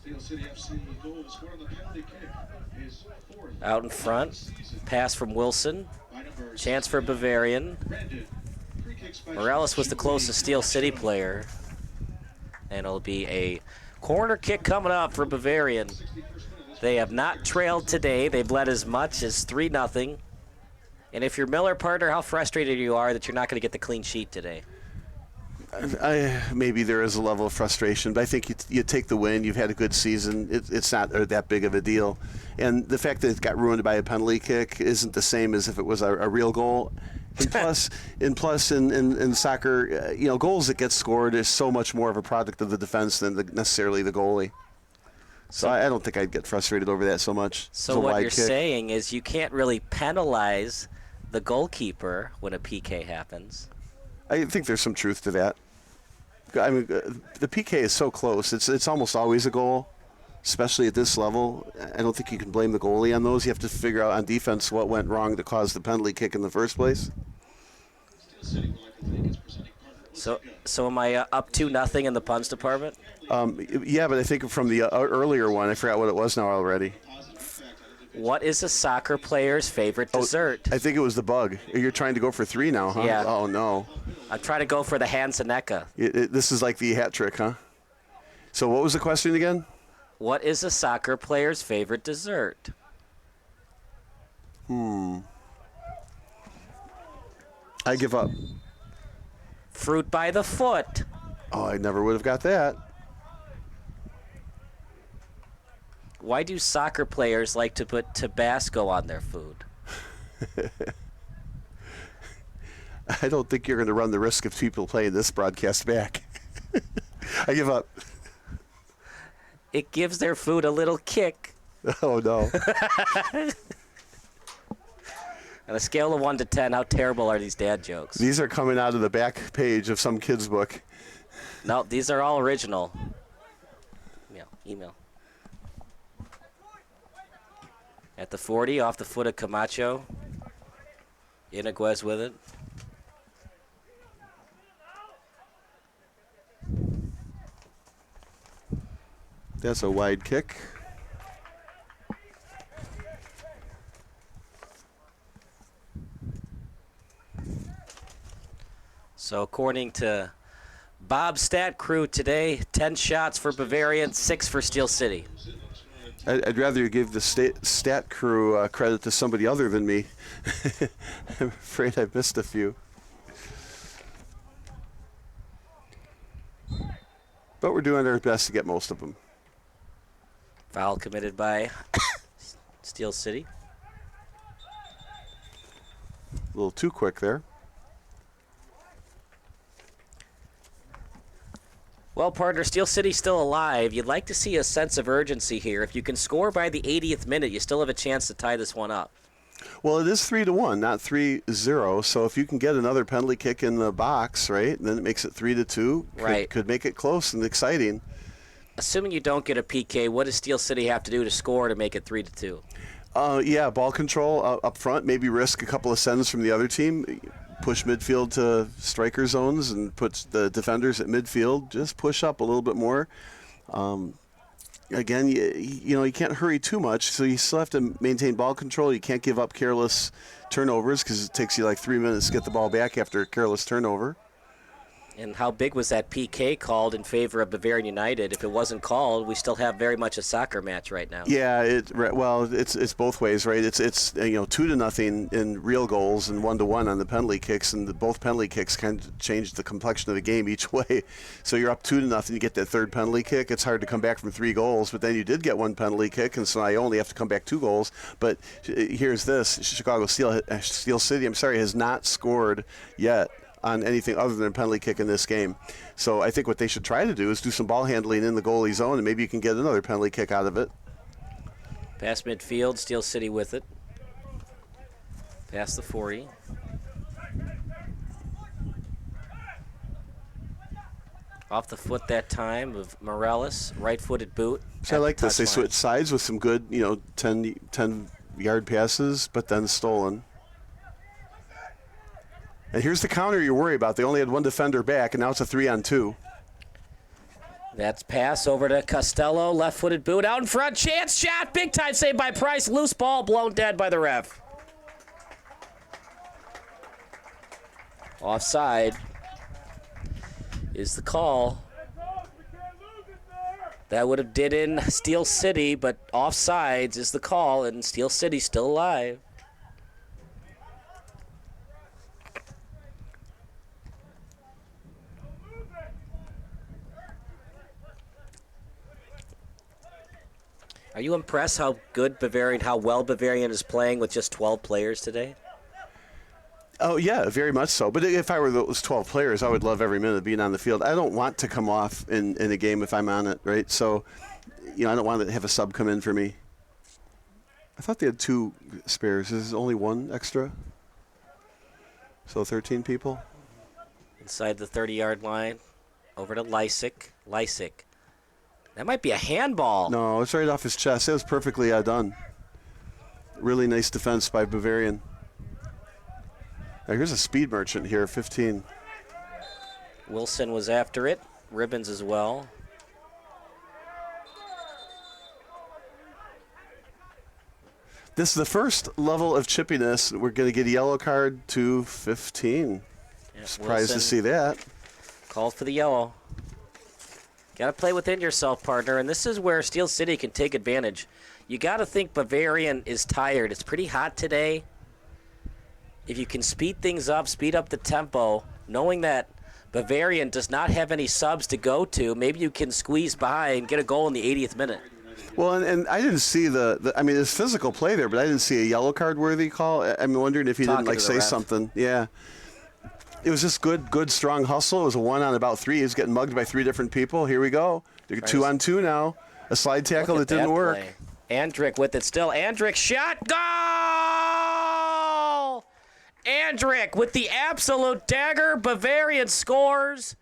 Steel City FC goal scored on the penalty kick is 4th. Out in front, pass from Wilson. Chance for Bavarian. Morales was the closest Steel City player. And it'll be a corner kick coming up for Bavarian. They have not trailed today. They've led as much as 3-0. And if you're Miller, partner, how frustrated you are that you're not going to get the clean sheet today? Maybe there is a level of frustration, but I think you take the win. You've had a good season. It's not that big of a deal. And the fact that it got ruined by a penalty kick isn't the same as if it was a real goal. And plus, in soccer, goals that get scored is so much more of a product of the defense than necessarily the goalie. So I don't think I'd get frustrated over that so much. So what you're saying is you can't really penalize the goalkeeper when a PK happens. I think there's some truth to that. I mean, the PK is so close. It's almost always a goal. especially at this level. I don't think you can blame the goalie on those. You have to figure out on defense what went wrong to cause the penalty kick in the first place. Steel City would like to thank its presenting partner. So am I up 2-0 in the puns department? Yeah, but I think from the earlier one, I forgot what it was now already. What is a soccer player's favorite dessert? I think it was the bug. You're trying to go for 3 now, huh? Yeah. Oh, no. I'm trying to go for the Hansenecka. This is like the hat trick, huh? So what was the question again? What is a soccer player's favorite dessert? I give up. Fruit by the foot. Oh, I never would have got that. Why do soccer players like to put Tabasco on their food? I don't think you're going to run the risk of people playing this broadcast back. I give up. It gives their food a little kick. Oh, no. On a scale of 1 to 10, how terrible are these dad jokes? These are coming out of the back page of some kid's book. No, these are all original. Email. At the 40, off the foot of Camacho. Iniguez with it. That's a wide kick. So according to Bob's stat crew today, 10 shots for Bavarian, 6 for Steel City. I'd rather you give the stat crew credit to somebody other than me. I'm afraid I've missed a few. But we're doing our best to get most of them. Foul committed by Steel City. A little too quick there. Well, partner, Steel City's still alive. You'd like to see a sense of urgency here. If you can score by the 80th minute, you still have a chance to tie this one up. Well, it is 3-1, not 3-0. So if you can get another penalty kick in the box, right, then it makes it 3-2. Right. Could make it close and exciting. Assuming you don't get a PK, what does Steel City have to do to score to make it 3-2? Yeah, ball control up front. Maybe risk a couple of sends from the other team. Push midfield to striker zones and put the defenders at midfield. Just push up a little bit more. Again, you can't hurry too much, so you still have to maintain ball control. You can't give up careless turnovers because it takes you like 3 minutes to get the ball back after a careless turnover. And how big was that PK called in favor of Bavarian United? If it wasn't called, we still have very much a soccer match right now. Yeah, it's both ways, right? It's 2-0 in real goals and 1-1 on the penalty kicks, and both penalty kicks kind of changed the complexion of the game each way. So you're up 2-0, you get that third penalty kick. It's hard to come back from 3 goals, but then you did get 1 penalty kick, and so I only have to come back 2 goals. But here's this: Steel City, has not scored yet on anything other than a penalty kick in this game. So I think what they should try to do is do some ball handling in the goalie zone, and maybe you can get another penalty kick out of it. Past midfield, Steel City with it. Past the 40. Off the foot that time of Morales, right-footed boot. So I like this. They switch sides with some good, 10-yard passes, but then stolen. And here's the counter you worry about. They only had 1 defender back, and now it's a 3-on-2. That's pass over to Costello, left-footed boot out in front, chance shot, big time save by Price, loose ball blown dead by the ref. Offside is the call. That would have did in Steel City, but offsides is the call, and Steel City's still alive. Are you impressed how well Bavarian is playing with just 12 players today? Oh, yeah, very much so. But if I were those 12 players, I would love every minute of being on the field. I don't want to come off in a game if I'm on it, right? So, I don't want to have a sub come in for me. I thought they had 2 spares. Is only 1 extra? So 13 people? Inside the 30-yard line, over to Lysick. Lysick That might be a handball. No, it's right off his chest. It was perfectly done. Really nice defense by Bavarian. Now here's a speed merchant here, 15. Wilson was after it. Ribbons as well. This is the first level of chippiness. We're going to get a yellow card to 15. Yeah, Surprised Wilson to see that. called for the yellow. Got to play within yourself, partner, and this is where Steel City can take advantage. You got to think Bavarian is tired. It's pretty hot today. If you can speed things up, speed up the tempo, knowing that Bavarian does not have any subs to go to, maybe you can squeeze by and get a goal in the 80th minute. Well, and I didn't see I mean, there's physical play there, but I didn't see a yellow card worthy call. I'm wondering if he Talking didn't like to the say ref. something. Yeah. It was just good, strong hustle. It was a 1 on about 3. He was getting mugged by 3 different people. Here we go. They're 2 on 2 now. A slide tackle Look that at didn't work. play. Andrick with it still. Andrick shot. Goal! Andrick with the absolute dagger. Bavarian scores.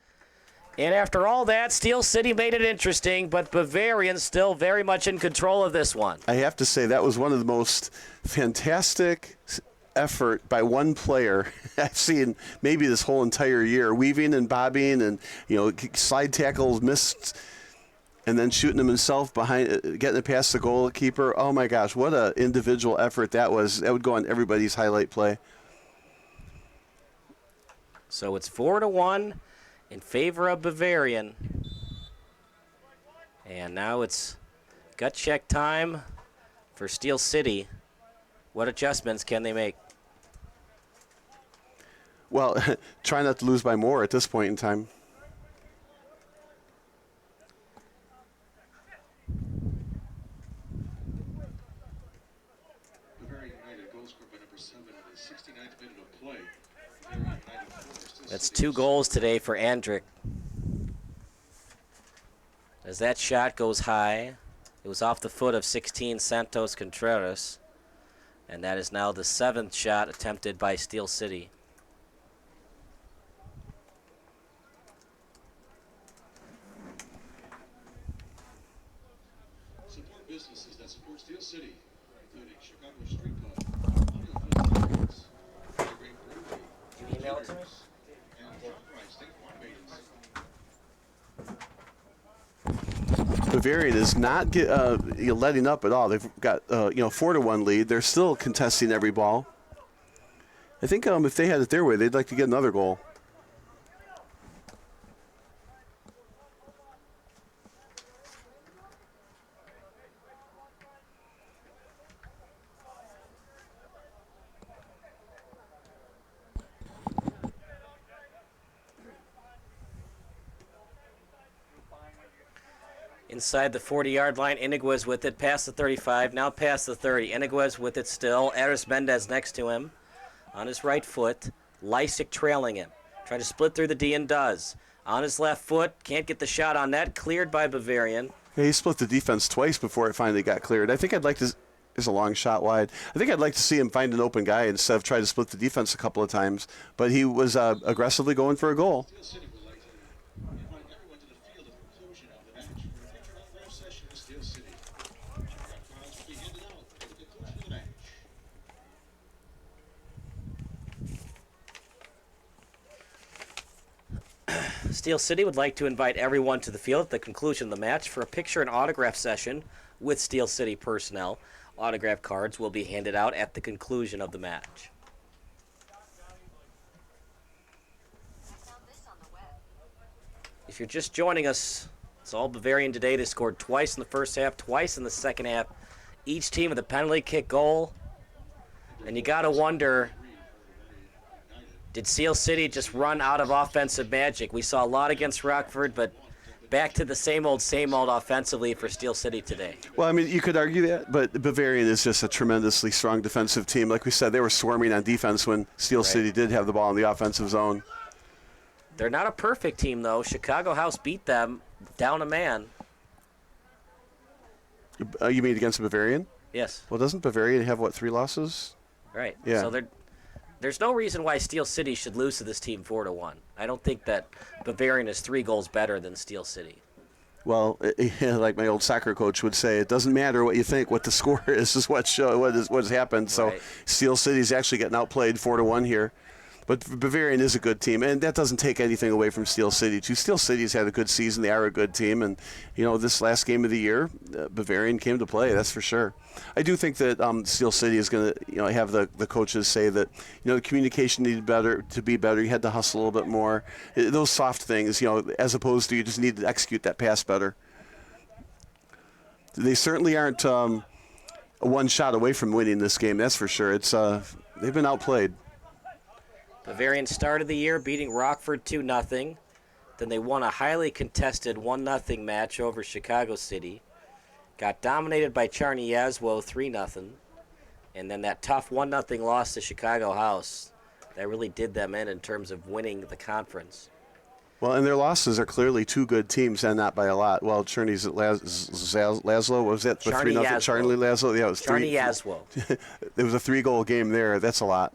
And after all that, Steel City made it interesting, but Bavarian still very much in control of this one. I have to say that was one of the most fantastic effort by one player I've seen maybe this whole entire year, weaving and bobbing and slide tackles missed and then shooting him himself behind, getting it past the goalkeeper. Oh my gosh, what an individual effort that was. That would go on everybody's highlight play. So it's 4-1 in favor of Bavarian. And now it's gut check time for Steel City. What adjustments can they make? Well, try not to lose by more at this point in time. Bavarian United goal scored by number 7 in the 69th minute of play. Bavarian United 4, Steel That's City 2 goals today for Andrick. As that shot goes high, it was off the foot of 16 Santos Contreras. And that is now the 7th shot attempted by Steel City. Support businesses that support Steel City, including Chicago Street Club, Audioville Records, Evergreen Brewery, Email it to me? and Frontline State Farm Maidens. Bavarian is not letting up at all. They've got 4-1 lead. They're still contesting every ball. I think if they had it their way, they'd like to get another goal. Inside the 40-yard line, Iniguez with it, past the 35, now past the 30. Iniguez with it still. Aris Mendez next to him on his right foot. Lysick trailing him. Trying to split through the D and does. On his left foot, can't get the shot on that. Cleared by Bavarian. Yeah, he split the defense twice before it finally got cleared. I think I'd like to. There's a long shot wide. I think I'd like to see him find an open guy instead of try to split the defense a couple of times. But he was aggressively going for a goal. Steel City would like to invite everyone to the field at the conclusion of the match for a future autograph session with Steel City. Autograph cards will be handed out at the conclusion of the match. Steel City would like to invite everyone to the field at the conclusion of the match for a picture and autograph session with Steel City personnel. Autograph cards will be handed out at the conclusion of the match. If you're just joining us, it's all Bavarian today. They scored twice in the first half, twice in the second half. Each team with a penalty kick goal. And you got to wonder, did Steel City just run out of offensive magic? We saw a lot against Rockford, but back to the same old offensively for Steel City today. Well, I mean, you could argue that, but Bavarian is just a tremendously strong defensive team. Like we said, they were swarming on defense when Steel City did have the ball in the offensive zone. They're not a perfect team, though. Chicago House beat them down a man. You mean against Bavarian? Yes. Well, doesn't Bavarian have, 3 losses? Right. Yeah. So there's no reason why Steel City should lose to this team 4-1. I don't think that Bavarian is 3 goals better than Steel City. Well, like my old soccer coach would say, it doesn't matter what you think. What the score is what has happened. So Right. Steel City's actually getting outplayed 4-1 here. But Bavarian is a good team, and that doesn't take anything away from Steel City. Too. Steel City's had a good season. They are a good team, and this last game of the year, Bavarian came to play. That's for sure. I do think that Steel City is going to have the coaches say that the communication needed to be better. You had to hustle a little bit more. Those soft things, as opposed to you just need to execute that pass better. They certainly aren't one shot away from winning this game. That's for sure. It's they've been outplayed. Bavarian started the year beating Rockford 2-0. Then they won a highly contested 1-0 match over Chicago City. Got dominated by Charny Yazwo 3-0. And then that tough 1-0 loss to Chicago House. That really did them in terms of winning the conference. Well, and their losses are clearly two good teams, and not by a lot. Well, Charney's at Laszlo. What was that? Charny 3-0. Yazwo. Charney Laszlo. Yeah, it was Charny Yazwo. There was a 3-goal game there. That's a lot.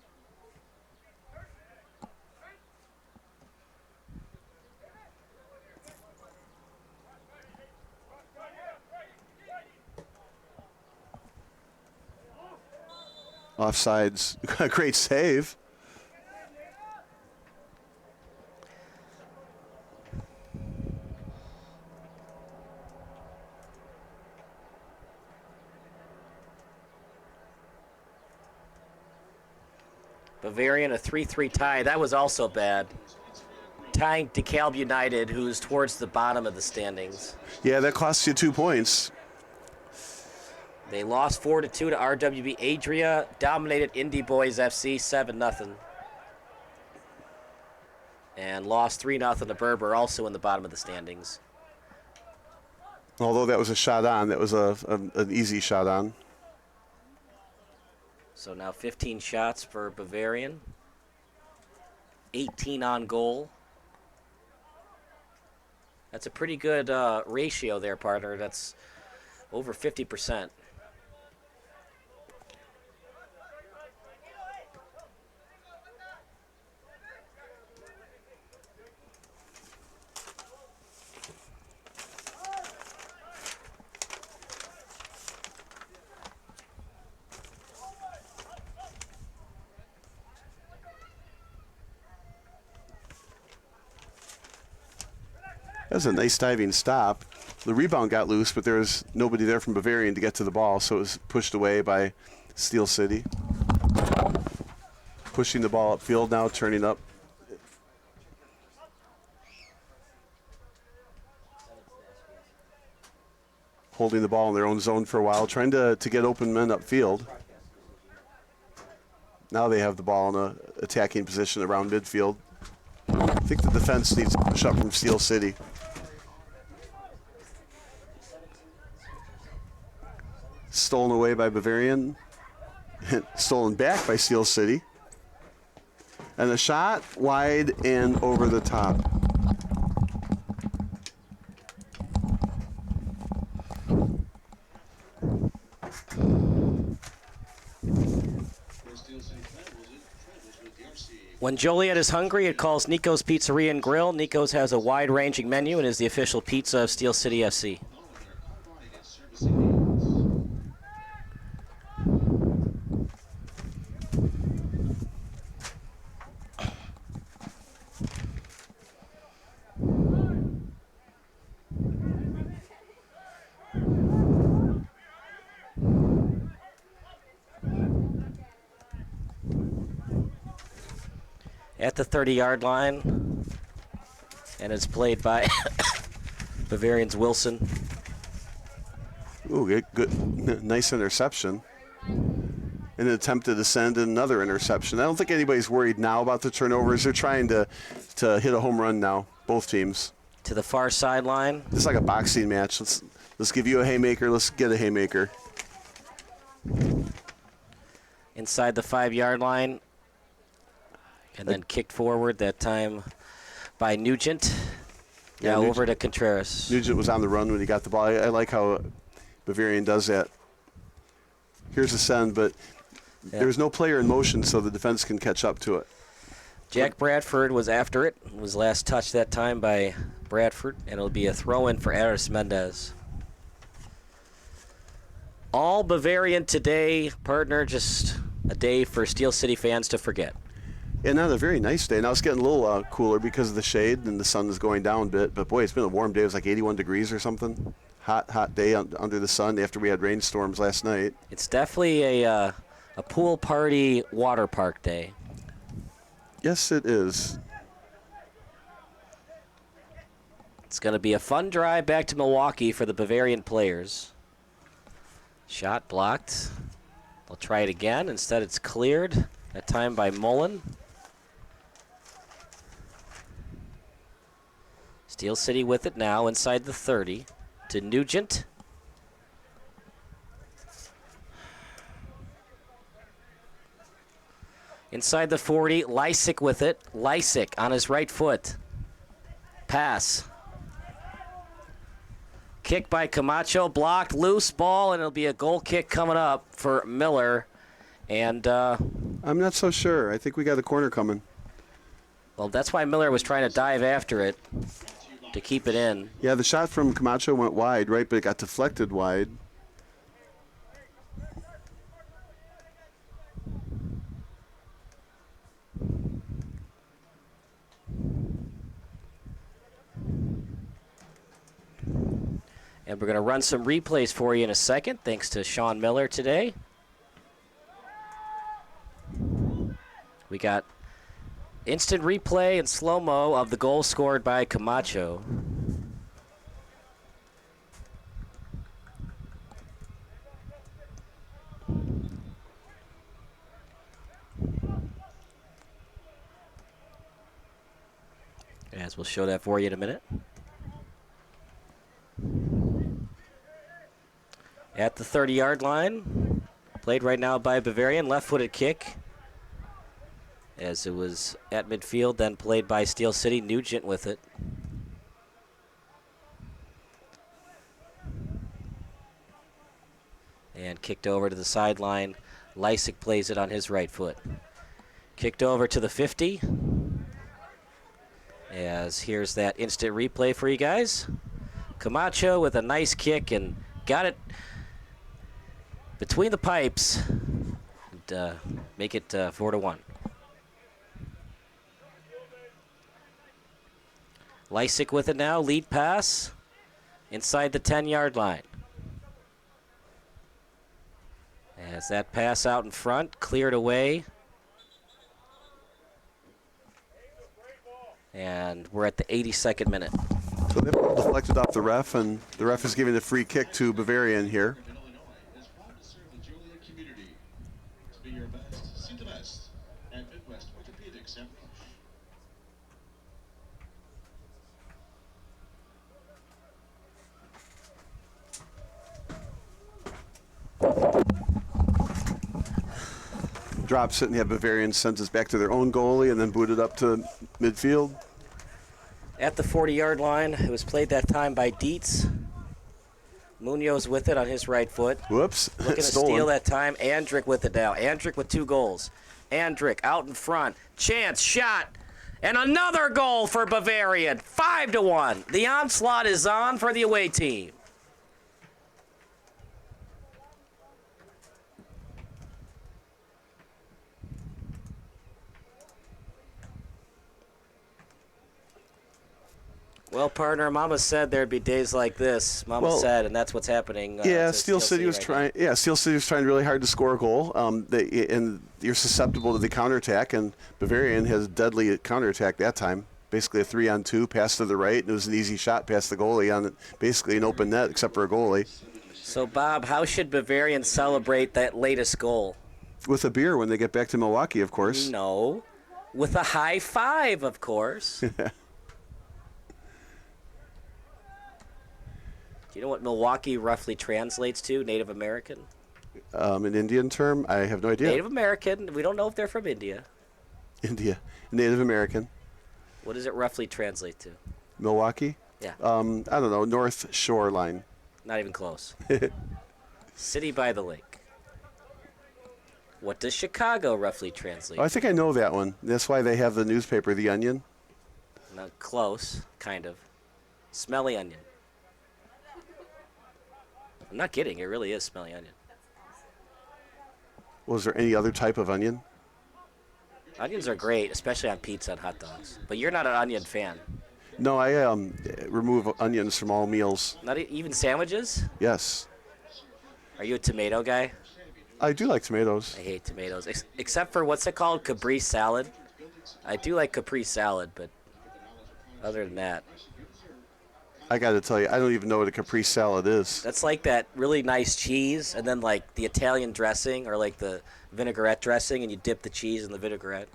Offsides. Great save. Bavarian, a 3-3 tie. That was also bad. Tying DeKalb United, who's towards the bottom of the standings. Yeah, that costs you 2 points. They lost 4-2 to RWB Adria, dominated Indy Boys FC 7-0. And lost 3-0 to Berber, also in the bottom of the standings. Although that was a shot on, that was an easy shot on. So now 15 shots for Bavarian. 18 on goal. That's a pretty good ratio there, partner. That's over 50%. That was a nice diving stop. The rebound got loose, but there was nobody there from Bavarian to get to the ball, so it was pushed away by Steel City. Pushing the ball upfield now, turning up. Holding the ball in their own zone for a while, trying to get open men upfield. Now they have the ball in an attacking position around midfield. I think the defense needs to push up from Steel City. Stolen away by Bavarian. Stolen back by Steel City. And a shot wide and over the top. When Joliet is hungry, it calls Nico's Pizzeria and Grill. Nico's has a wide-ranging menu and is the official pizza of Steel City FC. At the 30-yard line, and it's played by Bavarian's Wilson. Ooh, good, nice interception. An attempted to send another interception. I don't think anybody's worried now about the turnovers. They're trying to hit a home run now, both teams. To the far sideline. It's like a boxing match. Let's give you a haymaker. Let's get a haymaker. Inside the 5-yard line. And then kicked forward that time by Nugent. Yeah, Now Nugent, over to Contreras. Nugent was on the run when he got the ball. I like how Bavarian does that. Here's a send, but there's no player in motion, so the defense can catch up to it. Jack Bradford was after it. Was last touched that time by Bradford, and it'll be a throw-in for Aris Mendez. All Bavarian today, partner, just a day for Steel City fans to forget. And not a very nice day. Now it's getting a little cooler because of the shade and the sun is going down a bit. But boy, it's been a warm day. It was like 81 degrees or something. Hot day under the sun after we had rainstorms last night. It's definitely a pool party water park day. Yes, it is. It's going to be a fun drive back to Milwaukee for the Bavarian players. Shot blocked. They'll try it again. Instead, it's cleared. That time by Mullen. Steel City with it now inside the 30 to Nugent. Inside the 40, Lysick with it. Lysick on his right foot. Pass. Kick by Camacho, blocked, loose ball, and it'll be a goal kick coming up for Miller. And I'm not so sure. I think we got a corner coming. well, that's why Miller was trying to dive after it to keep it in. Yeah, the shot from Camacho went wide, right, but it got deflected wide. And we're going to run some replays for you in a second, thanks to Sean Miller today. We got instant replay and slow-mo of the goal scored by Camacho. As we'll show that for you in a minute. At the 30-yard line, played right now by Bavarian, left-footed kick. As it was at midfield, then played by Steel City, Nugent with it. And kicked over to the sideline. Lysick plays it on his right foot. Kicked over to the 50. As here's that instant replay for you guys. Camacho with a nice kick and got it between the pipes and make it 4-1. Lysick with it now, lead pass inside the 10-yard line. As that pass out in front, cleared away. And we're at the 82nd minute. So they deflected off the ref, and the ref is giving a free kick to Bavarian here. Illinois is proud to serve the Joliet community. To be your best, see the best at Midwest Orthopedics and Drops it, and have Bavarian sent us back to their own goalie and then booted up to midfield. At the 40-yard line, it was played that time by Dietz. Munoz with it on his right foot. Whoops. Looking to steal that time. Andrick with it now. Andrick with 2 goals. Andrick out in front. Chance, shot. And another goal for Bavarian. 5-1. The onslaught is on for the away team. Well, partner, Mama said there'd be days like this. Mama said, and that's what's happening. Yeah, Steel City was trying. Yeah, Steel City was trying really hard to score a goal. And you're susceptible to the counterattack, and Bavarian has deadly counterattack that time. Basically a 3-on-2 pass to the right, and it was an easy shot past the goalie on basically an open net, except for a goalie. So, Bob, how should Bavarian celebrate that latest goal? With a beer when they get back to Milwaukee, of course. No, with a high five, of course. Do you know what Milwaukee roughly translates to, Native American? An Indian term? I have no idea. Native American. We don't know if they're from India. India. Native American. What does it roughly translate to? Milwaukee? Yeah. I don't know. North Shoreline. Not even close. City by the lake. What does Chicago roughly translate Oh, I think I know that one. That's why they have the newspaper, The Onion. Not close, kind of. Smelly onion. I'm not kidding. It really is smelly onion. Was there any other type of onion? Onions are great, especially on pizza and hot dogs. But you're not an onion fan. No, I remove onions from all meals. Not even sandwiches? Yes. Are you a tomato guy? I do like tomatoes. I hate tomatoes, except for what's it called? Caprese salad. I do like caprese salad, but other than that, I got to tell you, I don't even know what a caprese salad is. that's like that really nice cheese, and then like the Italian dressing or like the vinaigrette dressing, and you dip the cheese in the vinaigrette.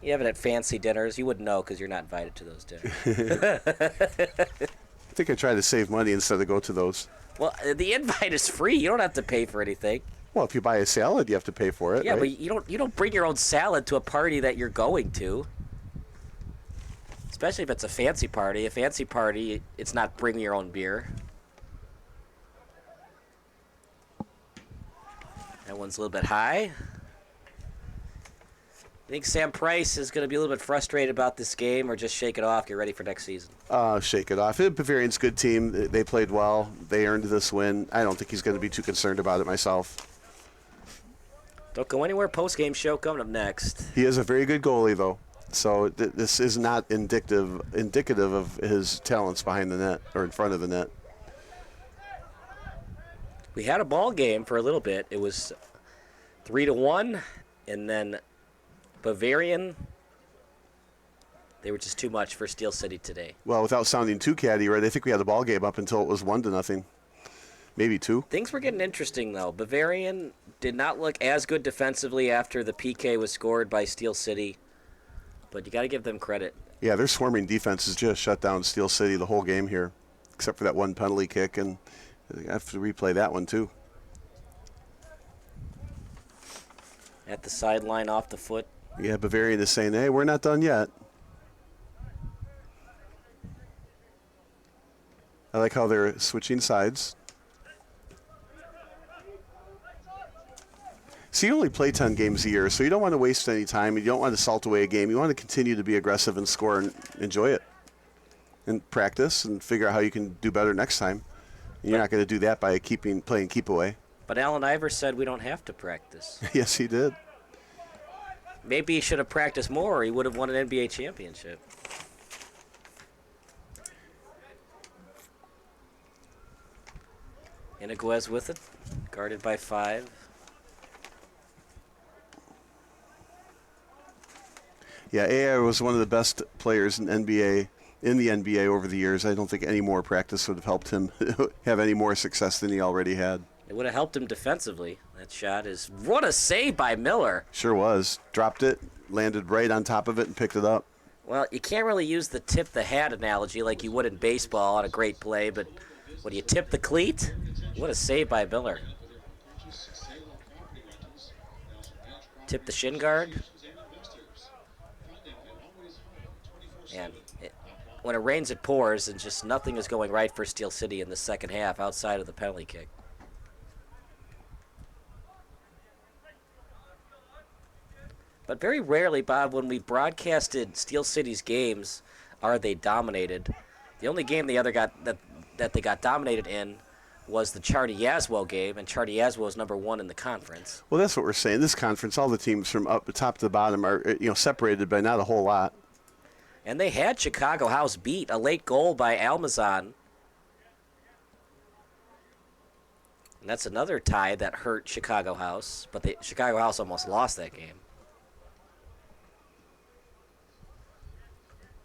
You have it at fancy dinners. You wouldn't know because you're not invited to those dinners. I think I try to save money instead of go to those. Well, the invite is free. You don't have to pay for anything. Well, if you buy a salad, you have to pay for it. Yeah, right? but you don't bring your own salad to a party that you're going to. Especially if it's a fancy party. A fancy party, it's not bring your own beer. That one's a little bit high. I think Sam Price is going to be a little bit frustrated about this game, or just shake it off, get ready for next season. Shake it off. Bavarian's a good team. They played well. They earned this win. I don't think he's going to be too concerned about it myself. Don't go anywhere. Post-game show coming up next. He is a very good goalie, though. So this is not indicative of his talents behind the net or in front of the net. We had a ball game for a little bit. It was 3-1, and then Bavarian, they were just too much for Steel City today. Well, without sounding too catty, right? I think we had the ball game up until it was 1-0, maybe 2. Things were getting interesting, though. Bavarian did not look as good defensively after the PK was scored by Steel City, but you got to give them credit. Yeah, their swarming defense has just shut down Steel City the whole game here, except for that one penalty kick, and I have to replay that one too. At the sideline, off the foot. Yeah, Bavarian is saying, hey, we're not done yet. I like how they're switching sides. So you only play 10 games a year, so you don't want to waste any time. You don't want to salt away a game. You want to continue to be aggressive and score and enjoy it. And practice and figure out how you can do better next time. And you're not going to do that by playing keep away. But Alan Ivers said we don't have to practice. Yes, he did. Maybe he should have practiced more, or he would have won an NBA championship. Iniguez with it, guarded by 5. Yeah, AI was one of the best players in the NBA over the years. I don't think any more practice would have helped him have any more success than he already had. It would have helped him defensively. That shot is, what a save by Miller. Sure was. Dropped it, landed right on top of it, and picked it up. Well, you can't really use the tip the hat analogy like you would in baseball on a great play, but when you tip the cleat, what a save by Miller. Tip the shin guard. And when it rains, it pours, and just nothing is going right for Steel City in the second half outside of the penalty kick. But very rarely, Bob, when we broadcasted Steel City's games, are they dominated. The only game they that they got dominated in was the Charty Yazwo game, and Charty Yazwo is number 1 in the conference. Well, that's what we're saying. This conference, all the teams from up the top to the bottom are separated by not a whole lot. And they had Chicago House beat, a late goal by Almazan. And that's another tie that hurt Chicago House, but Chicago House almost lost that game.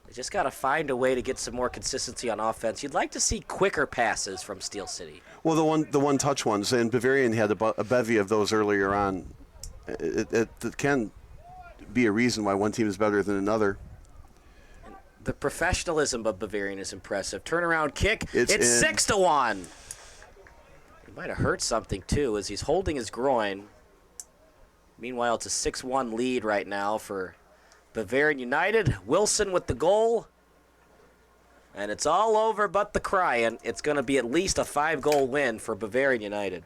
They just got to find a way to get some more consistency on offense. You'd like to see quicker passes from Steel City. Well, the one-touch ones, and Bavarian had a bevy of those earlier on. It can be a reason why one team is better than another. The professionalism of Bavarian is impressive. Turnaround kick. It's in. 6-1. He might have hurt something, too, as he's holding his groin. Meanwhile, it's a 6-1 lead right now for Bavarian United. Wilson with the goal. And it's all over but the crying. It's going to be at least a 5-goal win for Bavarian United.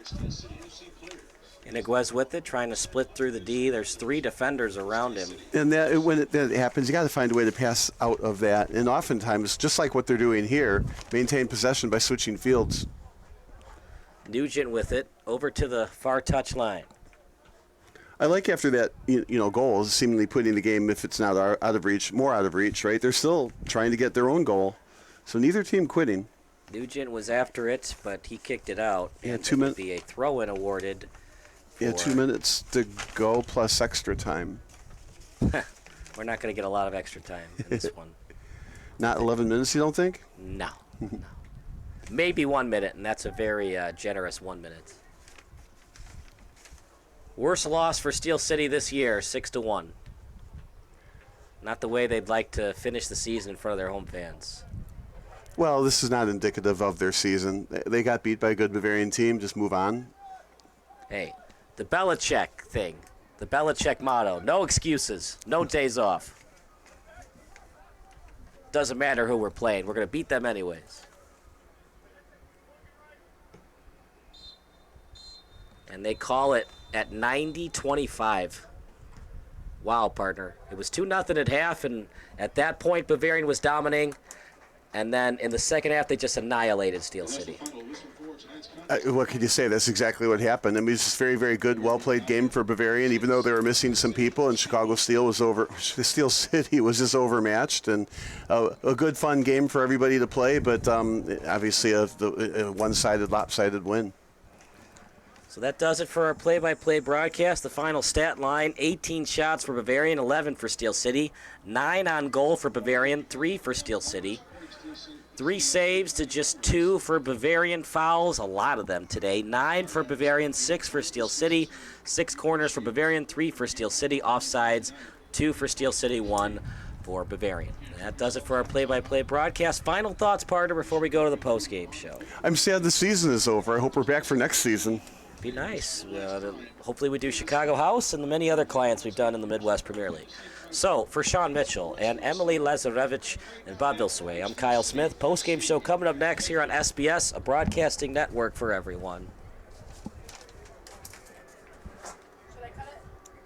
Steel City FC players. Iniguez with it, trying to split through the D. There's 3 defenders around him. And when that happens, you got to find a way to pass out of that. And oftentimes, just like what they're doing here, maintain possession by switching fields. Nugent with it, over to the far touch line. I like after that, goal is seemingly putting the game, if it's not out of reach, more out of reach, right? They're still trying to get their own goal. So neither team quitting. Nugent was after it, but he kicked it out. Yeah, and 2 it would minutes. be a throw-in awarded. Yeah, for- 2 minutes to go plus extra time. We're not going to get a lot of extra time in this one. Not 11 minutes, you don't think? No. Maybe 1 minute, and that's a very generous 1 minute. Worst loss for Steel City this year, 6-1. Not the way they'd like to finish the season in front of their home fans. Well, this is not indicative of their season. They got beat by a good Bavarian team. Just move on. Hey, the Belichick thing, the Belichick motto, no excuses, no days off. Doesn't matter who we're playing, we're going to beat them anyways. And they call it at 90-25. Wow, partner. It was 2-0 at half, and at that point, Bavarian was dominating. And then in the second half, they just annihilated Steel City. What can you say? That's exactly what happened. I mean, it's just very, very good, well-played game for Bavarian, even though they were missing some people, and Steel City was just overmatched, and a good, fun game for everybody to play, but obviously a one-sided, lopsided win. So that does it for our play-by-play broadcast. The final stat line, 18 shots for Bavarian, 11 for Steel City, 9 on goal for Bavarian, 3 for Steel City. 3 saves to just 2 for Bavarian. Fouls, a lot of them today. 9 for Bavarian, 6 for Steel City. 6 corners for Bavarian, 3 for Steel City. Offsides, 2 for Steel City, 1 for Bavarian. That does it for our play-by-play broadcast. Final thoughts, partner, before we go to the post-game show. I'm sad the season is over. I hope we're back for next season. Be nice. Hopefully we do Chicago House and the many other clients we've done in the Midwest Premier League. So, for Sean Mitchell and Emily Lazarevich and Bob Vilsaway, I'm Kyle Smith. Post-game show coming up next here on SBS, a broadcasting network for everyone.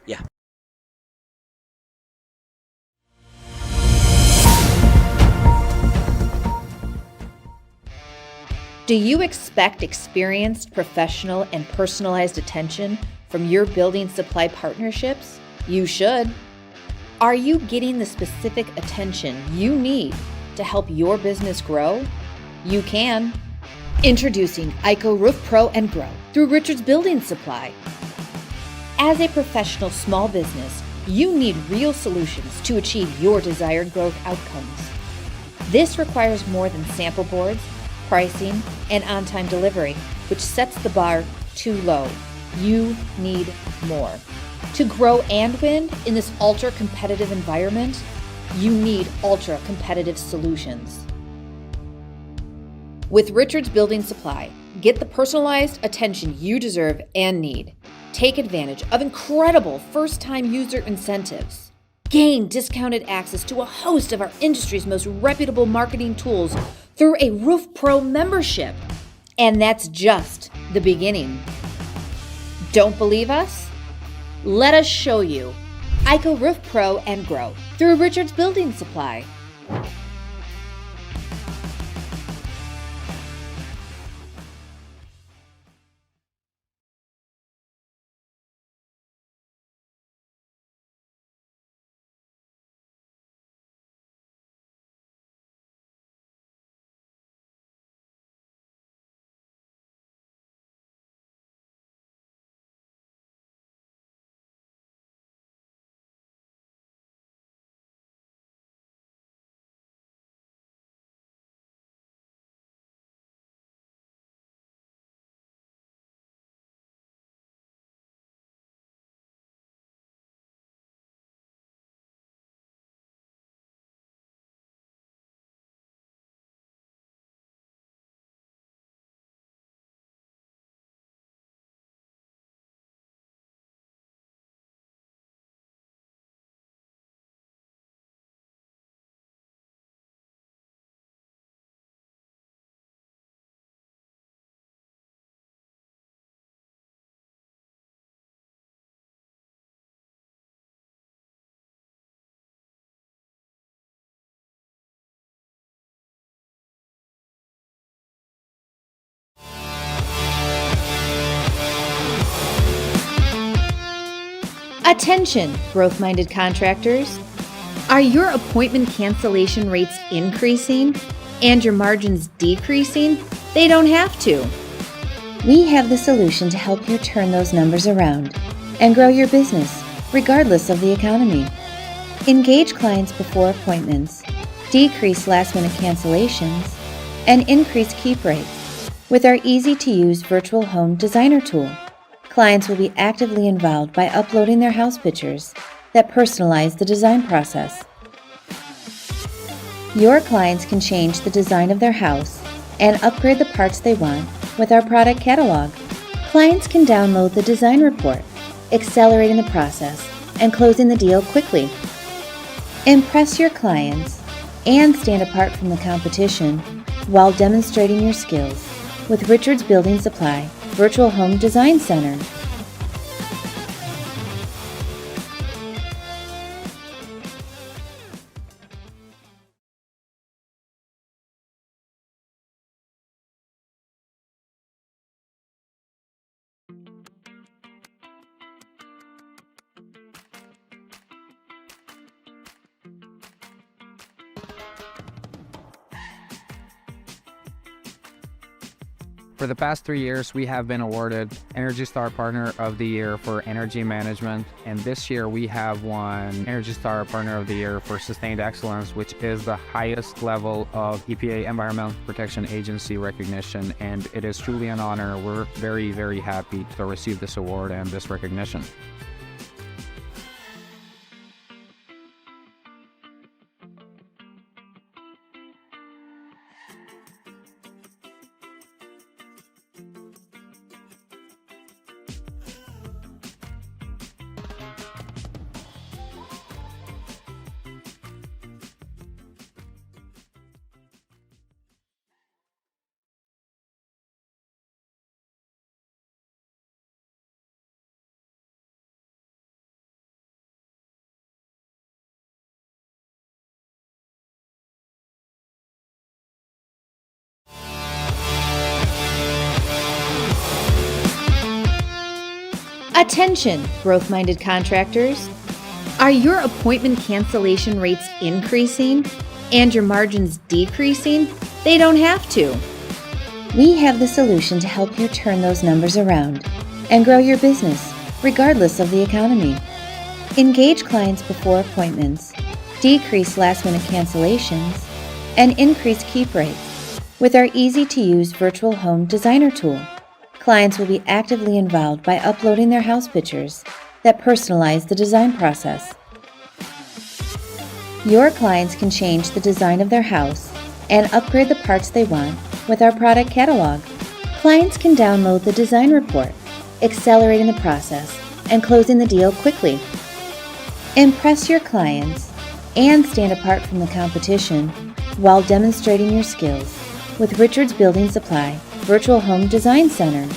Yeah. Do you expect experienced, professional, and personalized attention from your building supply partnerships? You should. Are you getting the specific attention you need to help your business grow? You can. Introducing ICO Roof Pro and Grow through Richards Building Supply. As a professional small business, you need real solutions to achieve your desired growth outcomes. This requires more than sample boards, pricing, and on-time delivery, which sets the bar too low. You need more. To grow and win in this ultra-competitive environment, you need ultra-competitive solutions. With Richards Building Supply, get the personalized attention you deserve and need. Take advantage of incredible first-time user incentives. Gain discounted access to a host of our industry's most reputable marketing tools through a Roof Pro membership. And that's just the beginning. Don't believe us? Let us show you. ICO Roof Pro and Grow through Richards Building Supply. Attention, growth minded contractors. Are your appointment cancellation rates increasing and your margins decreasing? They don't have to. We have the solution to help you turn those numbers around and grow your business, regardless of the economy. Engage clients before appointments, decrease last-minute cancellations, and increase keep rates with our easy-to-use virtual home designer tool. Clients will be actively involved by uploading their house pictures that personalize the design process. Your clients can change the design of their house and upgrade the parts they want with our product catalog. Clients can download the design report, accelerating the process and closing the deal quickly. Impress your clients and stand apart from the competition while demonstrating your skills with Richards Building Supply Virtual Home Design Center. For the past 3 years, we have been awarded Energy Star Partner of the Year for Energy Management, and this year we have won Energy Star Partner of the Year for Sustained Excellence, which is the highest level of EPA Environmental Protection Agency recognition, and it is truly an honor. We're very, very happy to receive this award and this recognition. Attention, growth minded contractors. Are your appointment cancellation rates increasing and your margins decreasing? They don't have to. We have the solution to help you turn those numbers around and grow your business, regardless of the economy. Engage clients before appointments, decrease last-minute cancellations, and increase keep rates with our easy-to-use virtual home designer tool. Clients will be actively involved by uploading their house pictures that personalize the design process. Your clients can change the design of their house and upgrade the parts they want with our product catalog. Clients can download the design report, accelerating the process and closing the deal quickly. Impress your clients and stand apart from the competition while demonstrating your skills with Richards Building Supply Virtual Home Design Center.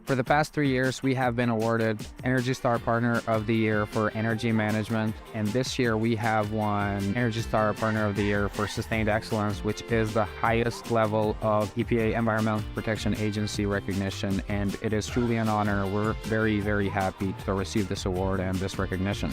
For the past 3 years, we have been awarded Energy Star Partner of the Year for Energy Management, and this year we have won Energy Star Partner of the Year for Sustained Excellence, which is the highest level of EPA Environmental Protection Agency recognition, and it is truly an honor. We're very, very happy to receive this award and this recognition.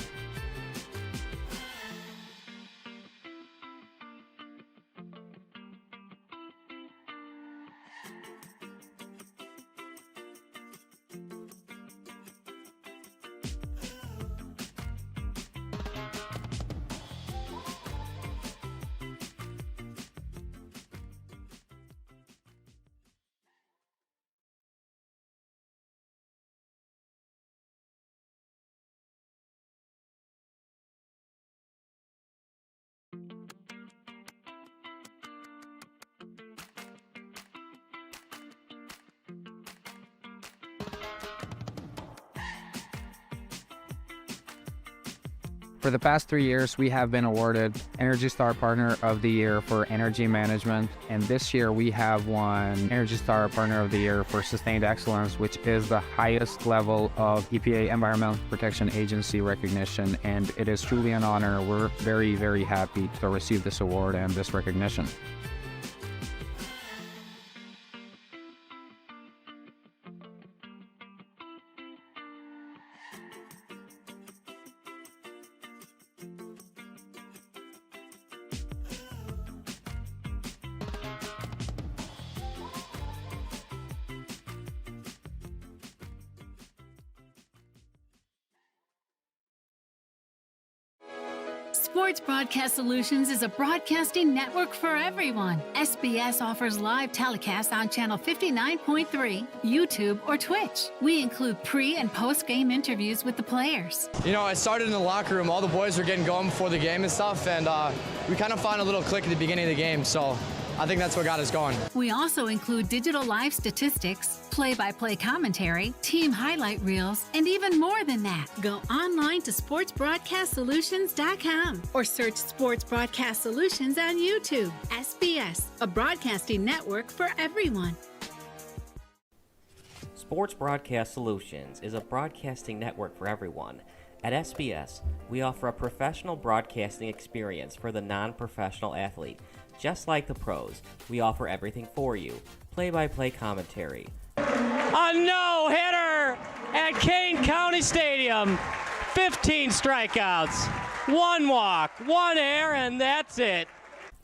For the past 3 years, we have been awarded Energy Star Partner of the Year for Energy Management, and this year we have won Energy Star Partner of the Year for Sustained Excellence, which is the highest level of EPA Environmental Protection Agency recognition, and it is truly an honor. We're very, very happy to receive this award and this recognition. Sports Broadcast Solutions is a broadcasting network for everyone. SBS offers live telecasts on Channel 59.3, YouTube, or Twitch. We include pre- and post-game interviews with the players. You know, I started in the locker room. All the boys were getting going before the game and stuff, and we kind of found a little click at the beginning of the game, so I think that's what got us going. We also include digital live statistics, play-by-play commentary, team highlight reels, and even more than that. Go online to sportsbroadcastsolutions.com or search Sports Broadcast Solutions on YouTube. SBS, a broadcasting network for everyone. Sports Broadcast Solutions is a broadcasting network for everyone. At SBS, we offer a professional broadcasting experience for the non-professional athlete. Just like the pros, we offer everything for you. Play-by-play commentary. A no-hitter at Kane County Stadium. 15 strikeouts, 1 walk, 1 error, and that's it.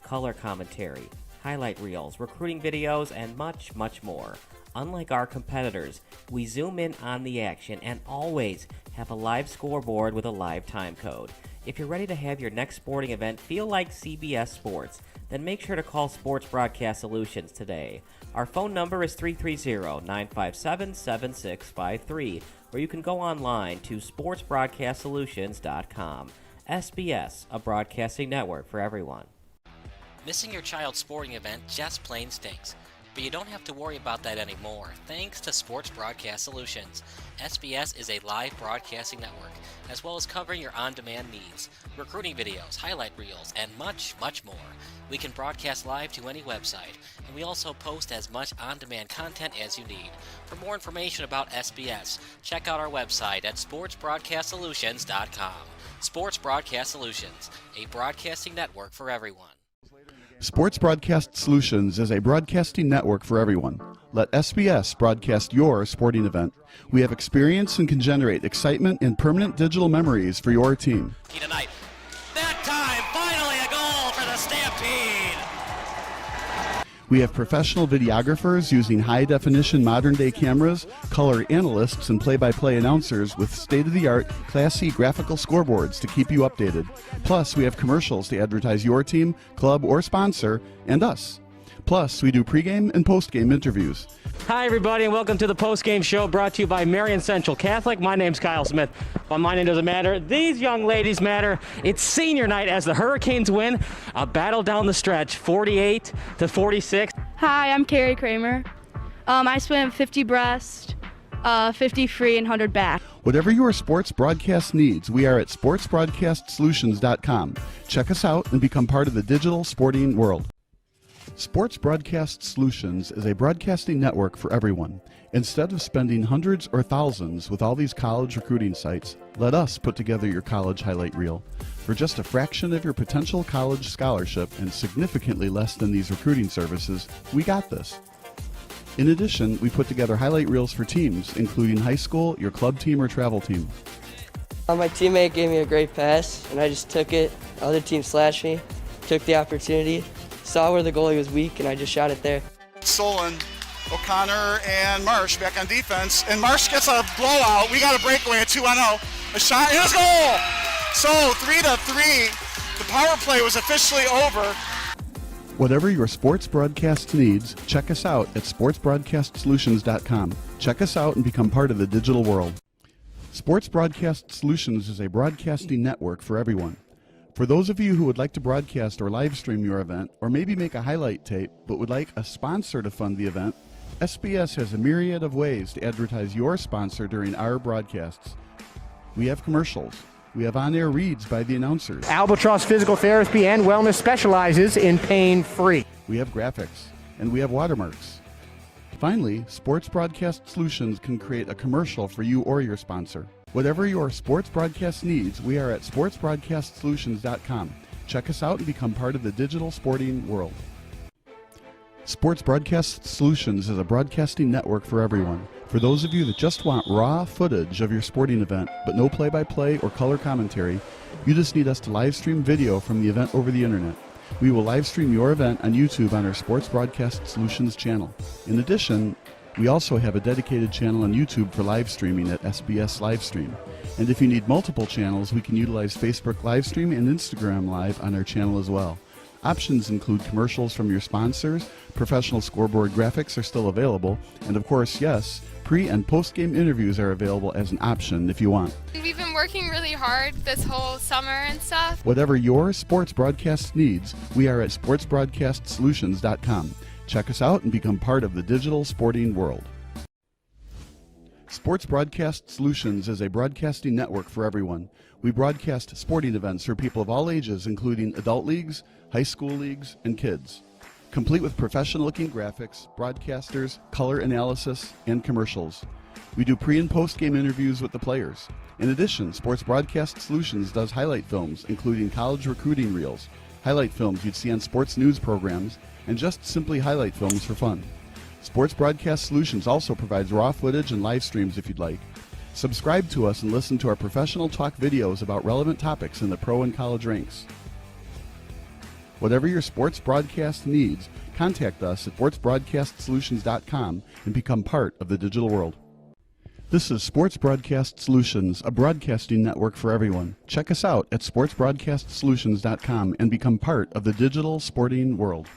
Color commentary, highlight reels, recruiting videos, and much, much more. Unlike our competitors, we zoom in on the action and always have a live scoreboard with a live time code. If you're ready to have your next sporting event feel like CBS Sports, then make sure to call Sports Broadcast Solutions today. Our phone number is 330-957-7653, or you can go online to sportsbroadcastsolutions.com. SBS, a broadcasting network for everyone. Missing your child's sporting event just plain stinks. But you don't have to worry about that anymore, thanks to Sports Broadcast Solutions. SBS is a live broadcasting network, as well as covering your on-demand needs, recruiting videos, highlight reels, and much, much more. We can broadcast live to any website, and we also post as much on-demand content as you need. For more information about SBS, check out our website at sportsbroadcastsolutions.com. Sports Broadcast Solutions, a broadcasting network for everyone. Sports Broadcast Solutions is a broadcasting network for everyone. Let SBS broadcast your sporting event. We have experience and can generate excitement and permanent digital memories for your team. Tonight. That time, finally a goal for the Stampede! We have professional videographers using high-definition modern-day cameras, color analysts, and play-by-play announcers with state-of-the-art, classy graphical scoreboards to keep you updated. Plus, we have commercials to advertise your team, club, or sponsor, and us. Plus, we do pregame and postgame interviews. Hi, everybody, and welcome to the post-game show brought to you by Marion Central Catholic. My name's Kyle Smith, but my name doesn't matter. These young ladies matter. It's senior night as the Hurricanes win a battle down the stretch, 48-46. Hi, I'm Carrie Kramer. I swim 50 breast, 50 free, and 100 back. Whatever your sports broadcast needs, we are at sportsbroadcastsolutions.com. Check us out and become part of the digital sporting world. Sports Broadcast Solutions is a broadcasting network for everyone. Instead of spending hundreds or thousands with all these college recruiting sites, let us put together your college highlight reel. For just a fraction of your potential college scholarship and significantly less than these recruiting services, we got this. In addition, we put together highlight reels for teams, including high school, your club team, or travel team. My teammate gave me a great pass, and I just took it. The other team slashed me, took the opportunity, saw where the goalie was weak, and I just shot it there. Solon, O'Connor, and Marsh back on defense, and Marsh gets a blowout. We got a breakaway, a 2-on-0, a shot, and a goal! So 3-3, the power play was officially over. Whatever your sports broadcast needs, check us out at sportsbroadcastsolutions.com. Check us out and become part of the digital world. Sports Broadcast Solutions is a broadcasting network for everyone. For those of you who would like to broadcast or live stream your event, or maybe make a highlight tape but would like a sponsor to fund the event, SBS has a myriad of ways to advertise your sponsor during our broadcasts. We have commercials, We have on-air reads by the announcers. Albatross Physical Therapy and Wellness specializes in pain-free. We have graphics, and we have watermarks. Finally, Sports Broadcast Solutions can create a commercial for you or your sponsor. Whatever your sports broadcast needs, we are at sportsbroadcastsolutions.com. Check us out and become part of the digital sporting world. Sports Broadcast Solutions is a broadcasting network for everyone. For those of you that just want raw footage of your sporting event, but no play-by-play or color commentary, you just need us to live stream video from the event over the internet. We will live stream your event on YouTube on our Sports Broadcast Solutions channel. In addition, we also have a dedicated channel on YouTube for live streaming at SBS Livestream. And if you need multiple channels, we can utilize Facebook Livestream and Instagram Live on our channel as well. Options include commercials from your sponsors, professional scoreboard graphics are still available, and of course, yes, pre- and post-game interviews are available as an option if you want. We've been working really hard this whole summer and stuff. Whatever your sports broadcast needs, we are at sportsbroadcastsolutions.com. Check us out and become part of the digital sporting world. Sports Broadcast Solutions is a broadcasting network for everyone. We broadcast sporting events for people of all ages, including adult leagues, high school leagues, and kids. Complete with professional-looking graphics, broadcasters, color analysis, and commercials. We do pre- and post-game interviews with the players. In addition, Sports Broadcast Solutions does highlight films, including college recruiting reels, highlight films you'd see on sports news programs, and just simply highlight films for fun. Sports Broadcast Solutions also provides raw footage and live streams if you'd like. Subscribe to us and listen to our professional talk videos about relevant topics in the pro and college ranks. Whatever your sports broadcast needs, contact us at sportsbroadcastsolutions.com and become part of the digital world. This is Sports Broadcast Solutions, a broadcasting network for everyone. Check us out at sportsbroadcastsolutions.com and become part of the digital sporting world.